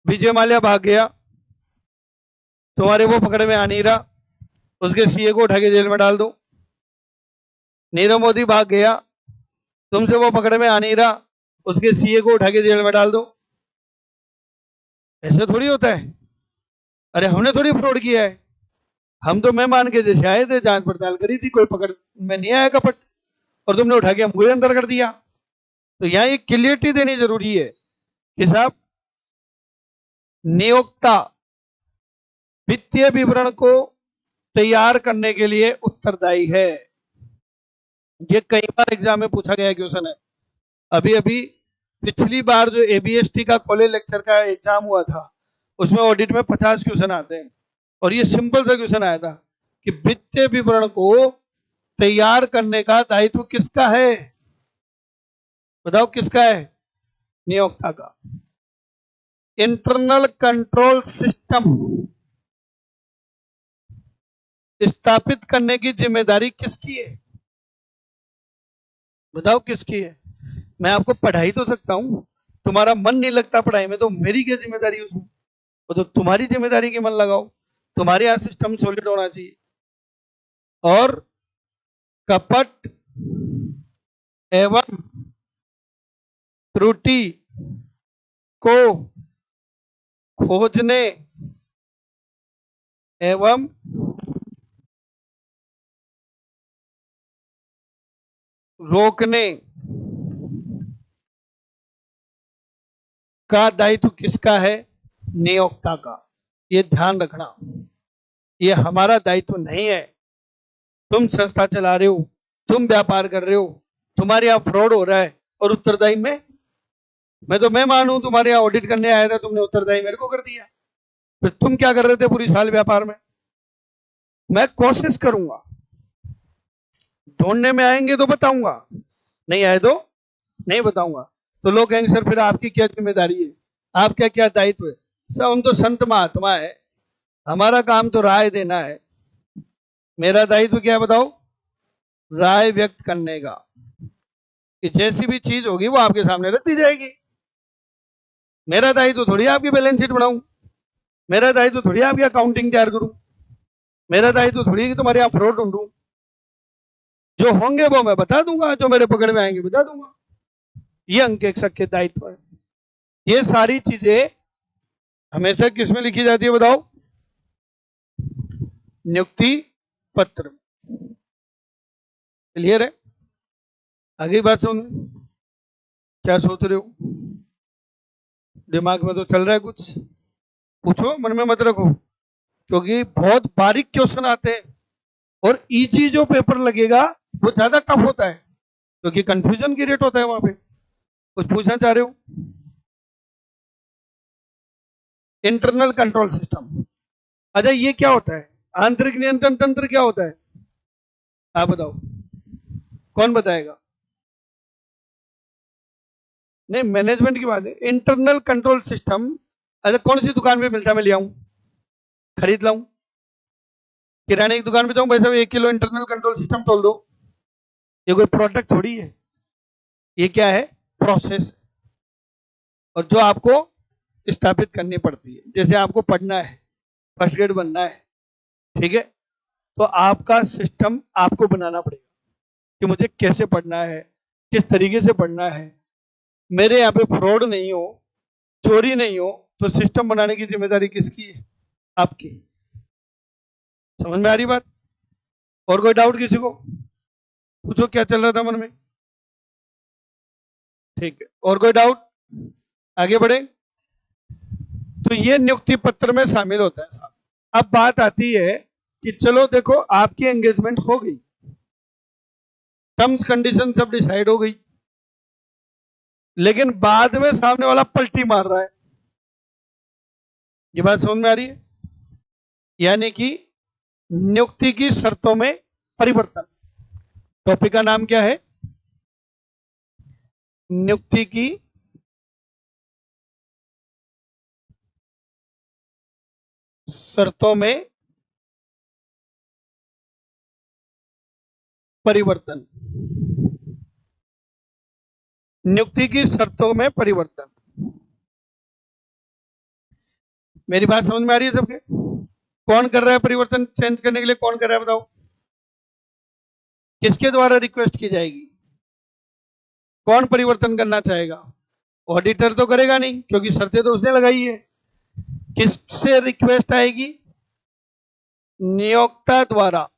विजय माल्या भाग गया, तुम्हारे वो पकड़ में आ नहीं रहा, उसके सीए को उठा के जेल में डाल दो। नीरव मोदी भाग गया, तुमसे वो पकड़ में आ नहीं रहा, उसके सीए को उठा के जेल में डाल दो। ऐसे थोड़ी होता है। अरे हमने थोड़ी फ्रॉड किया है, हम तो मेहमान के जैसे आए थे, जांच पड़ताल करी थी, कोई पकड़ में नहीं आया कपट, और तुमने उठा के हमको अंदर कर दिया। तो यहाँ एक क्लियरिटी देनी जरूरी है कि साहब नियोक्ता वित्तीय विवरण को तैयार करने के लिए उत्तरदायी है। ये कई बार एग्जाम में पूछा गया क्वेश्चन है। अभी अभी पिछली बार जो एबीएसटी का कॉलेज लेक्चर का एग्जाम हुआ था, उसमें ऑडिट में 50 क्वेश्चन आते हैं, और ये सिंपल सा क्वेश्चन आया था कि वित्तीय विवरण को तैयार करने का दायित्व किसका है? बताओ किसका है? नियोक्ता का। इंटरनल कंट्रोल सिस्टम स्थापित करने की जिम्मेदारी किसकी है? बताओ किसकी है? मैं आपको पढ़ाई तो सकता हूं, तुम्हारा मन नहीं लगता पढ़ाई में, तो मेरी क्या जिम्मेदारी उसमें? वो तो तुम्हारी जिम्मेदारी की मन लगाओ। तुम्हारे यहां सिस्टम सॉलिड होना चाहिए। और कपट एवं त्रुटि को खोजने एवं रोकने का दायित्व किसका है? नियोक्ता का। ये ध्यान रखना, ये हमारा दायित्व नहीं है। तुम संस्था चला रहे हो, तुम व्यापार कर रहे हो, तुम्हारे यहां फ्रॉड हो रहा है, और उत्तरदायी मैं मानूं तुम्हारे यहां ऑडिट करने आया था, तुमने उत्तरदायी मेरे को कर दिया। फिर तुम क्या कर रहे थे पूरी साल व्यापार में? मैं कोशिश करूंगा, ढूंढने में आएंगे तो बताऊंगा, नहीं आए तो नहीं बताऊंगा। तो लोग कहेंगे सर फिर आपकी क्या जिम्मेदारी है, आपका क्या दायित्व है? सब हम तो संत महात्मा है, हमारा काम तो राय देना है। मेरा दायित्व क्या है बताओ? राय व्यक्त करने का, कि जैसी भी चीज होगी वो आपके सामने रख दी जाएगी। मेरा दायित्व थोड़ी आपकी बैलेंस शीट बनाऊं, मेरा दायित्व थोड़ी आपकी अकाउंटिंग तैयार करूं, मेरा दायित्व थोड़ी कि तुम्हारे यहां फ्रॉड ढूंढूं। जो होंगे वो मैं बता दूंगा, जो मेरे पकड़ में आएंगे बता दूंगा। ये अंकेक्षक के दायित्व है। ये सारी चीजें हमेशा किस में लिखी जाती है बताओ? नियुक्ति पत्र। क्लियर है? आगे बात सुन, क्या सोच रहे हो? दिमाग में तो चल रहा है कुछ? पूछो, मन में मत रखो, क्योंकि बहुत बारीक क्वेश्चन आते हैं, और इजी जो पेपर लगेगा वो ज्यादा टफ होता है, क्योंकि कंफ्यूजन की रेट होता है वहां पे। कुछ पूछना चाह रहे हो? Internal control system. अच्छा ये क्या होता है? आंतरिक नियंत्रण तंत्र क्या होता है? आप बताओ, कौन बताएगा? नहीं, मैनेजमेंट की बात है। इंटरनल कंट्रोल सिस्टम, अच्छा कौन सी दुकान पे मिलता है, मैं ले आऊं, खरीद लाऊं? किराने की दुकान पे जाऊं, भाई साहब 1 किलो इंटरनल कंट्रोल सिस्टम तोल दो? ये कोई प्रोडक्ट थोड़ी है, ये क्या है? प्रोसेस। और जो आपको स्थापित करनी पड़ती है, जैसे आपको पढ़ना है, फर्स्ट ग्रेड बनना है, ठीक है, तो आपका सिस्टम आपको बनाना पड़ेगा कि मुझे कैसे पढ़ना है, किस तरीके से पढ़ना है, मेरे यहाँ पे फ्रॉड नहीं हो, चोरी नहीं हो। तो सिस्टम बनाने की जिम्मेदारी किसकी है? आपकी। समझ में आ रही बात? और कोई डाउट किसी को? पूछो, क्या चल रहा था मन में? ठीक है, और कोई डाउट? आगे बढ़े। तो ये नियुक्ति पत्र में शामिल होता है साहब। अब बात आती है कि चलो देखो आपकी एंगेजमेंट हो गई, टर्म्स कंडीशन सब डिसाइड हो गई, लेकिन बाद में सामने वाला पलटी मार रहा है। ये बात समझ में आ रही है? यानी कि नियुक्ति की शर्तों में परिवर्तन। टॉपिक का नाम क्या है? नियुक्ति की शर्तों में परिवर्तन। नियुक्ति की शर्तों में परिवर्तन। मेरी बात समझ में आ रही है सबके? कौन कर रहा है परिवर्तन चेंज करने के लिए? कौन कर रहा है बताओ? किसके द्वारा रिक्वेस्ट की जाएगी? कौन परिवर्तन करना चाहेगा? ऑडिटर तो करेगा नहीं, क्योंकि शर्तें तो उसने लगाई है। किससे रिक्वेस्ट आएगी? नियोक्ता द्वारा।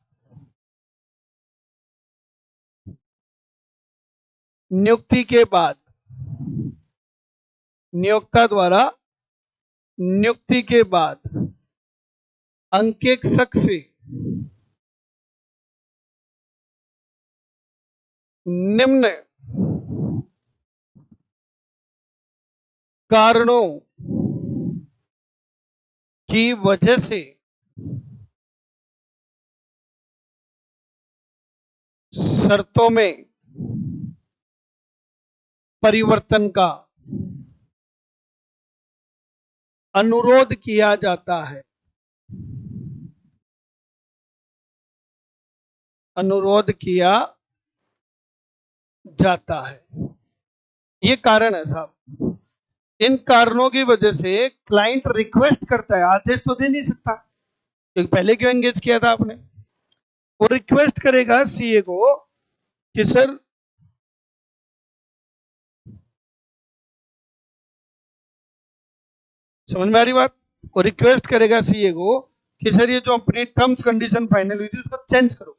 नियुक्ति के बाद, नियोक्ता द्वारा नियुक्ति के बाद अंकेक्षक से निम्न कारणों की वजह से शर्तों में परिवर्तन का अनुरोध किया जाता है। अनुरोध किया जाता है। ये कारण है साहब। इन कारणों की वजह से क्लाइंट रिक्वेस्ट करता है, आदेश तो दे नहीं सकता क्योंकि पहले क्यों एंगेज किया था आपने। वो रिक्वेस्ट करेगा सीए को कि सर समझ में आ रही बात। वो रिक्वेस्ट करेगा सीए को कि सर ये जो अपनी टर्म्स कंडीशन फाइनल हुई थी उसको चेंज करो।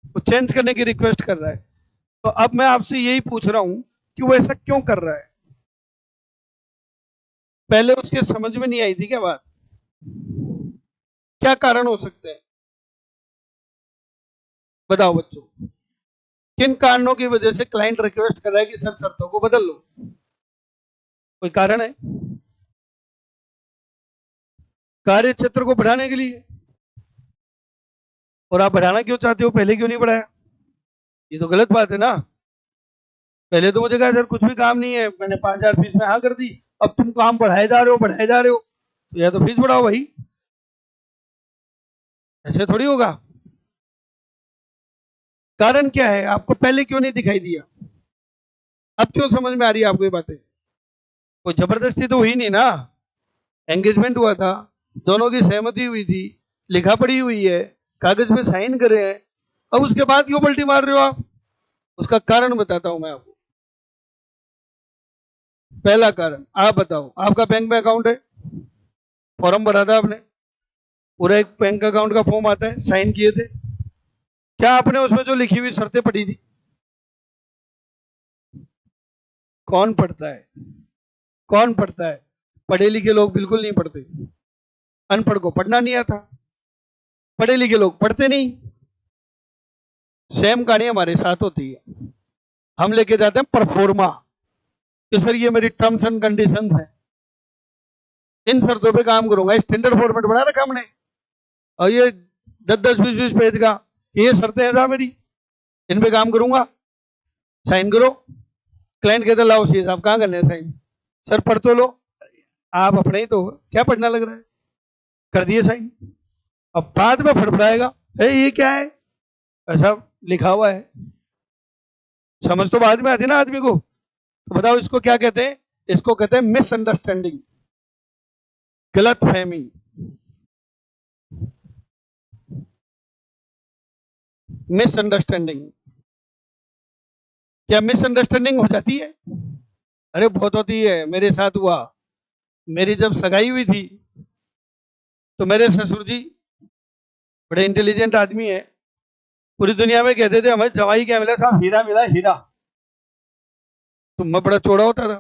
वो चेंज करने की रिक्वेस्ट कर रहा है। तो अब मैं आपसे यही पूछ रहा हूं कि वो ऐसा क्यों कर रहा है। पहले उसके समझ में नहीं आई थी क्या बात, क्या कारण हो सकते हैं बताओ बच्चों। किन कारणों की वजह से क्लाइंट रिक्वेस्ट कर रहा है कि सर शर्तों को बदल लो। कोई कारण है कार्य क्षेत्र को बढ़ाने के लिए। और आप बढ़ाना क्यों चाहते हो, पहले क्यों नहीं बढ़ाया। ये तो गलत बात है ना। पहले तो मुझे कहा सर कुछ भी काम नहीं है, मैंने 5,000 फीस में हाँ कर दी, अब तुम काम बढ़ाए जा रहे हो बढ़ाए जा रहे हो, तो या तो फीस बढ़ाओ भाई। ऐसे थोड़ी होगा। कारण क्या है, आपको पहले क्यों नहीं दिखाई दिया, अब क्यों समझ में आ रही है आपको ये बातें। कोई जबरदस्ती तो हुई नहीं ना, एंगेजमेंट हुआ था, दोनों की सहमति हुई थी, लिखा पढ़ी हुई है, कागज पे साइन करे हैं, अब उसके बाद क्यों पलटी मार रहे हो आप। उसका कारण बताता हूं मैं आपको। पहला कारण, आप बताओ, आपका बैंक में अकाउंट है, फॉर्म भरा था आपने, पूरा एक बैंक अकाउंट का फॉर्म आता है, साइन किए थे, क्या आपने उसमें जो लिखी हुई शर्तें पढ़ी थी। कौन पढ़ता है, कौन पढ़ता है। पढ़े लिखे लोग बिल्कुल नहीं पढ़ते, अनपढ़ को पढ़ना नहीं आता, पढ़े लिखे लोग पढ़ते नहीं। सेम कहानी हमारे साथ होती है। हम लेके जाते हैं परफॉर्मा कि सर ये मेरी टर्म्स एंड कंडीशंस हैं, इन शर्तों पे काम करूंगा, स्टैंडर्ड फॉर्मेट बना रखा हमने, और ये 10-10 20-20 पेज का, ये शर्तें हैं साहब मेरी, इन पे काम करूंगा, साइन करो। क्लाइंट कहता लाओ सी साहब कहाँ करने हैं साइन, सर पढ़ तो लो। आप अपने ही तो क्या पढ़ना लग रहा है, कर दिए साइन। अब बाद में फड़फड़ाएगा ये क्या है, ऐसा लिखा हुआ है। समझ तो बाद में आती ना आदमी को। तो बताओ इसको क्या कहते हैं, इसको कहते हैं मिसअंडरस्टैंडिंग, गलत फहमी। मिसअंडरस्टैंडिंग, क्या मिसअंडरस्टैंडिंग हो जाती है। अरे बहुत होती है, मेरे साथ हुआ। मेरी जब सगाई हुई थी तो मेरे ससुर जी बड़े इंटेलिजेंट आदमी है, पूरी दुनिया में कहते थे हमें जवाई क्या मिला साहब, हीरा मिला हीरा। तो मैं बड़ा चौड़ा होता था,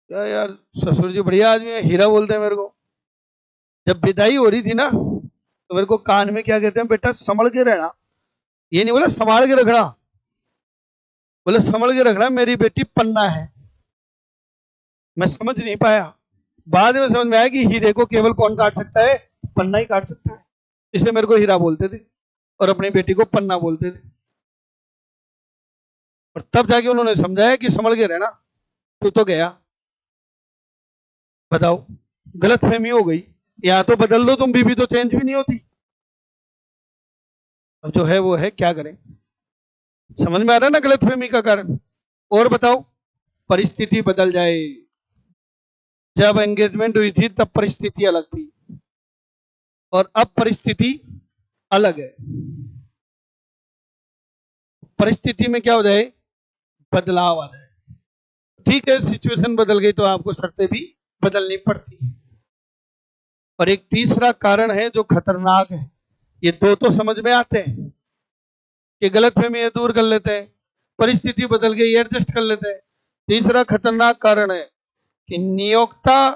क्या यार ससुर जी बढ़िया आदमी है, हीरा बोलते हैं मेरे को। जब विदाई हो रही थी ना तो मेरे को कान में क्या कहते हैं, बेटा संभल के रहना। ये नहीं बोला संभाल के रखना, बोले संभल के रखना, मेरी बेटी पन्ना है। मैं समझ नहीं पाया, बाद में समझ में आया कि हीरे को केवल कौन काट सकता है, पन्ना ही काट सकता है। इसलिए मेरे को हीरा बोलते थे और अपनी बेटी को पन्ना बोलते थे। और तब जाके उन्होंने समझाया कि संभल के रहना, तू तो गया। बताओ, गलत फहमी हो गई। या तो बदल दो तुम, बीबी तो चेंज भी नहीं होती। अब जो है वो है, क्या करें। समझ में आ रहा है ना गलत फहमी का कारण। और बताओ, परिस्थिति बदल जाए। जब एंगेजमेंट हुई थी तब परिस्थिति अलग थी और अब परिस्थिति अलग है। परिस्थिति में क्या हो जाए, बदलाव आ जाए। ठीक है, सिचुएशन बदल गई तो आपको शर्तें भी बदलनी पड़ती है। और एक तीसरा कारण है जो खतरनाक है, ये दो तो समझ में आते हैं कि गलतफहमी है दूर कर लेते हैं, परिस्थिति बदल गई एडजस्ट कर लेते हैं। तीसरा खतरनाक कारण है कि नियोक्ता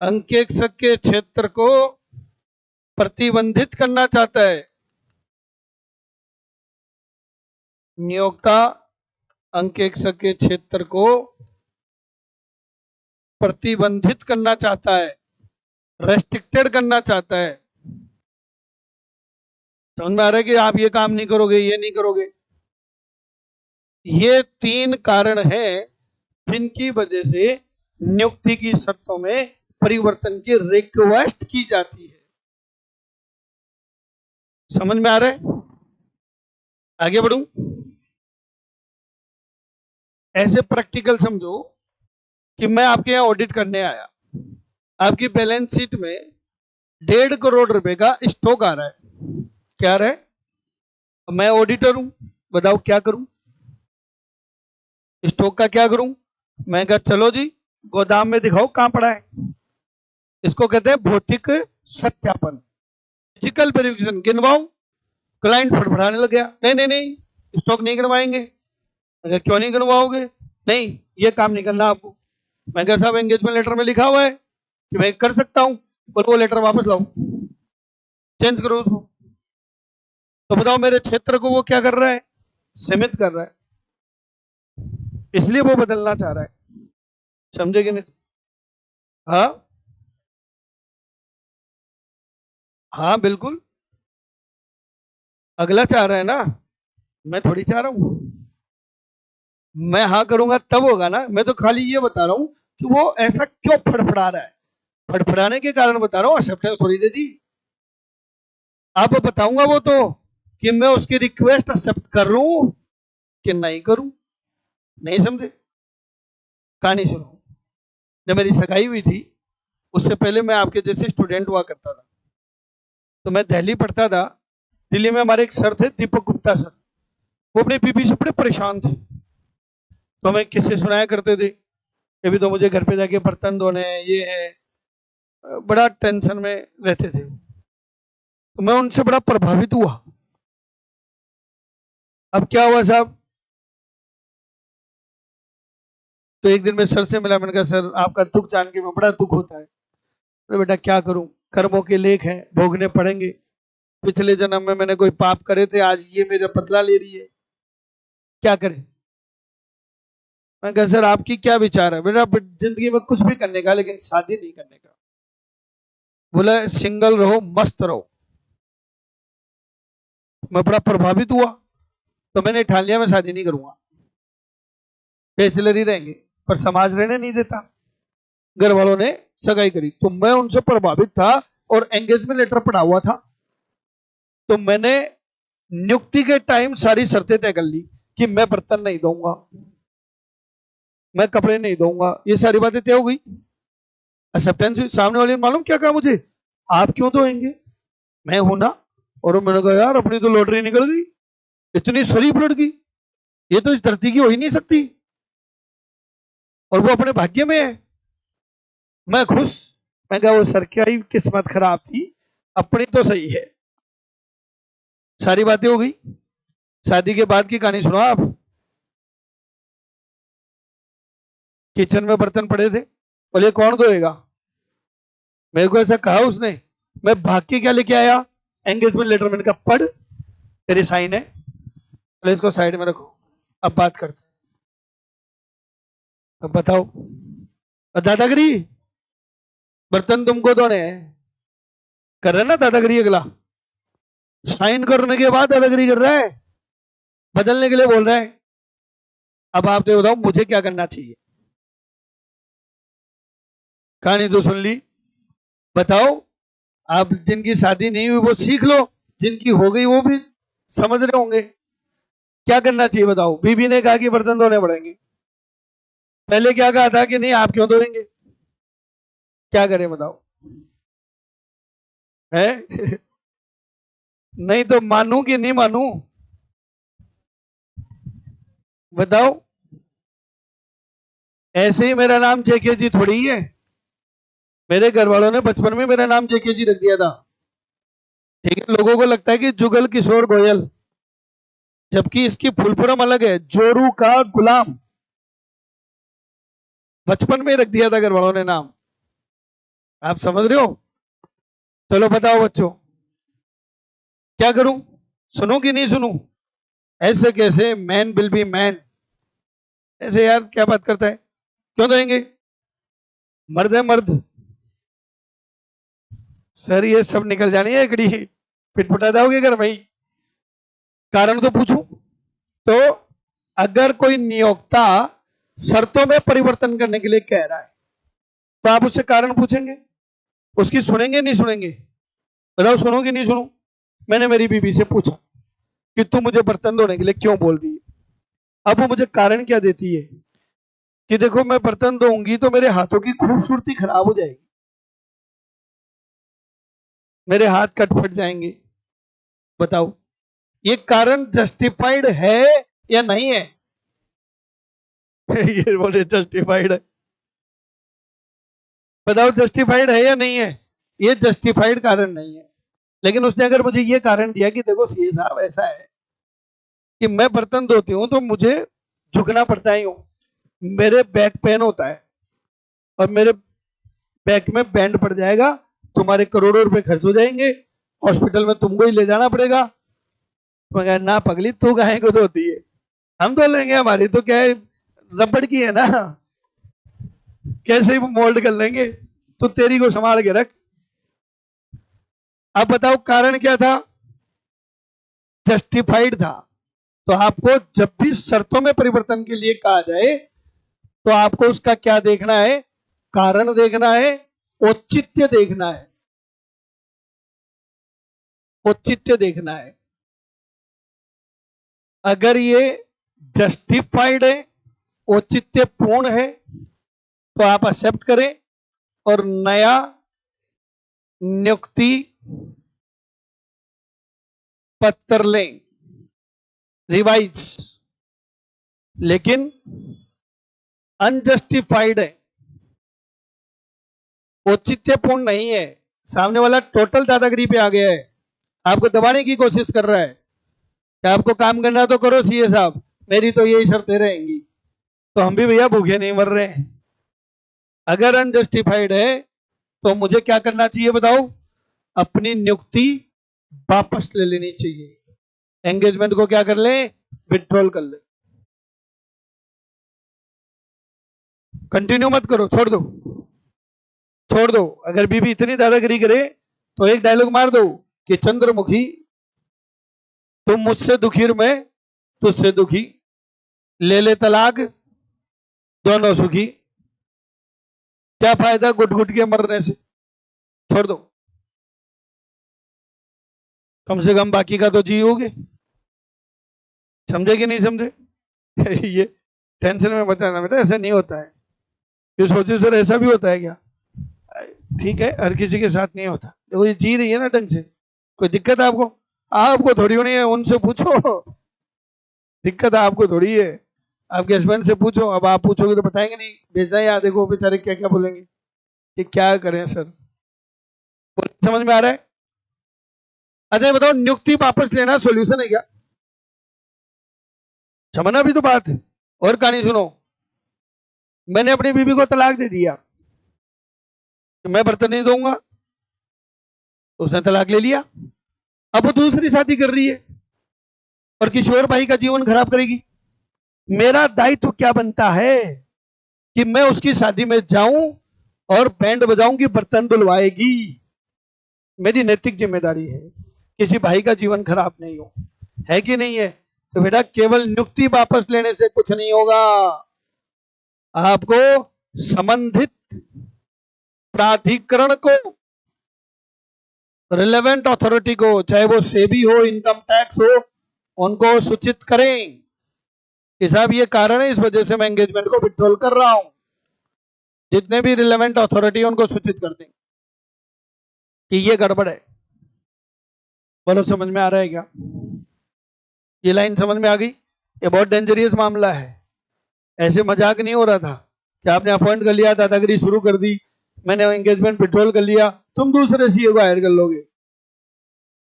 अंकेक्षक के क्षेत्र को प्रतिबंधित करना चाहता है। नियोक्ता अंकेक्षक के क्षेत्र को प्रतिबंधित करना चाहता है, रेस्ट्रिक्टेड करना चाहता है। समझ में आ रहा है कि आप ये काम नहीं करोगे, ये नहीं करोगे। ये 3 कारण हैं जिनकी वजह से नियुक्ति की शर्तों में परिवर्तन की रिक्वेस्ट की जाती है। समझ में आ रहा है? आगे बढ़ूं? ऐसे प्रैक्टिकल समझो कि मैं आपके यहाँ ऑडिट करने आया, आपकी बैलेंस शीट में 1.5 करोड़ रुपए का स्टॉक आ रहा है। क्या आ रहा है? मैं ऑडिटर हूं, बताओ क्या करूं? स्टॉक का क्या करूं? मैं कहा चलो जी गोदाम में दिखाओ कहां पड़ा है। इसको कहते हैं भौतिक सत्यापन, फिजिकल वेरिफिकेशन। गिनवाओ। क्लाइंट फड़फड़ाने लग गया, नहीं नहीं नहीं स्टॉक नहीं गिनवाएंगे। मैं क्यों नहीं गिनवाओगे? नहीं ये काम नहीं करना आपको। मैं कहा साहब एंगेजमेंट लेटर में लिखा हुआ है कि मैं कर सकता हूं। बोल वो लेटर वापस लाओ, चेंज करो उसको। तो बताओ मेरे क्षेत्र को वो क्या कर रहा है? सीमित कर रहा है, इसलिए वो बदलना चाह रहा है। समझे कि नहीं? हाँ हाँ बिल्कुल, अगला चाह रहा है ना, मैं थोड़ी चाह रहा हूं। मैं हाँ करूंगा तब होगा ना। मैं तो खाली ये बता रहा हूं कि वो ऐसा क्यों फड़फड़ा रहा है। फड़फड़ाने के कारण बता रहा हूं, एक्सेप्टेंस थोड़ी दे दी। अब बताऊंगा वो तो कि मैं उसकी रिक्वेस्ट एक्सेप्ट कर लूं कि नहीं करूं। नहीं समझे? कहानी सुनो। जब मेरी सगाई हुई थी उससे पहले मैं आपके जैसे स्टूडेंट हुआ करता था। तो मैं दिल्ली पढ़ता था। दिल्ली में हमारे एक सर थे दीपक गुप्ता सर, वो अपने बीबी से बड़े परेशान थे। तो हमें किस्से सुनाया करते थे, कभी तो मुझे घर पे जाके बर्तन धोने हैं, ये है, बड़ा टेंशन में रहते थे। तो मैं उनसे बड़ा प्रभावित हुआ। अब क्या हुआ साहब, तो एक दिन मैं सर से मिला। मैंने कहा सर आपका दुख जान के मैं बड़ा दुख होता है। अरे बेटा क्या करूं, कर्मों के लेख हैं, भोगने पड़ेंगे। पिछले जन्म में मैंने कोई पाप करे थे, आज ये मेरा बदला ले रही है, क्या करें? मैं कहा सर आपकी क्या विचार है? बेटा जिंदगी में कुछ भी करने का, लेकिन शादी नहीं करने का। बोला सिंगल रहो, मस्त रहो। मैं बड़ा प्रभावित हुआ। तो मैंने ठान लिया मैं शादी नहीं करूंगा, बैचलर ही रहेंगे। पर समाज रहने नहीं देता, घर वालों ने सगाई करी। तो मैं उनसे प्रभावित था और एंगेजमेंट लेटर पड़ा हुआ था। तो मैंने नियुक्ति के टाइम सारी शर्तें तय कर ली कि मैं बर्तन नहीं दूंगा, मैं कपड़े नहीं दूंगा, ये सारी बातें तय हो गई। एक्सेप्टेंस सामने वाले ने मालूम क्या कहा मुझे, आप क्यों दोएंगे, मैं हूं ना। और मैंने कहा यार अपनी तो लॉटरी निकल गई, इतनी शरीफ लड़की, ये तो इस धरती की हो ही नहीं सकती, और वो अपने भाग्य में है। मैं खुश। मैं कहा वो सर क्या ही किस्मत खराब थी, अपनी तो सही है। सारी बातें हो गई। शादी के बाद की कहानी सुनो आप। किचन में बर्तन पड़े थे, बोले कौन धोएगा? मेरे को ऐसा कहा उसने। मैं भाग के क्या लेके आया, एंगेजमेंट लेटर। मैंने कहा पढ़, तेरे साइन है। बोले इसको साइड में रखो, अब बात करते। अब बताओ, दादागिरी, बर्तन तुमको धोने हैं, कर रहे ना दादागिरी। अगला साइन करने के बाद दादागिरी कर रहा है, बदलने के लिए बोल रहा है। अब आप तो बताओ मुझे क्या करना चाहिए? कहानी तो सुन ली, बताओ। आप जिनकी शादी नहीं हुई वो सीख लो, जिनकी हो गई वो भी समझ रहे होंगे क्या करना चाहिए। बताओ, बीबी ने कहा कि बर्तन धोने पड़ेंगे, पहले क्या कहा था कि नहीं आप क्यों धोएंगे, क्या करें बताओ? है नहीं तो मानू कि नहीं मानू, बताओ? ऐसे ही मेरा नाम जेके जी थोड़ी है। मेरे घर वालों ने बचपन में मेरा नाम जेके जी रख दिया था। ठीक है, लोगों को लगता है कि जुगल किशोर गोयल, जबकि इसकी फुल फॉर्म अलग है, जोरू का गुलाम। बचपन में रख दिया था घर वालों ने नाम, आप समझ रहे हो? चलो बताओ बच्चों, क्या करूं, सुनूं कि नहीं सुनूं? ऐसे कैसे, मैन विल बी मैन, ऐसे यार क्या बात करता है? क्यों देंगे, मर्द है मर्द। सर ये सब निकल जानी है एकड़ी, पिटपुटा जाओगे घर भाई। कारण तो पूछूं? तो अगर कोई नियोक्ता शर्तों में परिवर्तन करने के लिए कह रहा है तो आप उससे कारण पूछेंगे, उसकी सुनेंगे नहीं सुनेंगे? बताओ सुनो कि नहीं सुनो? मैंने मेरी बीवी से पूछा कि तू मुझे बर्तन धोने के लिए क्यों बोल रही है। अब वो मुझे कारण क्या देती है कि देखो मैं बर्तन धोऊंगी तो मेरे हाथों की खूबसूरती खराब हो जाएगी, मेरे हाथ कट फट जाएंगे। बताओ ये कारण जस्टिफाइड है या नहीं है? ये बोले जस्टिफाइड है। बताओ जस्टिफाइड है या नहीं है? ये जस्टिफाइड कारण नहीं है। लेकिन उसने अगर मुझे ये कारण दिया कि देखो सीए साहब ऐसा है कि मैं बर्तन धोती हूं तो मुझे झुकना पड़ता ही हूं, मेरे बैक पेन होता है और मेरे बैक में बैंड पड़ जाएगा, तुम्हारे करोड़ों रुपए खर्च हो जाएंगे, हॉस्पिटल में तुमको ही ले जाना पड़ेगा। तो मैं कहा ना पगली तू काहे को धोती है, हम धो लेंगे, हमारी तो क्या है रबड़ की है ना, कैसे ही मोल्ड कर लेंगे, तो तेरी को संभाल के रख। अब बताओ कारण क्या था? जस्टिफाइड था। तो आपको जब भी शर्तों में परिवर्तन के लिए कहा जाए तो आपको उसका क्या देखना है? कारण देखना है, औचित्य देखना है, औचित्य देखना है। अगर ये जस्टिफाइड है, औचित्य पूर्ण है, तो आप एक्सेप्ट करें और नया नियुक्ति पत्र लें, रिवाइज। लेकिन अनजस्टिफाइड है, औचित्यपूर्ण नहीं है, सामने वाला टोटल दादागिरी पे आ गया है, आपको दबाने की कोशिश कर रहा है कि आपको काम करना तो करो सीए साहब, मेरी तो यही शर्तें रहेंगी, तो हम भी भैया भूखे नहीं मर रहे हैं। अगर अनजस्टिफाइड है तो मुझे क्या करना चाहिए बताओ? अपनी नियुक्ति वापस ले लेनी चाहिए, एंगेजमेंट को क्या कर ले? विड्रॉल कर ले। कंटिन्यू मत करो, छोड़ दो, छोड़ दो। अगर बीबी इतनी दादागिरी करे तो एक डायलॉग मार दो कि चंद्रमुखी तुम मुझसे दुखी और मैं तुझसे दुखी, ले ले तलाक दोनों सुखी, क्या फायदा गुट गुट के मरने से, छोड़ दो। कम से कम बाकी का तो जियोगे। समझे कि नहीं समझे? ये टेंशन में बताना बेटा, ऐसा नहीं होता है। ये सोचे सर ऐसा भी होता है क्या? ठीक है, हर किसी के साथ नहीं होता। देखो ये जी रही है ना ढंग से, कोई दिक्कत है आपको? आपको थोड़ी होनी है, उनसे पूछो, दिक्कत आपको थोड़ी है। आपके हस्बैंड से पूछो, अब आप पूछोगे तो बताएंगे नहीं, भेजा याद, देखो बेचारे क्या क्या बोलेंगे कि क्या करें सर। समझ में आ रहा है? अच्छा बताओ, नियुक्ति वापस लेना सॉल्यूशन है क्या? समझना भी तो बात है। और कहानी सुनो, मैंने अपनी बीवी को तलाक दे दिया कि मैं बर्तन नहीं दूंगा, तो उसने तलाक ले लिया। अब वो दूसरी शादी कर रही है और किसी और भाई का जीवन खराब करेगी। मेरा दायित्व क्या बनता है कि मैं उसकी शादी में जाऊं और बैंड बजाऊं कि बर्तन धुलवाएगी। मेरी नैतिक जिम्मेदारी है, किसी भाई का जीवन खराब नहीं हो, है कि नहीं है? तो बेटा केवल नियुक्ति वापस लेने से कुछ नहीं होगा, आपको संबंधित प्राधिकरण को, रिलेवेंट अथॉरिटी को, चाहे वो सेबी हो, इनकम टैक्स हो, उनको सूचित करें कि साहब ये कारण है, इस वजह से मैं एंगेजमेंट को विड्रॉल कर रहा हूं। जितने भी रिलेवेंट अथॉरिटी है उनको सूचित कर दें कि ये गड़बड़ है। बोलो समझ में आ रहा है क्या? ये लाइन समझ में आ गई? ये बहुत डेंजरियस मामला है, ऐसे मजाक नहीं हो रहा था कि आपने अपॉइंट कर लिया, दादागिरी शुरू कर दी, मैंने एंगेजमेंट विड्रॉल कर लिया, तुम दूसरे सीए को हायर कर लोगे।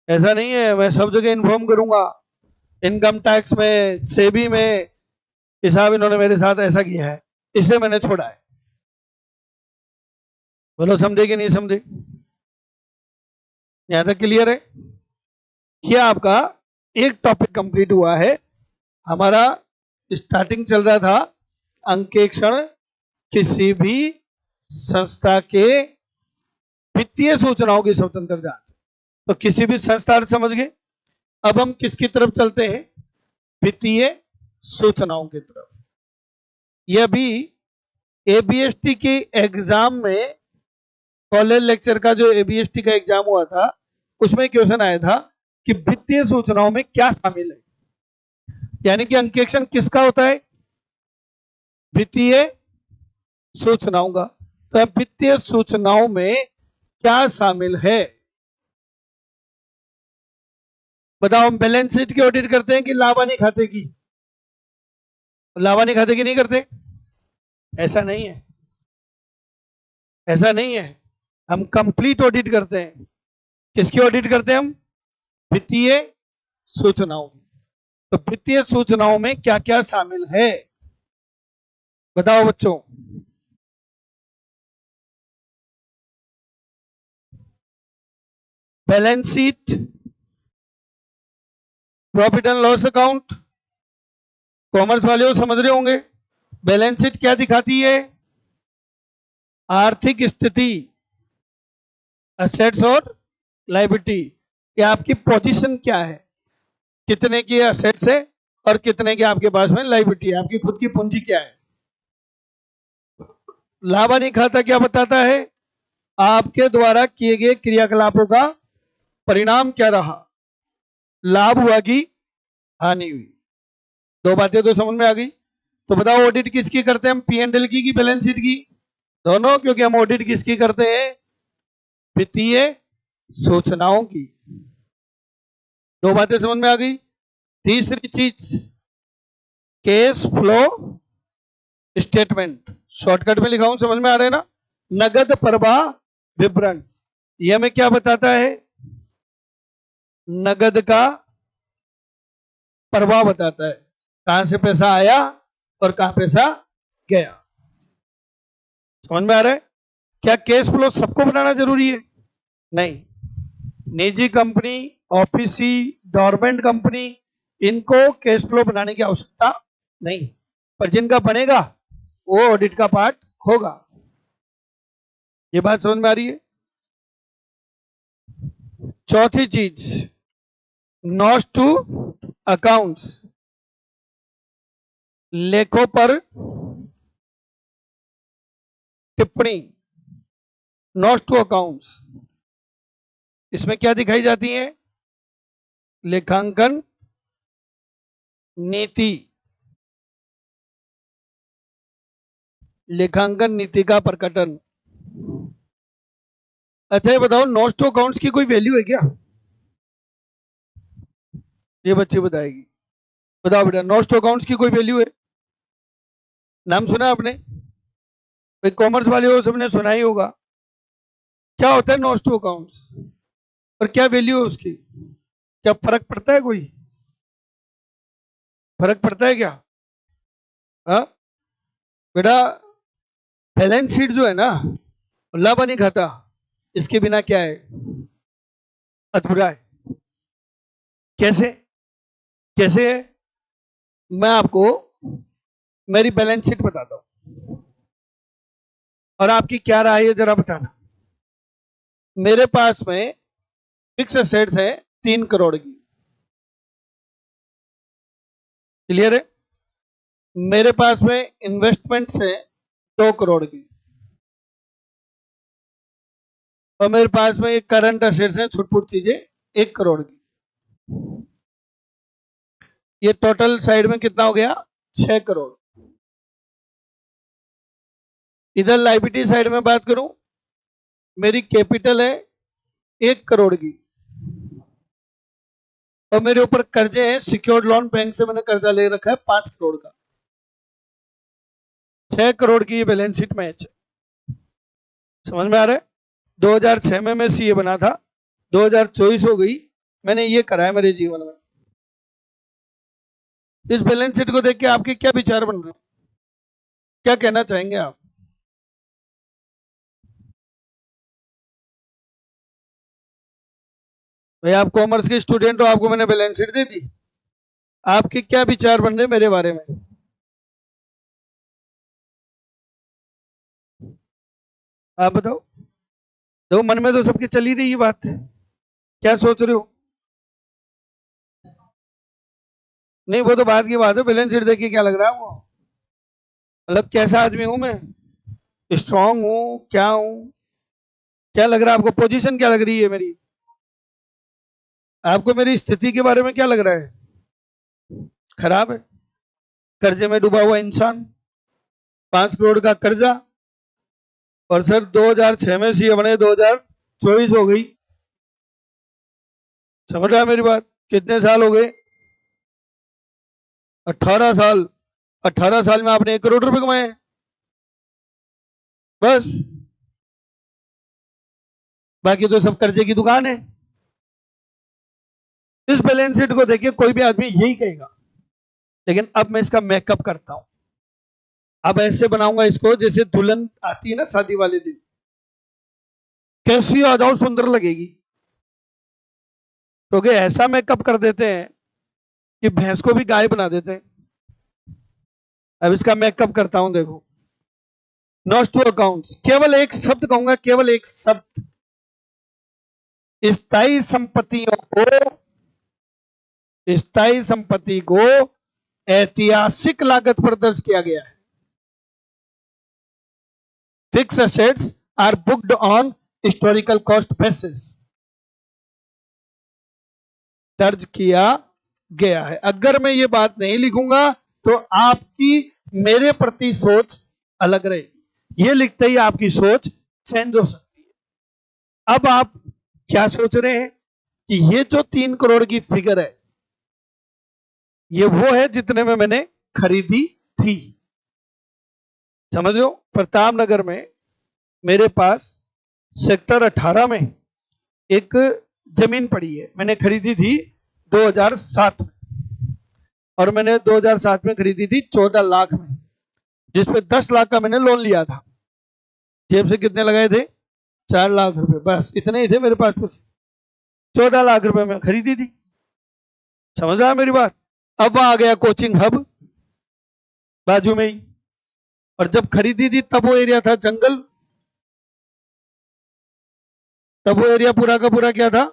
ऐसा नहीं है, मैं सब जगह इन्फॉर्म करूंगा, इनकम टैक्स में, सेबी में, साहब इन्होंने मेरे साथ ऐसा किया है, इसे मैंने छोड़ा है। बोलो समझे कि नहीं समझे? यहां तक क्लियर है? ये आपका एक टॉपिक कंप्लीट हुआ है। हमारा स्टार्टिंग चल रहा था अंकेक्षण किसी भी संस्था के वित्तीय सूचनाओं की स्वतंत्र जांच। तो किसी भी संस्था समझ गए। अब हम किसकी तरफ चलते हैं? वित्तीय सूचनाओं की तरफ। ये अभी एबीएसटी के एग्जाम में, कॉलेज लेक्चर का जो एबीएसटी का एग्जाम हुआ था, उसमें क्वेश्चन आया था कि वित्तीय सूचनाओं में क्या शामिल है, यानी कि अंकेक्षण किसका होता है, वित्तीय सूचनाओं का। तो अब वित्तीय सूचनाओं में क्या शामिल है, बताओ। हम बैलेंस शीट की ऑडिट करते हैं कि लाभ हानि खाते की, लाभ हानि खाते की नहीं करते, ऐसा नहीं है, ऐसा नहीं है। हम कंप्लीट ऑडिट करते हैं। किसकी ऑडिट करते हैं हम, वित्तीय सूचनाओं। तो वित्तीय सूचनाओं में क्या क्या शामिल है, बताओ बच्चों। Balance sheet, profit and loss account, commerce वाले हो समझ रहे होंगे। बैलेंस शीट क्या दिखाती है, आर्थिक स्थिति, असेट्स और लायबिलिटी, या आपकी पोजीशन क्या है, कितने की असेट्स है और कितने की आपके पास में लायबिलिटी है, आपकी खुद की पूंजी क्या है। लाभ हानि खाता क्या बताता है, आपके द्वारा किए गए क्रियाकलापों का परिणाम क्या रहा, लाभ हुआ कि हानि हुई। दो बातें तो समझ में आ गई। तो बताओ ऑडिट किसकी करते हैं हम, पी एंड एल की बैलेंस शीट की, दोनों, क्योंकि हम ऑडिट किसकी करते हैं, वित्तीय सूचनाओं की। दो बातें समझ में आ गई। तीसरी चीज, कैश फ्लो स्टेटमेंट, शॉर्टकट में लिखा हूं, समझ में आ रहा है ना। नगद प्रवाह विवरण, ये हमें क्या बताता है, नगद का प्रवाह बताता है, कहां से पैसा आया और कहां पैसा गया। समझ में आ रहा है। क्या कैश फ्लो सबको बनाना जरूरी है, नहीं। निजी कंपनी, ऑफिसी, गवर्नमेंट कंपनी, इनको कैश फ्लो बनाने की आवश्यकता नहीं, पर जिनका बनेगा वो ऑडिट का पार्ट होगा। ये बात समझ में आ रही है। चौथी चीज, नोट्स टू अकाउंट्स, लेखों पर टिप्पणी, नोट्स टू अकाउंट्स, इसमें क्या दिखाई जाती है, लेखांकन नीति, लेखांकन नीति का प्रकटन। अच्छा ये बताओ, नोट्स टू अकाउंट्स की कोई वैल्यू है क्या, ये बच्ची बताएगी। बताओ बेटा, नोट्स टू अकाउंट्स की कोई वैल्यू है, नाम सुना आपने, भाई कॉमर्स वाले हो, सबने सुना ही होगा। क्या होता है नोट्स टू अकाउंट्स और क्या वैल्यू है उसकी, क्या फर्क पड़ता है, कोई फर्क पड़ता है क्या, हाँ बेटा। बैलेंस शीट जो है ना, लाभ हानि खाता, इसके बिना क्या है, अधूरा है। कैसे, कैसे है, मैं आपको मेरी बैलेंस शीट बताता हूं और आपकी क्या राय है जरा बताना। मेरे पास में फिक्स एसेट्स है 3 करोड़ की, क्लियर है। मेरे पास में इन्वेस्टमेंट्स है 2 करोड़ की, और मेरे पास में करंट असेट्स हैं, छुटपुट चीजें 1 करोड़ की। ये टोटल साइड में कितना हो गया, 6 करोड़। इधर लाइबिलिटी साइड में बात करूं, मेरी कैपिटल है 1 करोड़ की, और मेरे ऊपर कर्जे हैं, सिक्योर्ड लोन, बैंक से मैंने कर्जा ले रखा है 5 करोड़ का। 6 करोड़ की बैलेंस शीट मैच, समझ में आ रहा है। 2006 में मैं सीए बना था, 2024 हो गई, मैंने ये करा है मेरे जीवन में। इस बैलेंस शीट को देख के आपके क्या विचार बन रहे हैं, क्या कहना चाहेंगे आप। भाई आप कॉमर्स के स्टूडेंट हो, आपको मैंने बैलेंस शीट दे दी, आपके क्या विचार बन रहे हैं मेरे बारे में, आप बताओ। देखो मन में तो सबके चल ही रही है बात, क्या सोच रहे हो। नहीं वो तो बात की बात है, बैलेंस शीट देख के क्या लग रहा है, वो मतलब कैसा आदमी हूं मैं, स्ट्रांग हूं, क्या हूं, क्या लग रहा है आपको, पोजीशन क्या लग रही है मेरी। आपको मेरी स्थिति के बारे में क्या लग रहा है? खराब है। कर्जे में डूबा हुआ इंसान, 5 करोड़ का कर्जा, और सर 2006 में सी बने, 2024 हो गई। समझ रहा है मेरी बात? कितने साल हो गए? 18 साल। 18 साल में आपने 1 करोड़ रुपए कमाए बस, बाकी तो सब कर्जे की दुकान है। इस बैलेंस शीट को देखिए, कोई भी आदमी यही कहेगा, लेकिन अब मैं इसका मेकअप करता हूं। अब ऐसे बनाऊंगा इसको जैसे दुल्हन आती है ना शादी वाले दिन, कैसी आ जाओ सुंदर लगेगी। क्योंकि ऐसा मेकअप कर देते हैं कि भैंस को भी गाय बना देते हैं। अब इसका मेकअप करता हूं, देखो। नॉट टू अकाउंट्स, केवल एक शब्द कहूंगा, केवल एक शब्द। स्थायी संपत्तियों को, स्थायी संपत्ति को ऐतिहासिक लागत पर दर्ज किया गया है। Fix assets are booked on historical cost basis, दर्ज किया गया है। अगर मैं ये बात नहीं लिखूंगा तो आपकी मेरे प्रति सोच अलग रहेगी। ये लिखते ही आपकी सोच चेंज हो सकती है। अब आप क्या सोच रहे हैं कि ये जो 3 करोड़ की फिगर है, ये वो है जितने में मैंने खरीदी थी। समझ लो, प्रताप नगर में मेरे पास सेक्टर 18 में एक जमीन पड़ी है। मैंने खरीदी थी 2007 में, और मैंने 2007 में खरीदी थी 14 लाख में, जिसपे 10 लाख का मैंने लोन लिया था। जेब से कितने लगाए थे? 4 लाख रुपए, बस इतने ही थे मेरे पास। 14 लाख रुपए में खरीदी थी। समझ रहा है मेरी बात? अब आ गया कोचिंग हब बाजू में ही, और जब खरीदी थी तब वो एरिया था जंगल। तब वो एरिया पूरा का पूरा क्या था?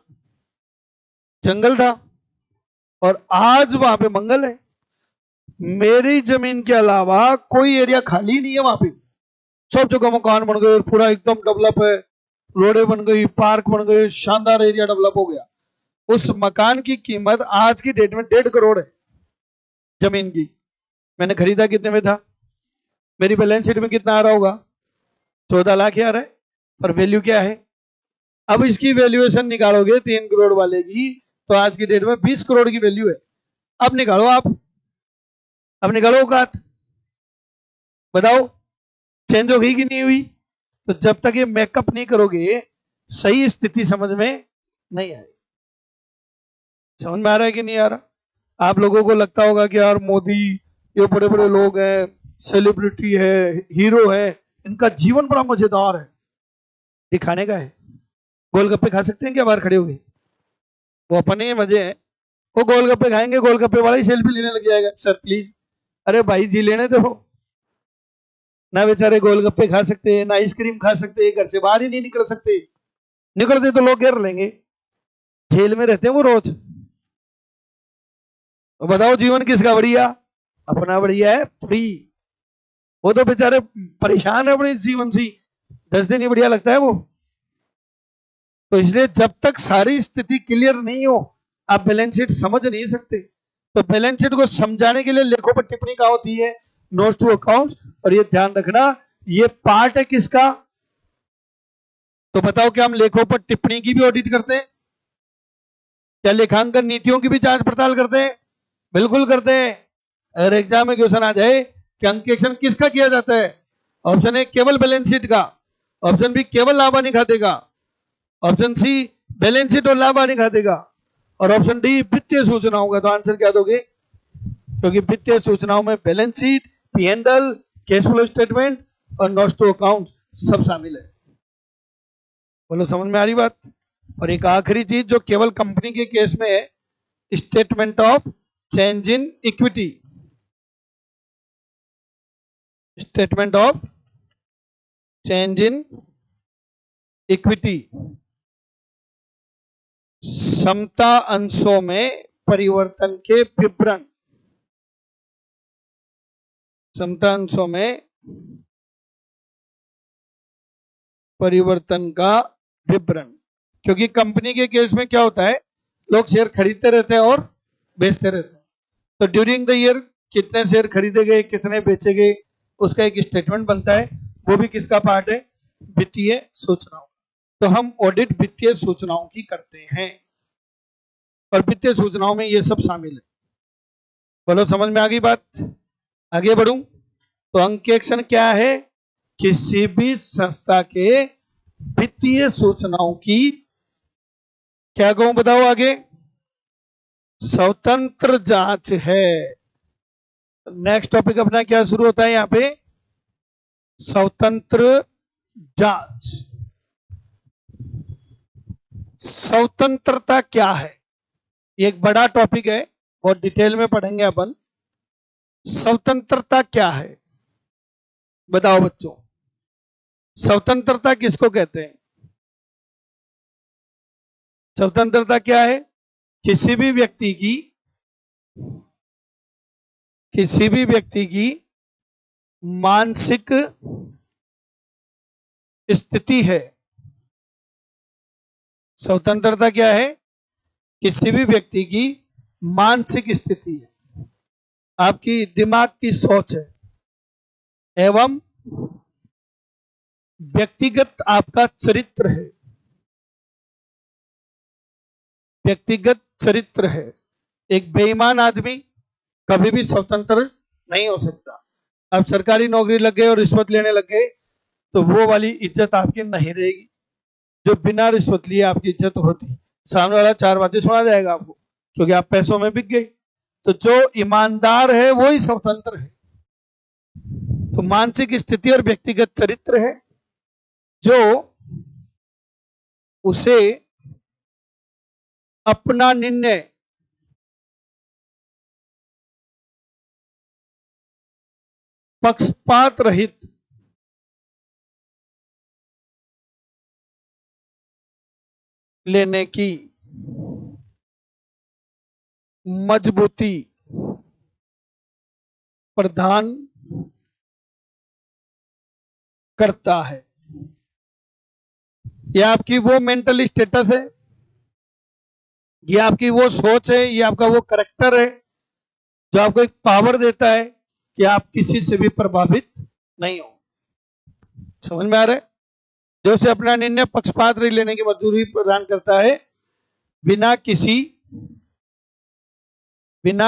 जंगल था। और आज वहां पे मंगल है। मेरी जमीन के अलावा कोई एरिया खाली नहीं है वहां पे। सब जगह मकान बन गए, पूरा एकदम डेवलप है, रोडें बन गई, पार्क बन गए, शानदार एरिया डेवलप हो गया। उस मकान की कीमत आज की डेट में 1.5 करोड़ है जमीन की। मैंने खरीदा कितने में था? मेरी बैलेंस शीट में कितना आ रहा होगा? 14 लाख आ रहा है। पर वैल्यू क्या है? अब इसकी वैल्यूएशन निकालोगे 3 करोड़ वाले की, तो आज की डेट में 20 करोड़ की वैल्यू है। अब निकालो आप, अब निकालो औकात, बताओ चेंज हो गई कि नहीं हुई? तो जब तक ये मेकअप नहीं करोगे, सही स्थिति समझ में नहीं आएगी। समझ में आ रहा है कि नहीं आ रहा? आप लोगों को लगता होगा कि यार मोदी, ये बड़े बड़े लोग हैं, सेलिब्रिटी है, हीरो है, इनका जीवन बड़ा मजेदार है, दिखाने का है। गोलगप्पे खा सकते हैं क्या बाहर खड़े होंगे? वो अपने ही मजे हैं। वो गोलगप्पे खाएंगे, गोलगप्पे वाला ही सेल्फी लेने लग जाएगा, सर प्लीज। अरे भाई जी लेने दो ना। बेचारे गोलगप्पे खा सकते हैं ना, आइसक्रीम खा सकते हैं, घर से बाहर ही नहीं निकल सकते। निकलते तो लोग घेर लेंगे। जेल में रहते हैं वो रोज। तो बताओ जीवन किसका बढ़िया? अपना बढ़िया है, फ्री। वो तो बेचारे परेशान है अपने जीवन से, 10 दिन ही बढ़िया लगता है वो। तो इसलिए जब तक सारी स्थिति क्लियर नहीं हो, आप बैलेंस शीट समझ नहीं सकते। तो बैलेंस शीट को समझाने के लिए लेखों पर टिप्पणी क्या होती है? Notes to accounts. और ये ध्यान रखना, ये पार्ट है किसका? तो बताओ, क्या हम लेखों पर टिप्पणी की भी ऑडिट करते हैं? क्या लेखांकन नीतियों की भी जांच पड़ताल करते हैं? बिल्कुल करते हैं। अगर एग्जाम में क्वेश्चन आ जाए कि अंकेक्षण किसका किया जाता है, ऑप्शन ए केवल बैलेंस शीट का, ऑप्शन बी केवल लाभ हानि खाते का, ऑप्शन सी बैलेंस शीट और लाभ हानि खाते का, और ऑप्शन डी वित्तीय सूचनाओं का, तो आंसर क्या दोगे? क्योंकि वित्तीय सूचनाओं में balance sheet, P and L, cash flow statement और नोट्स टू अकाउंट सब शामिल है। बोलो समझ में आ रही बात? और एक आखिरी चीज जो केवल कंपनी के केस में है, statement of change in equity. Statement of change in equity, समता अंशों में परिवर्तन के विवरण। समता अंशों में परिवर्तन का विवरण। क्योंकि कंपनी के केस में क्या होता है, लोग शेयर खरीदते रहते हैं और बेचते रहते हैं। तो ड्यूरिंग द ईयर कितने शेयर खरीदे गए, कितने बेचे गए, उसका एक स्टेटमेंट बनता है। वो भी किसका पार्ट है? वित्तीय सूचनाओं। तो हम ऑडिट वित्तीय सूचनाओं की करते हैं और वित्तीय सूचनाओं में ये सब शामिल है। बोलो समझ में आ गई बात? आगे बढ़ूं तो अंकेक्षण क्या है? किसी भी संस्था के वित्तीय सूचनाओं की क्या कहूं, बताओ आगे? स्वतंत्र जांच है। नेक्स्ट टॉपिक अपना क्या शुरू होता है यहां पे? स्वतंत्र जांच। स्वतंत्रता क्या है? ये एक बड़ा टॉपिक है, बहुत डिटेल में पढ़ेंगे अपन। स्वतंत्रता क्या है बताओ बच्चों? स्वतंत्रता किसको कहते हैं? स्वतंत्रता क्या है? किसी भी व्यक्ति की मानसिक स्थिति है। स्वतंत्रता क्या है? किसी भी व्यक्ति की मानसिक स्थिति है, आपकी दिमाग की सोच है, एवं व्यक्तिगत आपका चरित्र है। व्यक्तिगत चरित्र है। एक बेईमान आदमी कभी भी स्वतंत्र नहीं हो सकता। अब सरकारी नौकरी लग गए और रिश्वत लेने लग गए तो वो वाली इज्जत आपकी नहीं रहेगी जो बिना रिश्वत लिए आपकी इज्जत होती। सामने वाला चार बातें सुना जाएगा आपको क्योंकि आप पैसों में बिक गए। तो जो ईमानदार है वो ही स्वतंत्र है। तो मानसिक स्थिति और व्यक्तिगत चरित्र है जो उसे अपना निर्णय पक्षपात रहित लेने की मजबूती प्रदान करता है। यह आपकी वो मेंटल स्टेटस है, ये आपकी वो सोच है, ये आपका वो करैक्टर है जो आपको एक पावर देता है कि आप किसी से भी प्रभावित नहीं हो। समझ में आ रहा है? जो उसे अपना निर्णय पक्षपात रहित लेने की मंजूरी प्रदान करता है बिना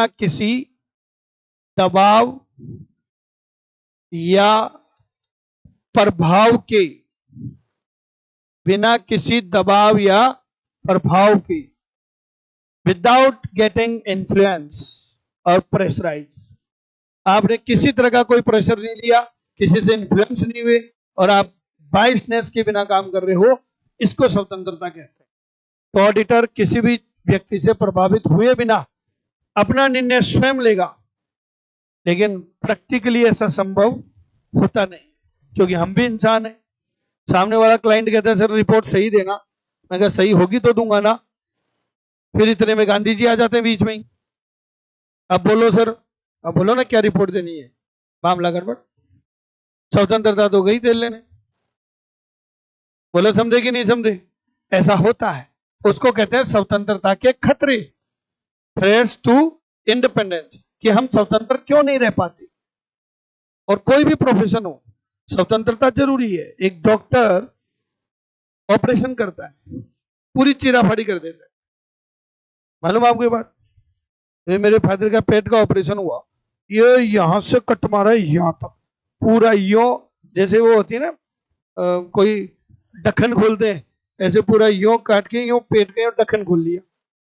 किसी दबाव या प्रभाव के, बिना किसी दबाव या प्रभाव के, विदाउट गेटिंग इन्फ्लुएंस और प्रेशराइज। आपने किसी तरह का कोई प्रेशर नहीं लिया, किसी से इन्फ्लुएंस नहीं हुए और आप बाइसनेस के बिना काम कर रहे हो, इसको स्वतंत्रता कहते हैं। तो ऑडिटर किसी भी व्यक्ति से प्रभावित हुए बिना अपना निर्णय स्वयं लेगा, लेकिन प्रैक्टिकली ऐसा संभव होता नहीं क्योंकि हम भी इंसान हैं। सामने वाला क्लाइंट कहता है सर रिपोर्ट सही देना, मैं कहा सही होगी तो दूंगा ना। फिर इतने में गांधी जी आ जाते हैं बीच में ही, अब बोलो सर, अब बोलो ना क्या रिपोर्ट देनी है, मामला गड़बड़। स्वतंत्रता तो गई तेल लेने। बोलो समझे कि नहीं समझे? ऐसा होता है, उसको कहते हैं स्वतंत्रता के खतरे, थ्रेट्स टू इंडिपेंडेंस, कि हम स्वतंत्र क्यों नहीं रह पाते। और कोई भी प्रोफेशन हो स्वतंत्रता जरूरी है। एक डॉक्टर ऑपरेशन करता है, पूरी चीराफाड़ी कर देता है, मालूम आपको ये बात? मेरे फादर का पेट का ऑपरेशन हुआ, ये यहां से कट मारा है यहां तक, पूरा यो जैसे वो होती है ना कोई ढक्कन खोलते हैं, ऐसे पूरा यो काट के यो पेट के ढक्कन खोल लिया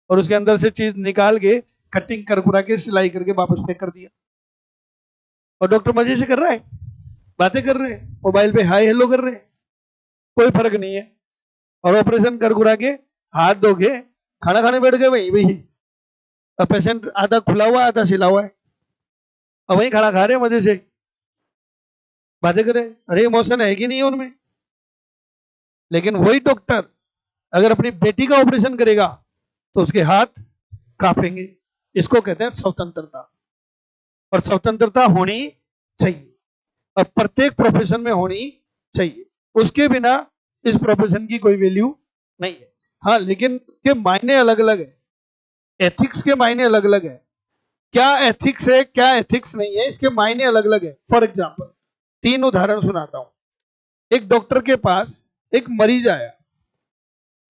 और उसके अंदर से चीज निकाल के कटिंग कर पुरा के सिलाई करके वापस पैक कर दिया। और डॉक्टर मजे से कर रहा है, बातें कर रहे हैं, मोबाइल पे हाय हेलो कर रहे हैं, कोई फर्क नहीं है। और ऑपरेशन कर गुरा के हाथ धो के खाना खाने बैठ गए वही। अब पेशेंट आधा खुला हुआ आधा सिला हुआ है, और वही खाना खा रहे हैं मजे से, बातें कर रहे हैं। अरे इमोशन है कि नहीं उनमें? लेकिन वही डॉक्टर अगर अपनी बेटी का ऑपरेशन करेगा तो उसके हाथ कांपेंगे। इसको कहते हैं स्वतंत्रता। और स्वतंत्रता होनी चाहिए, और प्रत्येक प्रोफेशन में होनी चाहिए। उसके बिना इस प्रोफेशन की कोई वैल्यू नहीं है। हाँ, लेकिन के मायने अलग अलग है। एथिक्स के मायने अलग अलग है। क्या एथिक्स है क्या एथिक्स नहीं है, इसके मायने अलग अलग है। फॉर एग्जाम्पल 3 उदाहरण सुनाता हूं। एक डॉक्टर के पास एक मरीज आया,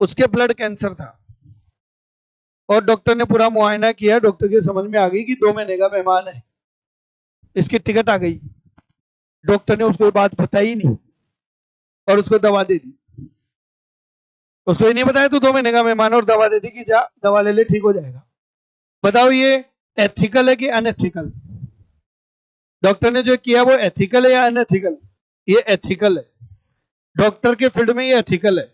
उसके ब्लड कैंसर था और डॉक्टर ने पूरा मुआयना किया। डॉक्टर के समझ में आ गई कि 2 महीने का मेहमान है, इसकी टिकट आ गई। डॉक्टर ने उसको बात बताई नहीं और उसको दवा दे दी। उसको ये नहीं बताया तू 2 महीने का मेहमान, और दवा दे दी कि जा दवा ले ले ठीक हो जाएगा। बताओ ये एथिकल है कि अनएथिकल? डॉक्टर ने जो किया वो एथिकल है या अनएथिकल? ये एथिकल है। डॉक्टर के फील्ड में ये एथिकल है,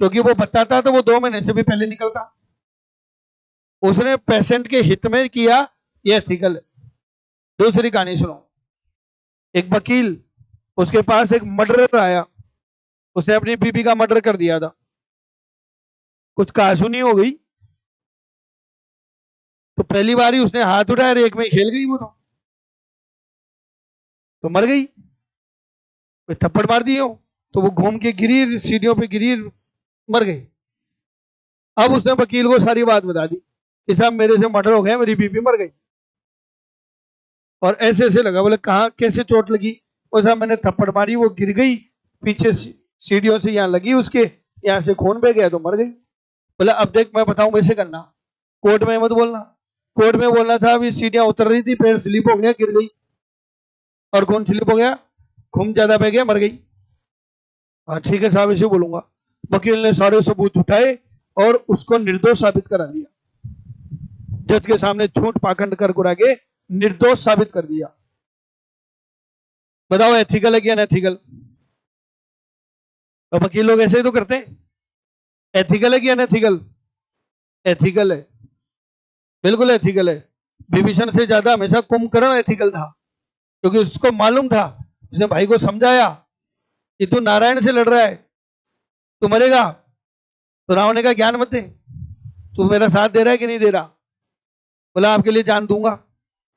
क्योंकि वो बताता तो वो 2 महीने से भी पहले निकलता। उसने पेशेंट के हित में किया, ये एथिकल है। दूसरी कहानी सुनो। एक वकील, उसके पास एक मर्डरर आया, उसने अपनी बीबी का मर्डर कर दिया था। कुछ कहासुनी हो गई तो पहली बार ही उसने हाथ उठाया, रेक में खेल गई वो तो मर गई। थप्पड़ मार दिए हो तो वो घूम के गिरी, सीढ़ियों पे गिरी, मर गई। अब उसने वकील को सारी बात बता दी कि साहब मेरे से मर्डर हो गया, मेरी बीबी मर गई। और ऐसे ऐसे लगा। बोले कहाँ कैसे चोट लगी? वो साहब मैंने थप्पड़ मारी, वो गिर गई, पीछे सीढ़ियों से यहाँ लगी, उसके यहाँ से खून बह गया तो मर गई। बोला अब देख मैं बताऊं वैसे करना, कोर्ट में मत बोलना। कोर्ट में बोलना साहब ये सीढ़ियां उतर रही थी, पैर स्लिप हो गया, गिर गई और खून स्लिप हो गया, खून ज्यादा बह गया, मर गई। हाँ ठीक है साहब ऐसे बोलूंगा। वकील ने सारे सबूत उठाए और उसको निर्दोष साबित करा दिया। जज के सामने झूठ पाखंड कर कुरा के निर्दोष साबित कर दिया। बताओ एथिकल है क्या अनएथिकल? तो वकील लोग ऐसे ही तो करते हैं। एथिकल है क्या अनएथिकल? एथिकल है, बिल्कुल एथिकल है। विभीषण से ज्यादा हमेशा कुंभकर्ण एथिकल था, क्योंकि उसको मालूम था। उसने भाई को समझाया कि तू नारायण से लड़ रहा है, तू मरेगा। तो रावण ने कहा ज्ञान मत दे, तू मेरा साथ दे रहा है कि नहीं दे रहा? बोला आपके लिए जान दूंगा।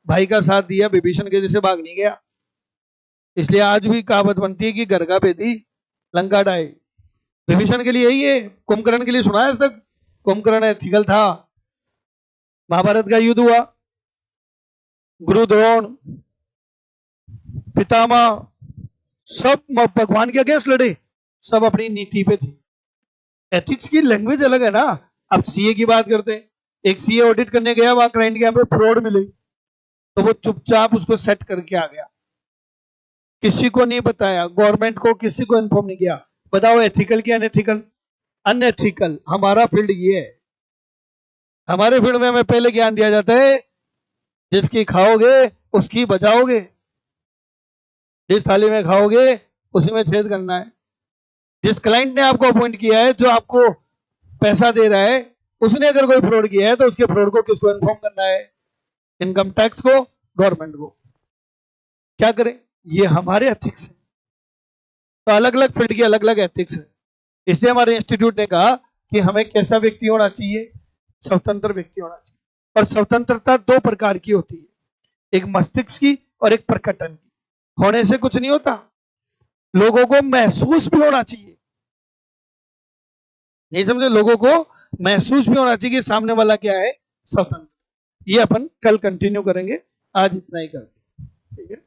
भाई का साथ दिया, विभीषण के जैसे भाग नहीं गया। इसलिए आज भी कहावत बनती है कि घर का बेटी लंका डाए। विभीषण के लिए यही है। कुंभकर्ण के लिए सुना है आज तक? कुंभकर्ण एथिकल था। महाभारत का युद्ध हुआ, गुरु द्रोण, पितामह सब भगवान के अगेंस्ट लड़े, सब अपनी नीति पे थे। एथिक्स की लैंग्वेज अलग है ना। अब सीए की बात करते हैं। एक सीए ऑडिट करने गया, वहां क्लाइंट के यहाँ पे फ्रॉड मिले तो वो चुपचाप उसको सेट करके आ गया, किसी को नहीं बताया, गवर्नमेंट को किसी को इन्फॉर्म नहीं किया। बताओ एथिकल क्या अनएथिकल? अनएथिकल। हमारा फील्ड ये है। हमारे फील्ड में हमें पहले ज्ञान दिया जाता है, जिसकी खाओगे उसकी बजाओगे, जिस थाली में खाओगे उसी में छेद करना है। जिस क्लाइंट ने आपको अपॉइंट किया है, जो आपको पैसा दे रहा है, उसने अगर कोई फ्रॉड किया है तो उसके फ्रॉड को किसको इन्फॉर्म करना है? इनकम टैक्स को, गवर्नमेंट को। क्या करें? ये हमारे एथिक्स है। तो अलग अलग फील्ड की अलग अलग एथिक्स है। इसलिए हमारे इंस्टीट्यूट ने कहा कि हमें कैसा व्यक्ति होना चाहिए? स्वतंत्र व्यक्ति होना चाहिए। और स्वतंत्रता 2 प्रकार की होती है, एक मस्तिष्क की और एक प्रकटन की। होने से कुछ नहीं होता, लोगों को महसूस भी होना चाहिए। नहीं समझे? लोगों को महसूस भी होना चाहिए कि सामने वाला क्या है, स्वतंत्र। ये अपन कल कंटिन्यू करेंगे, आज इतना ही करते हैं। ठीक है।